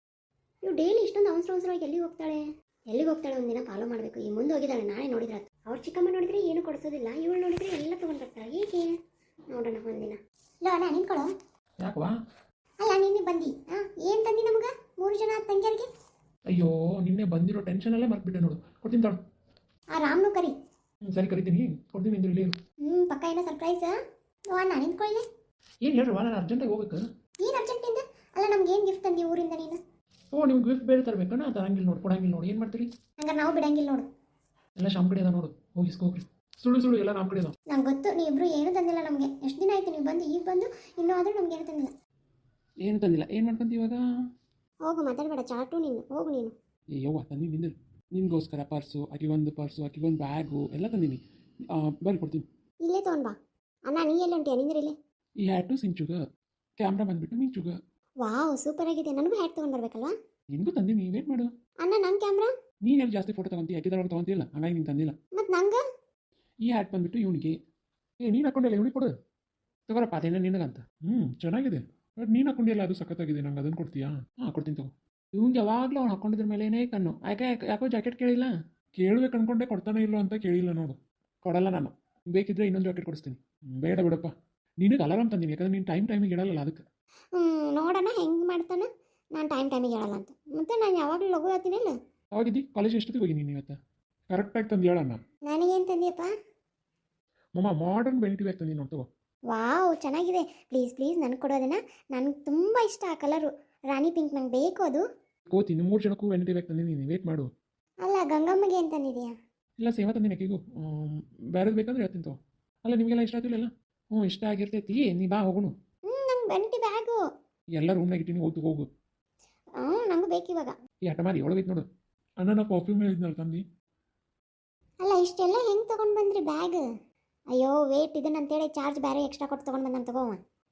ಇವು ಡೈಲಿ ಇಷ್ಟೊಂದು ಅವಸರವಾಗಿ ಎಲ್ಲಿಗೆ ಹೋಗ್ತಾಳೆ ಒಂದಿನ ಫಾಲೋ ಮಾಡಬೇಕು. ಈ ಮುಂದೆ ಹೋಗಿದ್ದಾಳೆ, ನಾಳೆ ನೋಡಿದ್ರೆ ಅವ್ರು ಚಿಕ್ಕಮ್ಮ ನೋಡಿದ್ರೆ ಏನು ಕೊಡಿಸೋದಿಲ್ಲ, ಇವಳು ನೋಡಿದ್ರೆ ಎಲ್ಲ ತೊಗೊಂಡು ಬರ್ತಾಳೆ. ಹೇಗೆ ನೋಡೋಣ ಒಂದಿನ. ಇಲ್ಲ ಅಣ್ಣ ನಿಂತ್ಕೊಳ್ಳೋ. ಯಾಕವಾ? ಅಲ್ಲ ನಿನ್ನೆ ಬಂದು ಏನು ತಂದಿ ನಮ್ಗೆ 3 ಜನ ತಂಗಿಯರಿಗೆ? ಅಯ್ಯೋ, ನಿನ್ನೆ ಬಂದಿರೋ ಟೆನ್ಷನಲ್ಲೇ ಮರ್ತ್ಬಿಟ್ಟೆ ನೋಡು. ಕೊಡ್ತೀನಿ ತಾಳು. ಆ ರಾಮ್ನು ಕರಿ. ಸರಿ ಕರಿತೀನಿ, ಕೊಡ್ತೀನಿ ಅಂದ್ರೆ ಇಲ್ಲಿ. ಪಕ್ಕ ಏನೋ ಸರ್ಪ್ರೈಸ್. ಅಣ್ಣ ನಿಂತ್ಕೊಳ್ಳಿ. ಏನು ಹೇಳ್ರವಾ, ನಾನು ಅರ್ಜೆಂಟಾಗಿ ಹೋಗ್ಬೇಕು. ಏನು ಅರ್ಜೆಂಟಿಂದ? ಅಲ್ಲ ನಮ್ಗೆ ಏನು ಗಿಫ್ಟ್ ತಂದಿ ಊರಿಂದ ನೀನು? ನಿಮ್ಗೆ ಗಿಫ್ಟ್ ಬೇರೆ ತರಬೇಕಣ್ಣ? ತರಂಗಿಲ್ಲ ನೋಡು, ಕೊಡಂಗಿಲ್ಲ ನೋಡಿ, ಏನು ಮಾಡ್ತೀರಿ? ಹಂಗಾರೆ ನಾವು ಬಿಡಂಗಿಲ್ಲ ನೋಡು. ಎಲ್ಲ ಶಾಮ್ ಕಡೆ ಅದ ನೋಡು, ಹೋಗ್ರಿ. ಸುಳ್ಳು ಎಲ್ಲ ನಮ್ಮ ಕಡೆ ಅದಾವ. ನಂಗೆ ಗೊತ್ತು, ನೀವಿಬ್ರು ಏನು ತಂದಿಲ್ಲ ನಮಗೆ. ಎಷ್ಟು ದಿನ ಆಯ್ತು ನೀವು ಬಂದು, ಈಗ ಬಂದು ಇನ್ನೂ ಆದರೂ ನಮ್ಗೆ ಏನು ತಂದಿಲ್ಲ. ಏನು ತಂದಿಲ್ಲ, ಏನು ಮಾಡ್ಕೊಂತ ಇವಾಗ? ಹೋಗು ಮಾತಾಡಬೇಡ, ಚಾಟು ನೀನು, ಹೋಗು ನೀನು. ಯವ್ವ ತಂದಿ ನಿನ್ಗೋಸ್ಕರ ಪರ್ಸು, ಆಕಿಗೊಂದು ಬ್ಯಾಗು ಎಲ್ಲ ತಂದೀನಿ. ಬರ್ರಿ ಕೊಡ್ತೀನಿ. ಇಲ್ಲೇ ತೊಗೊಂಡು ಬಾ. ಅಣ್ಣ ನೀ ಎಲ್ಲ ಉಂಟು ನಿಂದ್ರೆ ಇಲ್ಲೇ. ಈ ಹ್ಯಾಟು ಸಿಂಚುಗ, ಕ್ಯಾಮ್ರಾ ಬಂದ್ಬಿಟ್ಟು ಮಿಂಚುಗ. ವಾವ್ ಸೂಪರ್ ಆಗಿದೆ. ನನಗೂ ಹ್ಯಾಟ್ ತೊಗೊಂಡು ಬರ್ಬೇಕಲ್ವಾ? ನಿನ್ಗೂ ತಂದೀನಿ, ವೇಟ್ ಮಾಡು. ಅಣ್ಣ ನನ್ನ ಕ್ಯಾಮ್ರಾ? ನೀನು ಎಲ್ಲಿ ಜಾಸ್ತಿ ಫೋಟೋ ತಗೊಂತೀಯ, ಅಕ್ಕಿದವ್ರಿಗೆ ತಗೊಂತಿಲ್ಲ, ಹಂಗಾಗಿ ನೀನು ತಂದಿಲ್ಲ. ಮತ್ತು ನಂಗೆ ಈ ಹ್ಯಾಟ್ ಬಂದ್ಬಿಟ್ಟು ಇವನಿಗೆ. ನೀನು ಹಾಕೊಂಡಿಲ್ಲ, ಇವನಿಗೆ ಕೊಡು. ತಗೋರಪ್ಪ, ಅದೇನ ನಿನಗಂತ. ಚೆನ್ನಾಗಿದೆ, ಬಟ್ ನೀನು ಹಾಕೊಂಡಿಲ್ಲ, ಅದು ಸಖತ್ತಾಗಿದೆ. ನಂಗೆ ಅದನ್ನು ಕೊಡ್ತೀಯಾ? ಹಾಂ ಕೊಡ್ತೀನಿ ತಗೋ. ಇವ್ನಿಗೆ ಯಾವಾಗಲೂ ಅವ್ನು ಹಾಕೊಂಡಿದ್ರ ಮೇಲೇನೇ ಕಣ್ಣು. ಯಾಕೋ ಜಾಕೆಟ್ ಕೇಳಿಲ್ಲ? ಕೇಳಬೇಕು ಅನ್ಕೊಂಡೆ, ಕೊಡ್ತಾನೆ ಇಲ್ಲೋ ಅಂತ ಕೇಳಿಲ್ಲ ನೋಡು. ಕೊಡಲ್ಲ ನಾನು, ಬೇಕಿದ್ರೆ ಇನ್ನೊಂದು ಜಾಕೆಟ್ ಕೊಡಿಸ್ತೀನಿ. ಬೇಡ ಬಿಡಪ್ಪ, ನಿನಗೆ ಅಲಾರಾಮ್ ತಂದೀನಿ, ಯಾಕಂದ್ರೆ ನೀನು ಟೈಮಿಗೆ ಇಡಲ್ಲ ಅದಕ್ಕೆ. ನೋಡೋಣ ಹೆಂಗೆ ಮಾಡ್ತಾನೆ. ನಾನು ಟೈಮಿಗೆ ಹೇಳಲ್ಲ ಅಂತ. ಮತ್ತು ನಾನು ಯಾವಾಗಲೂ ಲಘು ಹೇಳ್ತೀನಿ ಇಲ್ಲ. ಅವಾಗಿದ್ದಿ ಕಾಲೇಜ್ ಎಷ್ಟೊತ್ತಿಗೆ ಹೋಗಿ ನೀನು ಇವತ್ತು? ಕರೆಕ್ಟಾಗಿ ತಂದು ಹೇಳಣ್ಣ. ನನಗೇನು ತಂದಿಯಪ್ಪ? ಮಾಡರ್ನ್ ಬೆನಿಟಿ ಬ್ಯಾಗ್ ತಂದಿ ನೋಡ್ತಗೋ. ವಾವ್ ಚೆನ್ನಾಗಿದೆ. ಪ್ಲೀಸ್ ನನಗೆ ಕೊಡೋದೇನಾ? ನನಗೆ ತುಂಬ ಇಷ್ಟ ಆ ಕಲರು, ರಾಣಿ ಪಿಂಕ್. ನಂಗೆ ಬೇಕು ಅದು. ಕೋತೀನಿ 3 ಜನಕ್ಕೂ ವೆನಿಟಿ ಬ್ಯಾಗ್ ತಂದಿದ್ದೀನಿ, ವೇಟ್ ಮಾಡು. ಅಲ್ಲ ಗಂಗಮ್ಮಗೆ ಏನು ತಂದಿದೆಯಾ? ಇಲ್ಲ ಸೇವಾ ತಂದಿನಿ ಆಕೆಗೂ. ಬೇರೆದು ಬೇಕಂದ್ರೆ ಹೇಳ್ತೀನಿ ತಗೋ. ಅಲ್ಲ ನಿಮಗೆಲ್ಲ ಇಷ್ಟ ಆಗ್ತಿಲ್ಲ? ಇಷ್ಟ ಆಗಿರ್ತೈತಿ, ನೀ ಬಾ ಹೋಗೋಣ. ನಂಗೆ ವೆನಿಟಿ ಬ್ಯಾಗು ಎಲ್ಲ ರೂಮ್ನಾಗ ಇಟ್ಟಿನಿ, ಹೋಗು. ನಂಗೂ ಬೇಕು ಇವಾಗ. ಈ ಹಠ ಮಾರಿ ಒಳಗೈತೆ ನೋಡು. ಅಣ್ಣ ಪರ್ಫ್ಯೂಮ್ ಹೇಳಿದ್ನಲ್ಲ ತಂದು. ಅಲ್ಲ ಇಷ್ಟೆಲ್ಲ ಹೆಂಗೆ ತೊಗೊಂಡು ಬಂದ್ರಿ ಬ್ಯಾಗ್? ಅಯ್ಯೋ ವೇಟ್ ಇದನ್ನ ಅಂತೇಳಿ ಚಾರ್ಜ್ ಬೇರೆ ಎಕ್ಸ್ಟ್ರಾ ಕೊಟ್ಟು ತೊಗೊಂಡು ಬಂದಂತ ತಗೋ.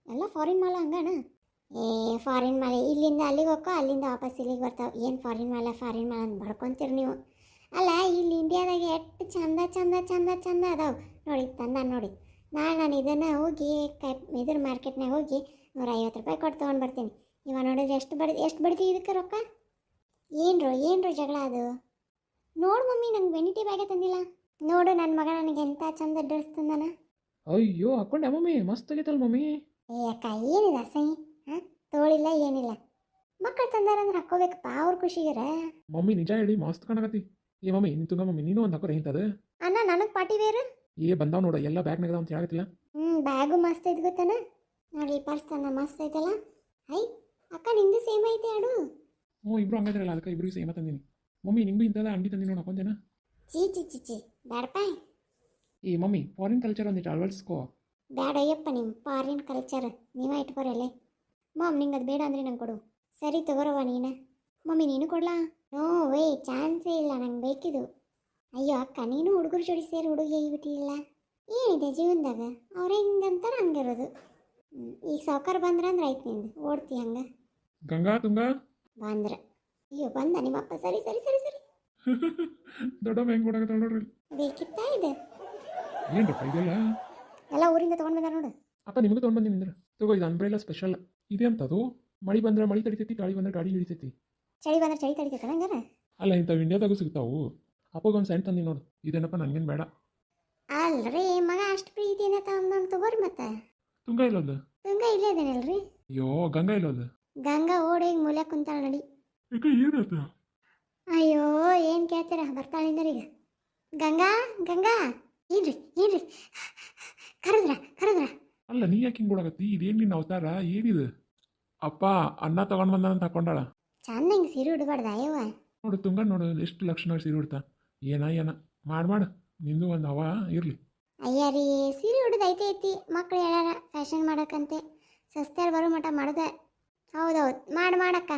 ಎಲ್ಲ ಫಾರಿನ್ ಮಾಲ ಹಂಗಣ? ಫಾರಿನ್ ಮಾಲೆ ಇಲ್ಲಿಂದ ಅಲ್ಲಿಗೆ ಹೋಗೋ, ಅಲ್ಲಿಂದ ವಾಪಸ್ ಇಲ್ಲಿಗೆ ಬರ್ತಾವೆ. ಏನು ಫಾರಿನ್ ಮಾಲ ಅಂತ ಬಡ್ಕೊತೀರಿ ನೀವು. ಅಲ್ಲ ಇಲ್ಲಿ ಇಂಡಿಯಾದಾಗ ಎಷ್ಟು ಚಂದ ಅದಾವೆ ನೋಡಿ, ನೋಡಿ. ನಾನು ಇದನ್ನು ಹೋಗಿ ಇದ್ರ ಮಾರ್ಕೆಟ್ನಾಗ ಹೋಗಿ 150 ರೂಪಾಯಿ ಕೊಟ್ಟು ತೊಗೊಂಡು ಬರ್ತೀನಿ. ಇವ ನೋಡಿದ್ರೆ ಎಷ್ಟು ಬಡ್ತಿ ಇದಕ್ಕೆ ರೊಕ್ಕ? ಏನ್ರು ಜಗಳ ಅದು? ನೋಡು ಮಮ್ಮಿ, ನಂಗೆ ವೆನಿಟಿ ಬ್ಯಾಗೇ ತಂದಿಲ್ಲ. ನೋಡು ನನ್ನ ಮಗ ನನಗೆ ಎಂಥ ಚಂದ ಡ್ರೆಸ್ ತಂದಾನ. ಅಯ್ಯೋ ಹಾಕೊಂಡೆ ಮಮ್ಮಿ, ಮಸ್ತ್ ಆಗೈತಲ್ಲ ಮಮ್ಮಿ. ಅಕ್ಕ ಏನಿಲ್ಲ ಸೈ, ತೋಳಿಲ್ಲ ಏನಿಲ್ಲ. ಮಕ್ಕಳು ತಂದಾರಂದ್ರೆ ಹಾಕೋಬೇಕಪ್ಪ, ಅವ್ರ ಖುಷಿಗಿರ. ಮಮ್ಮಿ ನಿಜ ಹೇಳಿ ಮಸ್ತ್ ಕಾಣಕತ್ತಿ. ಮಮ್ಮಿ ನೀನು ತುಂಗ ಮಮ್ಮಿ, ನೀನು ಒಂದು ಹಾಕೋರೆ ಇಂಥದ್ದು. ಅಣ್ಣ ನನಗೆ ಪಾರ್ಟಿ ವೇರು ಬಂದಾವ ನೋಡ, ಎಲ್ಲ ಬ್ಯಾಗ್ನಾಗ ಅಂತ ಹೇಳಕತ್ತಿಲ್ಲ. ಬ್ಯಾಗು ಮಸ್ತ್ ಐತೆ ಗೊತ್ತಾನ. ನೋಡಿ ಪರ್ಸ್ ತಂದ ಮಸ್ತ್ ಐತಲ್ಲ. ಅಕ್ಕ ನಿಂದು ಸೇಮ್ ಐತೆ ಆಡು. ಇಬ್ರು ಹಂಗಾದ್ರಲ್ಲ, ಅದಕ್ಕೆ ಇಬ್ರಿಗೆ ಸೇಮ ತಂದೀನಿ. ಮಮ್ಮಿ ನಿಂಗೂ ಇಂಥದ ಅಂಗಿ ತಂದಿ ನೋಡಿ, ಹಾಕೊಂತೇನ? ಚೀ ಬೇಡಪ್ಪ. ಮಮ್ಮಿ ಫಾರಿನ್ ಕಲ್ಚರ್ ಒಂದಿಟ್ಟು ಅಳವಡಿಸ್ಕೋ. ಬೇಡ ಅಯ್ಯಪ್ಪ, ನಿಮ್ಮ ಫಾರಿನ್ ಕಲ್ಚರ್ ನೀವೇ ಇಟ್ಕೊರಲ್ಲೇ. ಮಾಮ್ ನಿಂಗೆ ಅದು ಬೇಡ ಅಂದರೆ ನಂಗೆ ಕೊಡು. ಸರಿ ತಗೋರವ ನೀನು. ಮಮ್ಮಿ ನೀನು ಕೊಡ್ಲಾ? ನೋ ವೇ, ಚಾನ್ಸೇ ಇಲ್ಲ, ನಂಗೆ ಬೇಕಿದು. ಅಯ್ಯೋ ಅಕ್ಕ, ನೀನು ಹುಡುಗರು ಜೋಡಿ ಸೇರಿ ಹುಡುಗಿ ಆಗಿಬಿಟ್ಟಿಲ್ಲ. ಏನಿದೆ ಜೀವನದಾಗ, ಅವ್ರು ಹೆಂಗಂತಾರೆ ಹಂಗಿರೋದು. ಈಗ ಸಾವುಕಾರ ಬಂದ್ರೆ ಆಯ್ತು, ನಿಂದು ಓಡ್ತಿ ಹಂಗೆ. ಗಂಗಾ ತುಂಗ ಬಂದ್ರೆ ಅಯ್ಯೋ ಬಂದ ನಿಮ್ಮಪ್ಪ. ಸರಿ ದೊಡ್ಡಮ್ಮ ಹೆಂಗೆ ಕೊಡಕತ್ತಾಳ ನೋಡ್ರಿ. ಬೇಕಿತ್ತ ಇದೆ ಏನ್ರಪ್ಪ ಇದೆಲ್ಲ? ಎಲ್ಲ ಊರಿಂದ ತೊಗೊಂಡು ಬಂದ ನೋಡು. ಅಪ್ಪ ನಿಮಗೆ ತೊಗೊಂಡು ಬಂದಿನಿ ತಗೋ, ಇದು ಅಂಬ್ರೆಲ್ಲ ಸ್ಪೆಷಲ್ ಇದೆ ಅಂತದು. ಮಳೆ ಬಂದ್ರೆ ಮಳೆ ತಡಿತೈತಿ, ಗಾಳಿ ಬಂದ್ರೆ ಗಾಳಿ ಹಿಡಿತೈತಿ. ಚಳಿ ಬಂದ್ರೆ ಚಳಿ ತಡಿತೈತೆ ನಂಗಾರ? ಅಲ್ಲ ಇಂಥವು ಇಂಡಿಯಾದಾಗೂ ಸಿಗ್ತಾವು. ಅಪ್ಪಗೊಂದು ಸೆಂಟ್ ತಂದಿ ನೋಡು. ಇದೇನಪ್ಪ ನನಗೇನು ಬೇಡ. ಅಲ್ರಿ ಮಗ ಅಷ್ಟು ಪ್ರೀತಿಯಿಂದ ತಗೊಂಡು ತಗೋರಿ. ಮತ್ತೆ ತುಂಗ ಇಲ್ಲೋದು? ತುಂಗ ಇಲ್ಲೇ ಇದೇನಲ್ರಿ. ಅಯ್ಯೋ ಗಂಗಾ ಇಲ್ಲೋದು? ಗಂಗಾ ಓಡಿ ಮೂಲೆ ಕುಂತಾಳ ನಡಿ. ಏನಾಯ್ತು? ಅಯ್ಯೋ ಏನು ಕೇಳ್ತೀರ, ಬರ್ತಾಳಿಂದರೀಗ. ಗಂಗಾ ಏನ್ರಿ ಕರೆದ್ರ? ಅಲ್ಲ ನೀ ಯಾಕೆ ಹಿಂಗೆ ಕೊಡಕತ್ತಿ? ಇದೇನು ನಿನ್ನ ಅವತಾರ? ಏನಿದು? ಅಪ್ಪ ಅನ್ನ ತಗೊಂಡು ಬಂದ ಅಂತ ಹಾಕೊಂಡಾಳ. ಚಂದ ಹಿಂಗೆ ಸೀರೆ ಉಡಬಾರ್ದ ಅಯ್ಯವ. ನೋಡು ತುಂಗ, ನೋಡು ಎಷ್ಟು ಲಕ್ಷಣ ಸೀರೆ ಉಡ್ತಾ. ಏನ ಮಾಡು ನಿಂದು ಒಂದು ಹವಾ ಇರಲಿ. ಅಯ್ಯ ರೀ ಸೀರೆ ಉಡೋದು ಐತಿ ಮಕ್ಳು ಹೇಳಾರ ಫ್ಯಾಷನ್ ಮಾಡಕ್ಕಂತೆ ಸಸ್ತೆ ಬರೋ ಮಟ ಮಾಡೋದೆ. ಹೌದೌದು ಮಾಡಕ್ಕ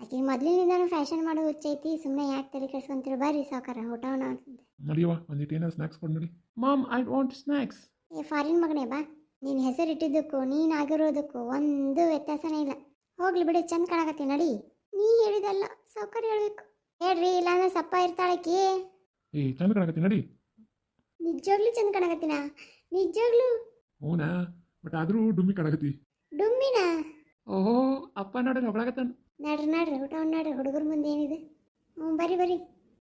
ಆಕೆ ಮೊದಲಿನಿಂದನೂ ಫ್ಯಾಷನ್ ಮಾಡೋದು ಹುಚ್ಚೈತಿ. ಸುಮ್ಮನೆ ಯಾಕೆ ತಲೆ ಕೆಡ್ಸ್ಕೊಂತೀರ ಬರ್ರಿ ಸಾವ್ಕಾರ ಊಟ ಅಂತಂದೆ. ನಡಿಯವ ಒಂದಿಟ್ಟು ಏನಾರು ಸ್ನ್ಯಾಕ್ಸ್ ಕೊಡು ನಡಿ. Mom I want snacks. ಏ ಫಾರಿನ್ ಮಗನೇ ಬಾ, ನೀನು ಹೆಸರಿಟ್ಟಿದ್ದಕ್ಕೂ ನೀನು ಆಗಿರೋದಕ್ಕೂ ಒಂದು ವ್ಯತ್ಯಾಸನೇ ಇಲ್ಲ. ಹೋಗ್ಲಿ ಬಿಡು ಚಂದ ಕಾಣಕತ್ತಿ ನಡಿ. ನೀ ಹೇಳಿದಲ್ಲ ಸಾವ್ಕಾರ ಹೇಳ್ಬೇಕು. ಹೇಳ್ರಿ ಇಲ್ಲಾಂದ್ರೆ ಸಪ್ಪ ಇರ್ತಾಳಕಿ. ಏ ಚಂದ ಕಾಣಕತ್ತಿ ನಡಿ. ನಿಜವಾಗ್ಲೂ ಚಂದ ಕಾಣಕತ್ತೀನ ನಿಜವಾಗ್ಲೂ. ಹೂನಾ ಬಟ್ ಆದರೂ ಡುಮ್ಮಿ ಕಾಣಕತ್ತಿ. ಡುಮ್ಮಿನ ಓಹೋ ಅಪ್ಪ ನೋಡ್ರಿ ಹೊಗಳಾಗತ್ತಾನ. ನಡ್ರಿ ಊಟ ನಡ್ರಿ ಹುಡುಗರ ಮುಂದೆ ಏನಿದೆ. ಬರ್ರಿ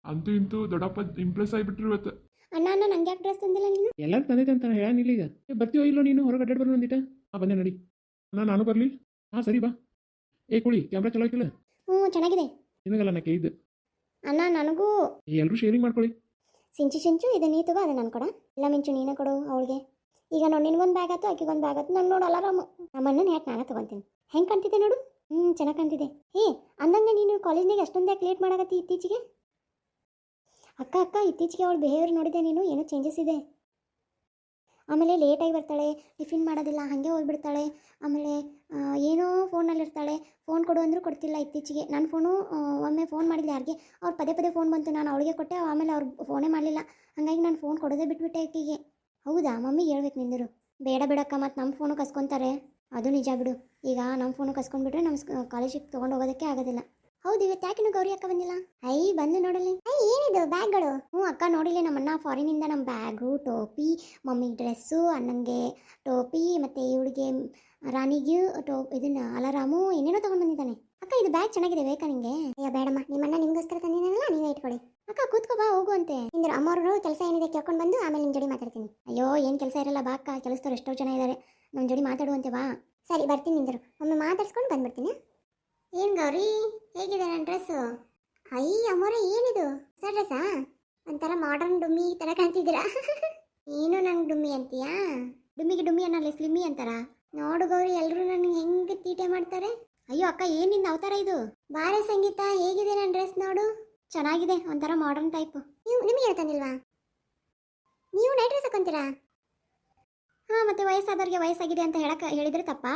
ಅಂತೂ ಇಂತೂ ದೊಡ್ಡಪ್ಪ ಇಂಪ್ರೆಸ್ ಆಗಿಬಿಟ್ರು ಇವತ್ತು. ಅಣ್ಣ ನಂಗೆ ಯಾಕೆ ಡ್ರೆಸ್ ತಂದಿಲ್ಲ ನೀನು? ಎಲ್ಲರೂ ತಂದೈತೆ ಅಂತ ಹೇಳಾನಿಲ್ಲ ಈಗ. ಬರ್ತೀವೋ ಇಲ್ಲೋ ನೀನು ಹೊರಗೆ ಅಡ್ಡಾಡ್ ಬರೋ ಒಂದಿಟ. ಬಂದೆ ನಡಿ. ನಾನು ಬರಲಿ. ಸರಿ ಬಾ. ಕುಳಿ ಕ್ಯಾಮ್ರಾ ಚಲೋ ಐತಿಲ್ಲ? ಚೆನ್ನಾಗಿದೆ. ನಿನಗಲ್ಲ ನಾ ಕೇಳಿದ್ದು. ಅಣ್ಣ ನನಗೂ. ಎಲ್ಲರೂ ಶೇರಿಂಗ್ ಮಾಡ್ಕೊಳ್ಳಿ. ಸಿಂಚು ಇದು ನೀ ತಗೋ, ಅದು ನಾನು ಕೊಡ. ಇಲ್ಲ ಮಿಂಚು ನೀನೇ ಕೊಡು ಅವಳಿಗೆ. ಈಗ ನೋಡಿ ನಿನ್ಗೊಂದು ಬ್ಯಾಗ್ ಆಯ್ತು ಆಕಿಗೊಂದು ಬ್ಯಾಗ್ ಆಯ್ತು. ನಾನು ನೋಡು ಅಲಾರಾಮು ನಮ್ಮಣ್ಣನ ಯಾಕೆ ನಾನೇ ತೊಗೊತೀನಿ. ಹೆಂಗೆ ಕಾಣ್ತಿದ್ದೆ ನೋಡು. ಚೆನ್ನಾಗಿ ಕಾಣ್ತಿದ್ದೆ. ಅಂದಂಗೆ ನೀನು ಕಾಲೇಜ್ನಾಗ ಅಷ್ಟೊಂದು ಯಾಕೆ ಲೇಟ್ ಮಾಡಕತ್ತಿ ಇತ್ತೀಚೆಗೆ? ಅಕ್ಕ ಇತ್ತೀಚೆಗೆ ಅವಳು ಬಿಹೇವಿಯರ್ ನೋಡಿದೆ ನೀನು, ಏನೋ ಚೇಂಜಸ್ ಇದೆ. ಆಮೇಲೆ ಲೇಟಾಗಿ ಬರ್ತಾಳೆ, ಟಿಫಿನ್ ಮಾಡೋದಿಲ್ಲ, ಹಾಗೆ ಹೋಗ್ಬಿಡ್ತಾಳೆ. ಆಮೇಲೆ ಏನೋ ಫೋನಲ್ಲಿರ್ತಾಳೆ. ಫೋನ್ ಕೊಡು ಅಂದರೂ ಕೊಡ್ತಿಲ್ಲ ಇತ್ತೀಚೆಗೆ. ನನ್ನ ಫೋನು ಒಮ್ಮೆ ಫೋನ್ ಮಾಡಿದ್ದೆ ಯಾರಿಗೆ, ಅವ್ರು ಪದೇ ಫೋನ್ ಬಂತು, ನಾನು ಅವಳಿಗೆ ಕೊಟ್ಟೆ. ಆಮೇಲೆ ಅವ್ರು ಫೋನೇ ಮಾಡಲಿಲ್ಲ. ಹಾಗಾಗಿ ನಾನು ಫೋನ್ ಕೊಡೋದೇ ಬಿಟ್ಬಿಟ್ಟೆ ಆಕೆಗೆ. ಹೌದಾ ಮಮ್ಮಿಗೆ ಹೇಳ್ಬೇಕು ನಿಂದರು. ಬೇಡ ಬಿಡಕ್ಕ, ಮತ್ತು ನಮ್ಮ ಫೋನು ಕಸ್ಕೊತಾರೆ. ಅದು ನಿಜ ಬಿಡು. ಈಗ ನಮ್ಮ ಫೋನು ಕಸ್ಕೊಂಡ್ಬಿಟ್ರೆ ನಮ್ಮ ಕಾಲೇಜಿಗೆ ತೊಗೊಂಡು ಹೋಗೋದಕ್ಕೆ ಆಗೋದಿಲ್ಲ. ಹೌದು ಇವತ್ತು ಯಾಕೆ ಗೌರಿ ಅಕ್ಕ ಬಂದಿಲ್ಲ? ಬಂದು ನೋಡಲಿ. ಏನಿದು ಬ್ಯಾಗ್ಗಳು? ಅಕ್ಕ ನೋಡಿಲ್ಲ, ನಮ್ಮಣ್ಣ ಫಾರಿನಿಂದ ನಮ್ಮ ಬ್ಯಾಗು, ಟೋಪಿ, ಮಮ್ಮಿಗೆ ಡ್ರೆಸ್ಸು, ಅಣ್ಣಂಗೆ ಟೋಪಿ, ಮತ್ತು ಇವಳಿಗೆ ರಾಣಿಗೆ ಇದನ್ನ ಅಲಾರಾಮು ಏನೇನೋ ತೊಗೊಂಡು ಬಂದಿದ್ದಾನೆ. ಅಕ್ಕ ಇದು ಬ್ಯಾಗ್ ಚೆನ್ನಾಗಿದೆ, ಬೇಕಾ ನಿಂಗೆ? ಅಯ್ಯ ಬೇಡಮ್ಮ, ನಿಮ್ಮಣ್ಣ ನಿಮಗೋಸ್ಕರ ತಂದಿದ್ದಾನಲ್ಲ, ನೀವೇ ಇಟ್ಕೊಳ್ಳಿ. ಅಕ್ಕ ಕೂತ್ಕೋ ಬಾ, ಹೋಗು ಅಂತೆ. ನಿಂದ್ರು ಅಮ್ಮವ್ರು ಕೆಲಸ ಏನಿದೆ ಕೇಳ್ಕೊಂಡು ಬಂದು ಆಮೇಲೆ ನಿಮ್ಮ ಜೋಡಿ ಮಾತಾಡ್ತೀನಿ. ಅಯ್ಯೋ ಏನು ಕೆಲಸ ಇರಲ್ಲ ಬಾ ಅಕ್ಕ, ಕೆಲಸದವ್ರು ಎಷ್ಟೋ ಜನ ಇದ್ದಾರೆ, ನಮ್ಮ ಜೋಡಿ ಮಾತಾಡುವಂತೆ ಬಾ. ಸರಿ ಬರ್ತೀನಿ ನಿಂದರು, ಒಮ್ಮೆ ಮಾತಾಡ್ಸ್ಕೊಂಡು ಬಂದ್ಬಿಡ್ತೀನಿ. ಏನು ಗೌರಿ ಹೇಗಿದೆ ನನ್ನ ಡ್ರೆಸ್ಸು? ಅಮ್ಮೋರೆ ಏನಿದು ಹೊಸ ಡ್ರೆಸ್ಸಾ? ಒಂಥರ ಮಾಡರ್ನ್ ಡುಮ್ಮಿ ಥರ ಕಾಣ್ತಿದ್ದೀರಾ. ನೀನು ನಂಗೆ ಡುಮ್ಮಿ ಅಂತೀಯಾ? ಡುಮ್ಮಿಗೆ ಡುಮ್ಮಿ ಅನ್ನಲ್ಲ, ಸ್ಲಿಮ್ಮಿ ಅಂತಾರ. ನೋಡು ಗೌರಿ, ಎಲ್ಲರೂ ನನಗೆ ಹೆಂಗೆ ತೀಟೆ ಮಾಡ್ತಾರೆ. ಅಯ್ಯೋ ಅಕ್ಕ ಏನಿಂದ ಅವತಾರ ಇದು? ಬಾರೆ ಸಂಗೀತ, ಹೇಗಿದೆ ನನ್ನ ಡ್ರೆಸ್ ನೋಡು. ಚೆನ್ನಾಗಿದೆ, ಒಂಥರ ಮಾಡರ್ನ್ ಟೈಪು. ನಿಮಗೆ ಹೇಳ್ತಾನಿಲ್ವಾ? ನೀವು ನೈಟ್ ಡ್ರೆಸ್ ಹಾಕೊಂತೀರಾ? ಮತ್ತೆ ವಯಸ್ಸಾದವ್ರಿಗೆ ವಯಸ್ಸಾಗಿದೆ ಅಂತ ಹೇಳಿದ್ರೆ ತಪ್ಪಾ?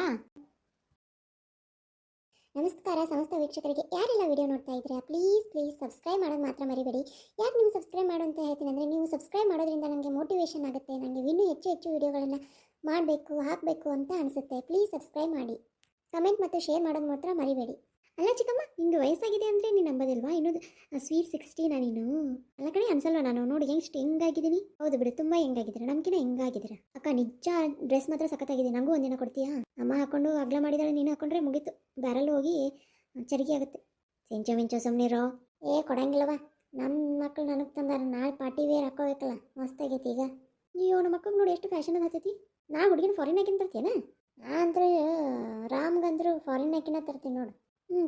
ನಮಸ್ಕಾರ ಸಮಸ್ತ ವೀಕ್ಷಕರಿಗೆ. ಯಾರೆಲ್ಲ ವಿಡಿಯೋ ನೋಡ್ತಾ ಇದ್ದೀರಾ ಪ್ಲೀಸ್ ಸಬ್ಸ್ಕ್ರೈಬ್ ಮಾಡೋದು ಮಾತ್ರ ಮರಿಬೇಡಿ. ಯಾಕೆ ನೀವು ಸಬ್ಸ್ಕ್ರೈಬ್ ಮಾಡು ಅಂತ ಹೇಳ್ತೀನಿ ಅಂದರೆ, ನೀವು ಸಬ್ಸ್ಕ್ರೈಬ್ ಮಾಡೋದ್ರಿಂದ ನನಗೆ ಮೋಟಿವೇಶನ್ ಆಗುತ್ತೆ, ನನಗೆ ಇನ್ನೂ ಹೆಚ್ಚು ವಿಡಿಯೋಗಳನ್ನು ಮಾಡಬೇಕು ಹಾಕಬೇಕು ಅಂತ ಅನಿಸುತ್ತೆ. ಪ್ಲೀಸ್ ಸಬ್ಸ್ಕ್ರೈಬ್ ಮಾಡಿ, ಕಮೆಂಟ್ ಮತ್ತು ಶೇರ್ ಮಾಡೋದು ಮಾತ್ರ ಮರಿಬೇಡಿ. ಅಲ್ಲ ಚಿಕ್ಕಮ್ಮ, ನಿಂಗೆ ವಯಸ್ಸಾಗಿದೆ ಅಂದರೆ ನೀನು ನಂಬೋದಿಲ್ವಾ? ಇನ್ನೂ ಸ್ವೀಟ್ 16 ನೀನು? ಅಲ್ಲ ಕಡೆ ಅನ್ಸಲ್ವ ನಾನು ನೋಡಿ ಹೆಂಗಾಗಿದ್ದೀನಿ? ಹೌದು ಬಿಡು, ತುಂಬ ಹೆಂಗಾಗಿದ್ದೀರಾ, ನಮ್ಗಿನ ಹೆಂಗಾಗಿದ್ದೀರಾ. ಅಕ್ಕ ನಿಜ ಡ್ರೆಸ್ ಮಾತ್ರ ಸಖತ್ತಾಗಿದೆ, ನನಗೂ ಒಂದಿನ ಕೊಡ್ತೀಯಾ? ಅಮ್ಮ ಹಾಕೊಂಡು ಅಗ್ಲ ಮಾಡಿದಾಳೆ, ನೀನು ಹಾಕೊಂಡ್ರೆ ಮುಗೀತು, ಬ್ಯಾರಲ್ಲಿ ಹೋಗಿ ಚರಿಕೆ ಆಗುತ್ತೆ. ಮಿಂಚೋ ಸುಮ್ಮನಿರೋ. ಕೊಡಂಗಿಲ್ಲವ, ನಮ್ಮ ಮಕ್ಕಳು ನನಗೆ ತಂದಾರ, ನಾಳೆ ಪಾರ್ಟಿ ವೇರ್ ಹಾಕೋಬೇಕಲ್ಲ, ಮಸ್ತಾಗೈತಿ. ಈಗ ನೀವು ನಮ್ಮ ಮಕ್ಕಳಿಗೆ ನೋಡಿ ಎಷ್ಟು ಫ್ಯಾಷನ್ ಹತ್ತೈತಿ. ನಾ ಹುಡುಗಿನ ಫಾರಿನ್ ಹಾಕಿನ ತರ್ತೇನೆ, ನಾ ಅಂದ್ರೆ ರಾಮ್ಗಂದ್ರು ಫಾರಿನ್ ಹಾಕಿನ ತರ್ತೀನಿ ನೋಡು.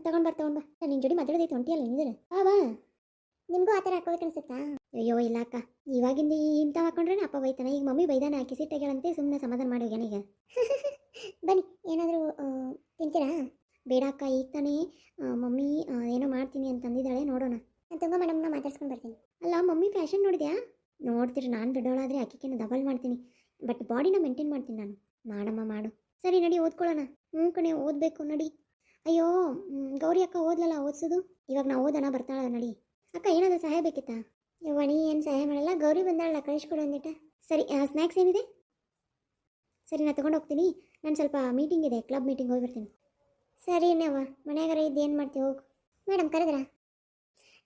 ತಗೊಂಡ್ ಬಾ ನಿನ್ನ ಜೋಡಿ ಮಾತಾಡೋದೈತೆ, ಹೊಂಟಿಯಲ್ಲ ನಿಂದ್ರೆ. ಬಾ ನಿಮಗೂ ಆ ಥರ ಹಾಕೋಬೇಕು ಅನ್ಸುತ್ತಾ? ಅಯ್ಯೋ ಇಲ್ಲ ಅಕ್ಕ, ಇವಾಗಿಂದ ಇಂಥ ಹಾಕೊಂಡ್ರೆ ಅಪ್ಪ ಬೈತಾನೆ. ಈಗ ಮಮ್ಮಿ ಬೈದಾನೆ, ಹಾಕಿ ಸಿಟ್ಟಾಗ್ಯಾಳಂತೆ, ಸುಮ್ಮನೆ ಸಮಾಧಾನ ಮಾಡಿ ಹೋಗ್ಯಾನ. ಈಗ ಬನ್ನಿ ಏನಾದರೂ ತಿಂತೀರಾ? ಬೇಡ ಅಕ್ಕ, ಈಗ ತಾನೇ ಮಮ್ಮಿ ಏನೋ ಮಾಡ್ತೀನಿ ಅಂತಂದಿದ್ದಾಳೆ, ನೋಡೋಣ. ನಾನು ತುಂಬ ಮೇಡಮ್ನ ಮಾತಾಡ್ಸ್ಕೊಂಡು ಬರ್ತೀನಿ. ಅಲ್ಲ ಮಮ್ಮಿ ಫ್ಯಾಷನ್ ನೋಡಿದ್ಯಾ? ನೋಡ್ತೀರಿ, ನಾನು ದೊಡ್ಡವಳಾದರೆ ಅಕ್ಕಿಗೇನು ಡಬಲ್ ಮಾಡ್ತೀನಿ, ಬಟ್ ಬಾಡಿನ ಮೇಂಟೈನ್ ಮಾಡ್ತೀನಿ ನಾನು. ಮಾಡಮ್ಮ ಮಾಡು. ಸರಿ ನಡಿ ಓದ್ಕೊಳ್ಳೋಣ. ಕಣೆ ಓದಬೇಕು ನಡಿ. ಅಯ್ಯೋ ಗೌರಿ ಅಕ್ಕ ಓದ್ಲಲ್ಲ, ಓದಿಸೋದು ಇವಾಗ ನಾವು ಓದೋಣ, ಬರ್ತಾಳ ನಡಿ. ಅಕ್ಕ ಏನಾದರೂ ಸಹಾಯ ಬೇಕಿತ್ತಾ? ವಣಿ ಏನು ಸಹಾಯ ಮಾಡಲ್ಲ, ಗೌರಿ ಬಂದಾಳಲ್ಲ, ಕಳಿಸ್ಕೊಡು ಅಂದಿಟ್ಟ. ಸರಿ ಸ್ನ್ಯಾಕ್ಸ್ ಏನಿದೆ? ಸರಿ ನಾನು ತೊಗೊಂಡು ಹೋಗ್ತೀನಿ, ನಾನು ಸ್ವಲ್ಪ ಮೀಟಿಂಗ್ ಇದೆ, ಕ್ಲಬ್ ಮೀಟಿಂಗ್ ಹೋಗಿ ಬರ್ತೀನಿ. ಸರಿ ಇನ್ನವ ಮನೆಯಾಗಾರ ಇದ್ದು ಏನು ಮಾಡ್ತೀವಿ, ಹೋಗು. ಮೇಡಮ್ ಕರೆದ್ರಾ?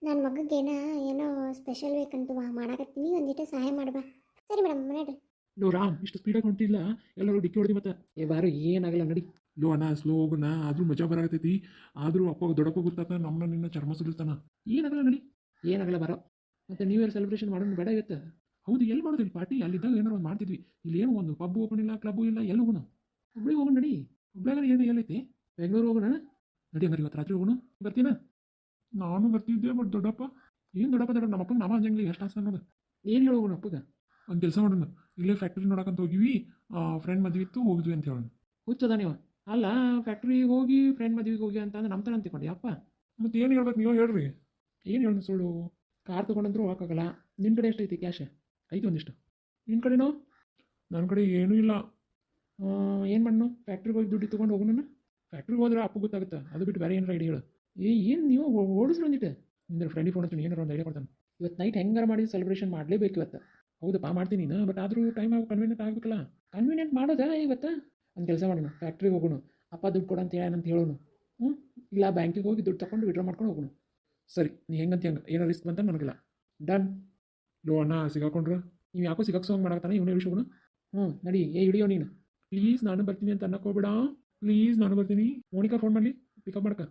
ನನ್ನ ಮಗಗೆ ಏನೋ ಸ್ಪೆಷಲ್ ಬೇಕಂತ ಮಾಡಾಕತ್ತೀನಿ, ಒಂದಿಟ್ಟು ಸಹಾಯ ಮಾಡ್ಬಾ. ಸರಿ ಮೇಡಮ್ ಮನೆಯಾಡ್ರಿ. ಲೋ ರಾಮ್, ಇಷ್ಟು ಸ್ಪೀಡಾಗಿ ಹೊಂಟಿಲ್ಲ, ಎಲ್ಲರೂ ಡಿಕ್ಕಿ ಹೊಡೆದಿ ಮತ್ತೆ. ಬಾರು ಏನಾಗಲ್ಲ ನಡಿ. ಲೋ ಅಣ್ಣ, ಸ್ಲೋ ಹೋಗೋಣ, ಆದರೂ ಮಜಾ ಬರಾಕತೈತಿ. ಆದರೂ ಅಪ್ಪ ದೊಡ್ಡಪ್ಪ ಗೊತ್ತಾತ, ನಮ್ಮನ್ನ ನಿನ್ನ ಚರ್ಮ ಸುಲಿತಾನ. ಏನಾಗಲ್ಲ ನಡಿ, ಏನಾಗಲ್ಲ ಬರೋ. ಮತ್ತು ನ್ಯೂ ಇಯರ್ ಸೆಲೆಬ್ರೇಷನ್ ಮಾಡೋಣ ಬೇಡ ಇವತ್ತು? ಹೌದು, ಎಲ್ಲಿ ಮಾಡೋದಿಲ್ಲ ಪಾರ್ಟಿ? ಅಲ್ಲಿದ್ದಾಗ ಏನಾರು ಒಂದು ಮಾಡ್ತಿದ್ವಿ, ಇಲ್ಲಿ ಏನು ಒಂದು ಪಬ್ ಓಪನ್ ಇಲ್ಲ, ಕ್ಲಬ್ಬು ಇಲ್ಲ, ಎಲ್ಲಿ ಹೋಗೋಣ? ಹುಬ್ಳಿಗೆ ಹೋಗೋಣ ನಡಿ. ಹುಬ್ಳ್ಯಾಗ ಏನು ಎಲ್ಲೈತಿ? ಬೆಂಗಳೂರು ಹೋಗೋಣ ನಡಿ. ಹಂಗಾರೆ ಇವತ್ತು ರಾತ್ರಿ ಹೋಗೋಣ, ಬರ್ತೀನ? ನಾನು ಬರ್ತಿದ್ದೆ, ಬಟ್ ದೊಡ್ಡಪ್ಪ ಏನು ದೊಡ್ಡಪ್ಪ ನಮ್ಮ ಅಪ್ಪಗೆ ನಾಮ ಅಂಜಂಗಿಲ್ಲ, ಎಷ್ಟು ಆಸ್ತ ಅನ್ನೋದು. ಏನು ಹೇಳೋಗೋಣ ಅಪ್ಪಗ? ಒಂದು ಕೆಲಸ ಮಾಡೋಣ, ಇಲ್ಲೇ ಫ್ಯಾಕ್ಟ್ರಿ ನೋಡಕ್ಕಂತ ಹೋಗಿವಿ, ಫ್ರೆಂಡ್ ಮದುವೆ ಇತ್ತು, ಹೋಗಿದ್ವಿ ಅಂತ ಹೇಳೋಣ. ಹುಚ್ಚದ ನೀವು? ಅಲ್ಲ ಫ್ಯಾಕ್ಟ್ರಿಗೆ ಹೋಗಿ ಫ್ರೆಂಡ್ ಮದುವೆಗೆ ಹೋಗಿ ಅಂತಂದ್ರೆ ನಮ್ಮ ಥರ ಅಂತಿಕೊಂಡೆ ಅಪ್ಪ. ಮತ್ತೆ ಏನು ಹೇಳ್ಬೇಕು, ನೀವು ಹೇಳ್ರಿ. ಏನು ಹೇಳಿ ಸುಳ್ಳು? ಕಾರ್ ತೊಗೊಂಡಂದ್ರೂ ಹೋಗೋಕ್ಕಾಗಲ್ಲ. ನಿನ್ನ ಕಡೆ ಎಷ್ಟೈತಿ ಕ್ಯಾಶ್? ಐತಿ ಒಂದಿಷ್ಟು. ನಿನ್ನ ಕಡೆನೋ? ನನ್ನ ಕಡೆ ಏನೂ ಇಲ್ಲ. ಏನು ಮಾಡೋಣ? ಫ್ಯಾಕ್ಟ್ರಿಗೆ ಹೋಗಿ ದುಡ್ಡು ತೊಗೊಂಡು ಹೋಗೋಣ. ಫ್ಯಾಕ್ಟ್ರಿಗೆ ಹೋದ್ರೆ ಅಪ್ಪು ಗೊತ್ತಾಗುತ್ತೆ. ಅದು ಬಿಟ್ಟು ಬೇರೆ ಏನಾರ ಐಡಿಯಾ ಹೇಳು. ಏನು ನೀವು ಓಡಿಸ್ರು ಅಂದಿಟ್ಟೆ. ನಿಂದ ಫ್ರೆಂಡಿಗೆ ಫೋನ್ ಹಚ್ಚು, ಏನಾರ ಒಂದು ಐಡಿಯಾ ಕೊಡ್ತಾನೆ. ಇವತ್ತು ನೈಟ್ ಹೆಂಗಾರ ಮಾಡಿ ಸೆಲೆಬ್ರೇಷನ್ ಮಾಡಲೇಬೇಕು ಇವತ್ತು. ಹೌದಪ್ಪ ಮಾಡ್ತೀನಿ ನೀನು, ಬಟ್ ಆದರೂ ಟೈಮ್ ಆಗಿ ಕನ್ವೀನಿಯಂಟ್ ಆಗಬೇಕಲ್ಲ. ಕನ್ವೀನಿಯಂಟ್ ಮಾಡೋದಾ ಇವತ್ತು? ಒಂದು ಕೆಲಸ ಮಾಡೋಣ, ಫ್ಯಾಕ್ಟ್ರಿಗೆ ಹೋಗೋಣ. ಅಪ್ಪ ದುಡ್ಡು ಕೊಡು ಅಂತ ಏನಂತ ಹೇಳೋಣ. ಇಲ್ಲ ಬ್ಯಾಂಕಿಗೆ ಹೋಗಿ ದುಡ್ಡು ತಗೊಂಡು ವಿಡ್ರಾ ಮಾಡ್ಕೊಂಡು ಹೋಗೋಣ. ಸರಿ, ನೀ ಹೆಂಗಂತ ಹೆಂಗೆ, ಏನೋ ರಿಸ್ಕ್ ಬಂತ ನನಗಿಲ್ಲ. ಡನ್. ಲೋ ಅಣ್ಣ ಸಿಗಾಕೊಂಡ್ರೆ ನೀವು ಯಾಕೋ ಸಿಗಕ್ಸೋಂಗೆ ಮಾಡತ್ತಾನೆ ಇವನೇ ವಿಷಯಗಳು. ನಡಿ, ಹಿಡಿಯೋ ನೀನು. ಪ್ಲೀಸ್ ನಾನು ಬರ್ತೀನಿ ಅಂತ ಅನ್ನಕ್ಕೋಬೇಡ. ಪ್ಲೀಸ್ ನಾನು ಬರ್ತೀನಿ. ಮೋನಿಕಾ ಫೋನ್ ಮಾಡಲಿ, ಪಿಕಪ್ ಮಾಡ್ಕ.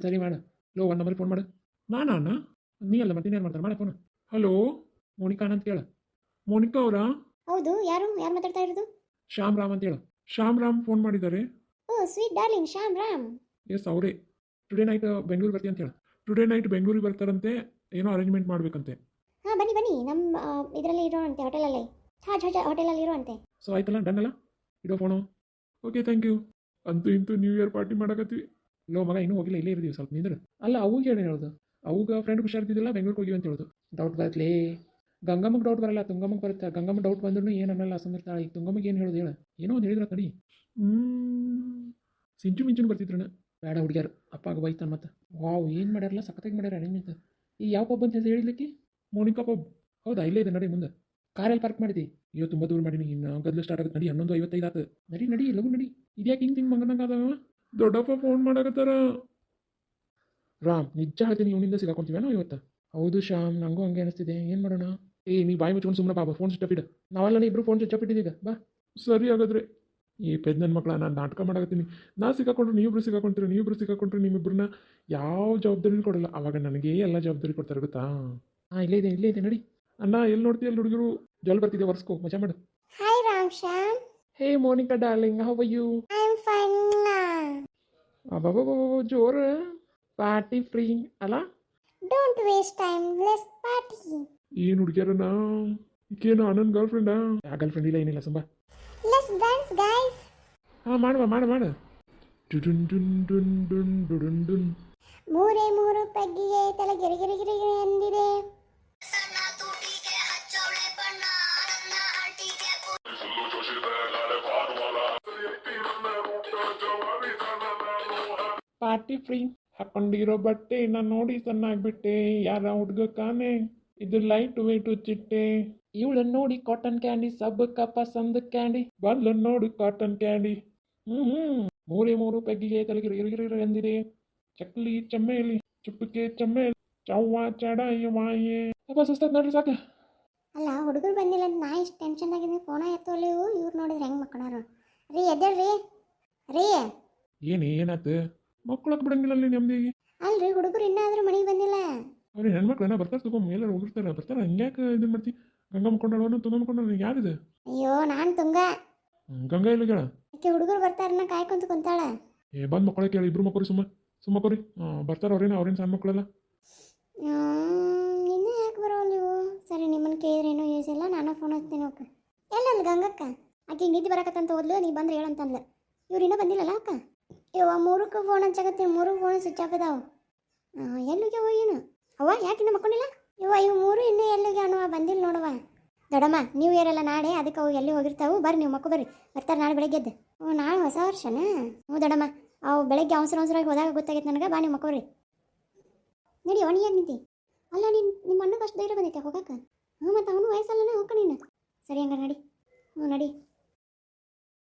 ಸರಿ ಮಾಡು. ಲೋ ಒಂದು ನಂಬರ್ ಫೋನ್ ಮಾಡು. ನಾನಾ ಅಣ್ಣ? ನೀ ಅಲ್ಲ ಮತ್ತೆ ಏನು ಮಾಡ್ತಾರೆ, ಮಾಡ ಫೋನ್. ಹಲೋ, ಮೋನಿಕಾ ಅಂತ ಕೇಳು. ಮೋನಿಕಾ ಅವರಾ? ಹೌದು, ಯಾರು ಮಾತಾಡ್ತಾ ಇರೋದು? ಶ್ಯಾಮ್ ರಾಮ್ ಅಂತ ಹೇಳು. ಶ್ಯಾಮ್ ರಾಮ್ ಫೋನ್ ಮಾಡಿದ್ದಾರೆ. Oh sweet darling Shyam Ram. Yes ಅವರೇ. ಟುಡೇ ನೈಟ್ ಬೆಂಗಳೂರು ಬರ್ತೀನಿ ಅಂತ ಹೇಳು. ಟುಡೇ ನೈಟ್ ಬೆಂಗಳೂರಿಗೆ ಬರ್ತಾರಂತೆ, ಏನೋ ಅರೇಂಜ್ಮೆಂಟ್ ಮಾಡಬೇಕಂತೆ. ಹಾಂ ಬನ್ನಿ ನಮ್ಮ ಇದರಲ್ಲಿ ಇರೋವಂತೆ, ಹೋಟೆಲಲ್ಲಿ ಹೋಟೆಲಲ್ಲಿ ಇರೋವಂತೆ. ಸೊ ಆಯ್ತಲ್ಲ, ಡನ್ ಅಲ್ಲ? ಇಡೋ ಫೋನು. Okay thank you. ಅಂತೂ ಇಂತೂ ನ್ಯೂ ಇಯರ್ ಪಾರ್ಟಿ ಮಾಡಕತ್ತೀವಿ. ಲೋ ಮಗ, ಇನ್ನೂ ಹೋಗಿಲ್ಲ, ಇಲ್ಲೇ ಇರ್ತೀವಿ ಸ್ವಲ್ಪ ನಿಂದ್ರು. ಅಲ್ಲ ಅವಾಗ ಏನು ಹೇಳೋದು? ಅವಾಗ ಫ್ರೆಂಡ್ ಹುಷಾರಿದ್ದಿಲ್ಲ, ಬೆಂಗಳೂರಿಗೆ ಹೋಗಿವಿ ಅಂತ ಹೇಳೋದು. ಡೌಟ್ ಬರತ್ಲೇ. ಗಂಗಮ್ಮಗೆ ಡೌಟ್ ಬರಲ್ಲ, ತುಂಗಮ್ಮಗೆ ಬರುತ್ತೆ. ಗಂಗಮ್ಮ ಡೌಟ್ ಬಂದ್ರೂ ಏನು ಅನ್ನಲ್ಲ, ಅಸಂದಿರ್ತಾಳೆ. ಈಗ ತುಂಗಮ್ಮಗೆ ಏನು ಹೇಳೋದು ಹೇಳು? ಏನೋ ಒಂದು ಹೇಳಿದ್ರ ತಡಿ. ಸಿಂಚು ಮಿಂಚುನು ಬರ್ತಿದ್ರಣ. ಬೇಡ ಹುಡುಗ್ಯಾರು, ಅಪ್ಪಾಗ ಬೈತಾನೆ ಮತ್ತೆ. ವಾವ್, ಏನು ಮಾಡ್ಯಾರಲ್ಲ, ಸಖತ್ತಾಗಿ ಮಾಡ್ಯಾರ ಅರೇಂಜ್ಮೆಂಟ್. ಈ ಯಾವ ಪಬ್ ಅಂತ ಹೇಳಿದ್ಲಿಕ್ಕೆ? ಮೋನಿಕಾ ಪಬ್. ಹೌದಾ, ಇಲ್ಲೇ ಇದೆ ನಡಿ ಮುಂದೆ. ಕಾರಲ್ಲಿ ಪಾರ್ಕ್ ಮಾಡಿದಿ? ಅಯ್ಯೋ ತುಂಬ ದೂರ ಮಾಡೀನಿ, ಇನ್ನು ಗದ್ದಲು ಸ್ಟಾರ್ಟ್ ಆಗುತ್ತೆ. ನಡಿ, 11:55 ಆತು. ನಡಿ ಲಗು ನಡಿ. ಇದ್ಯಾಕೆ ಹಿಂಗೆ ಮಂಗನಂಗೆ ಅದಾವ? ದೊಡ್ಡಪ್ಪ ಫೋನ್ ಮಾಡಕತ್ತಾರ. ರಾಮ್, ನಿಜ ಹೇಳ್ತೀನಿ, ಇವನಿಂದ ಸಿಗಾಕೊಂತೀವೇನೋ ಇವತ್ತು. ಹೌದು ಶ್ಯಾಮ್, ನನಗೂ ಹಂಗೆ ಅನಿಸ್ತಿದೆ. ಏನು ಮಾಡೋಣ? ನೀ ಬಾಯಿ ಮುಚ್ಕೊಂಡು ಸುಮ್ಮನೆ ಬಾಬಾ, ಫೋನ್ ಸ್ವಿಚ್ ಆಫ್ ಇಡು. ನಾವೆಲ್ಲ ಇಬ್ಬರು ಫೋನ್ ಸ್ವಿಚ್ ಆಫ್ ಇಟ್ಟಿದ್ದೀಗ, ಬಾ. ಸರಿ ಹಾಗಾದ್ರೆ. ಈ ಪೆದ್ ನನ್ನ ಮಕ್ಕಳ, ನಾನು ನಾಟಕ ಮಾಡಕತ್ತೀನಿ. ನಾ ಸಿಕ್ಕಾಕೊಂಡ್ರೆ ನೀವಿಬ್ರು ಸಿಕ್ಕಾಕೊಂಡ್ರೆ ನಿಮ್ಮಿಬ್ಬರನ್ನ ಯಾವ ಜವಾಬ್ದಾರಿನೂ ಕೊಡಲ್ಲ. ಅವಾಗ ನನಗೆ ಎಲ್ಲ ಜವಾಬ್ದಾರಿ ಕೊಡ್ತಾರೆ, ಗೊತ್ತಾ? ಇಲ್ಲೇ ಇದೆ ನಡಿ. ಅಣ್ಣ ಎಲ್ಲಿ ನೋಡ್ತೀಯ ಅಲ್ಲಿ ಹುಡುಗರು? ಜಲ್ ಬರ್ತಿದ್ದೆ, ವರ್ಸ್ಕೋ, ಮಜಾ ಮಾಡು. Hi Ram Shyam. Hey Monika darling, how are you? I am fine. ಅಬ್ಬಬ್ಬ, ಜೋರ ಪಾರ್ಟಿ ಫ್ರೀ ಅಲ್ಲ? Don't waste time, let's party. ಏನು ಹುಡುಗಿಯರಣ್ಣ? ಈಕೇನು ಅಣ್ಣನ ಗರ್ಲ್ ಫ್ರೆಂಡಾ? ಯಾ ಗರ್ಲ್ ಫ್ರೆಂಡ್ ಇಲ್ಲ, ಏನಿಲ್ಲ ಸುಂಬ. Let's dance guys. ಮಾಡು. ಡುಡುನ್ ಡುನ್ ಡುನ್ ಡುನ್ ಡುಡುನ್ ಡುನ್. ಮೂರು ಪೆಗ್ಗಿಗೆ ತಲೆ ಗಿರಿಗಿರಿ ಎಂದಿದೆ. Party free. ಹಾಕೊಂಡಿರೋ ಬಟ್ಟೆನ ನೋಡಿ ಸಣ್ಣಾಗ್ಬಿಟ್ಟೆ. ಯಾರ ಹುಡ್ಗ ಕಾನೆ, ಇದು ಲೈಟ್ ವೇಟು ಚಿಟ್ಟೆ. ಇವಳು ನೋಡಿ ಕಾಟನ್ ಕ್ಯಾಂಡಿ, ಸಬ್ಬಕ್ಕ ಪಸಂದ್ ಕ್ಯಾಂಡಿ. ಬಂದ್ಲು ನೋಡು ಕಾಟನ್ ಕ್ಯಾಂಡಿ. ಮೂರು ಪೆಗ್ಗಿಗೆ ತಲೆ ಗಿರಿಗಿರಿ ಎಂದಿದೆ. ಚಕ್ಲಿ ಚಮ್ಮೇಲಿ ಚುಪ್ಪಕ್ಕೆ ಚಮ್ಮೇಲಿ ಚವ್ವ ಚಡಾಯವಾಯೇ. ಅಪ್ಪ ಸುಸ್ತಾತ್ ನೋಡ್ರಿ, ಸಾಕು. ಅಲ್ಲ, ಹುಡುಗರು ಬಂದಿಲ್ಲ ಅಂತ ನಾ ಇಷ್ಟು ಟೆನ್ಷನ್ದಾಗಿದ್ದೀನಿ. ಫೋನ ಎತ್ತೋಲಿ ಇವ್ರು ನೋಡಿದ್ರೆ ಹೆಂಗೆ ಮಕ್ಕಳಾರು. ರೀ ಎದ್ದೇಳ್ರಿ ರೀ. ಏನಾಯ್ತು? ಮಕ್ಕಳಕ್ಕೆ ಬಿಡಂಗಿಲ್ಲ ಅಲ್ಲಿ ನೆಮ್ಮದಿಗೆ. ಅಲ್ರಿ, ಹುಡುಗರು ಇನ್ನಾದ್ರೂ ಮನೆಗೆ ಬಂದಿಲ್ಲ. ಅವ್ರಿಗೆ ಹೆಣ್ಮಕ್ಳನ್ನ ಬರ್ತಾರೆ, ತಗೊಂಡು ಎಲ್ಲರೂ ಹೋಗಿರ್ತಾರೆ. ಹಂಗ್ಯಾಕೆ ಇದನ್ನ ಮಾಡ್ತಿ? ಗಂಗಾ ಮಕ್ಕೊಂಡವನು ತುಂಗ ಮಕ್ಕೊಂಡವನು ಯಾರಿದೆ? ಅಯ್ಯೋ, ನಾನು ತುಂಗ. ಗಂಗಾ ಇಲ್ಲ ಕೇಳ. ಯಾಕೆ ಹುಡುಗರು ಬರ್ತಾರನ್ನ ಕಾಯ್ಕೊಂತ ಕುಂತಾಳ. ಬಂದು ಮಕ್ಕಳೇ ಕೇಳಿ, ಇಬ್ರು ಮಕ್ಕಳು ಸುಮ್ಮ ಕೊರಿ. ಬರ್ತಾರೆ ಅವ್ರೇನು ಸಣ್ಣ ಮಕ್ಕಳಲ್ಲ. ಇನ್ನೂ ಯಾಕೆ ಬರೋಲ್ಲ ನೀವು? ಸರಿ, ನಿಮ್ಮನ್ನು ಕೇಳಿದ್ರೇನೋ ಯೂಸ್ ಇಲ್ಲ, ನಾನು ಫೋನ್ ಹಚ್ತೀನಿ. ಓಕೆ, ಎಲ್ಲಂದು ಗಂಗಕ್ಕ? ಆಕೆ ನಿದ್ದೆ ಬರಕತ್ತಂತ ಹೋದ್ಲು, ನೀ ಬಂದ್ರೆ ಹೇಳಂತಂದ್ಲು. ಇವ್ರು ಇನ್ನೂ ಬಂದಿಲ್ಲಲ್ಲ ಅಕ್ಕ? ಇವ 3ಕ್ಕೆ ಫೋನ್ ಹಚ್ಚಕತ್ತೀನಿ, 3 ಫೋನ್ ಸ್ವಿಚ್ ಆಫ್ ಇದಾವೆ. ಎಲ್ಲಿಗೆ ಹೋಗಿನು ಅವ್ವ? ಯಾಕೆ ಇನ್ನೂ ಮಕ್ಕೊಂಡಿಲ್ಲ? ಇವು 3 ಇನ್ನೂ ಎಲ್ಲಿಗೆ ಅನ್ನುವ ಬಂದಿಲ್ಲ ನೋಡುವ. ದೊಡ್ಡಮ್ಮ, ನ್ಯೂ ಇಯರ್ ಎಲ್ಲ ನಾಳೆ, ಅದಕ್ಕೆ ಅವು ಎಲ್ಲಿ ಹೋಗಿರ್ತಾವೆ. ಬರ್ರಿ ನೀವು ಮಕ್ಕಳು ಬರ್ರಿ, ಬರ್ತಾರೆ ನಾಳೆ ಬೆಳಗ್ಗೆ ಎದ್ದು. ನಾಳೆ ಹೊಸ ವರ್ಷನಾ? ದೊಡ್ಡಮ್ಮ, ಅವು ಬೆಳಗ್ಗೆ ಅವಸರವಾಗಿ ಹೋದಾಗ ಗೊತ್ತಾಗೈತೆ ನನಗೆ. ಬಾ ನೀವು ಮಕ್ಕಳು ಬರ್ರಿ. ನಡಿ, ಒಣಿಯಾಗಿ ನಿಂತಿ. ಅಲ್ಲ, ನಿಮ್ಮ ಅಣ್ಣಗೆ ಅಷ್ಟು ಧೈರ್ಯ ಬಂದೈತೆ ಹೋಗಕ್ಕೆ? ಮತ್ತು ಅವನು ವಯಸ್ಸಲ್ಲನೇ ಹೋಗ ನೀನು. ಸರಿ ಹಂಗಾರೆ ನಡಿ. ನಡಿ.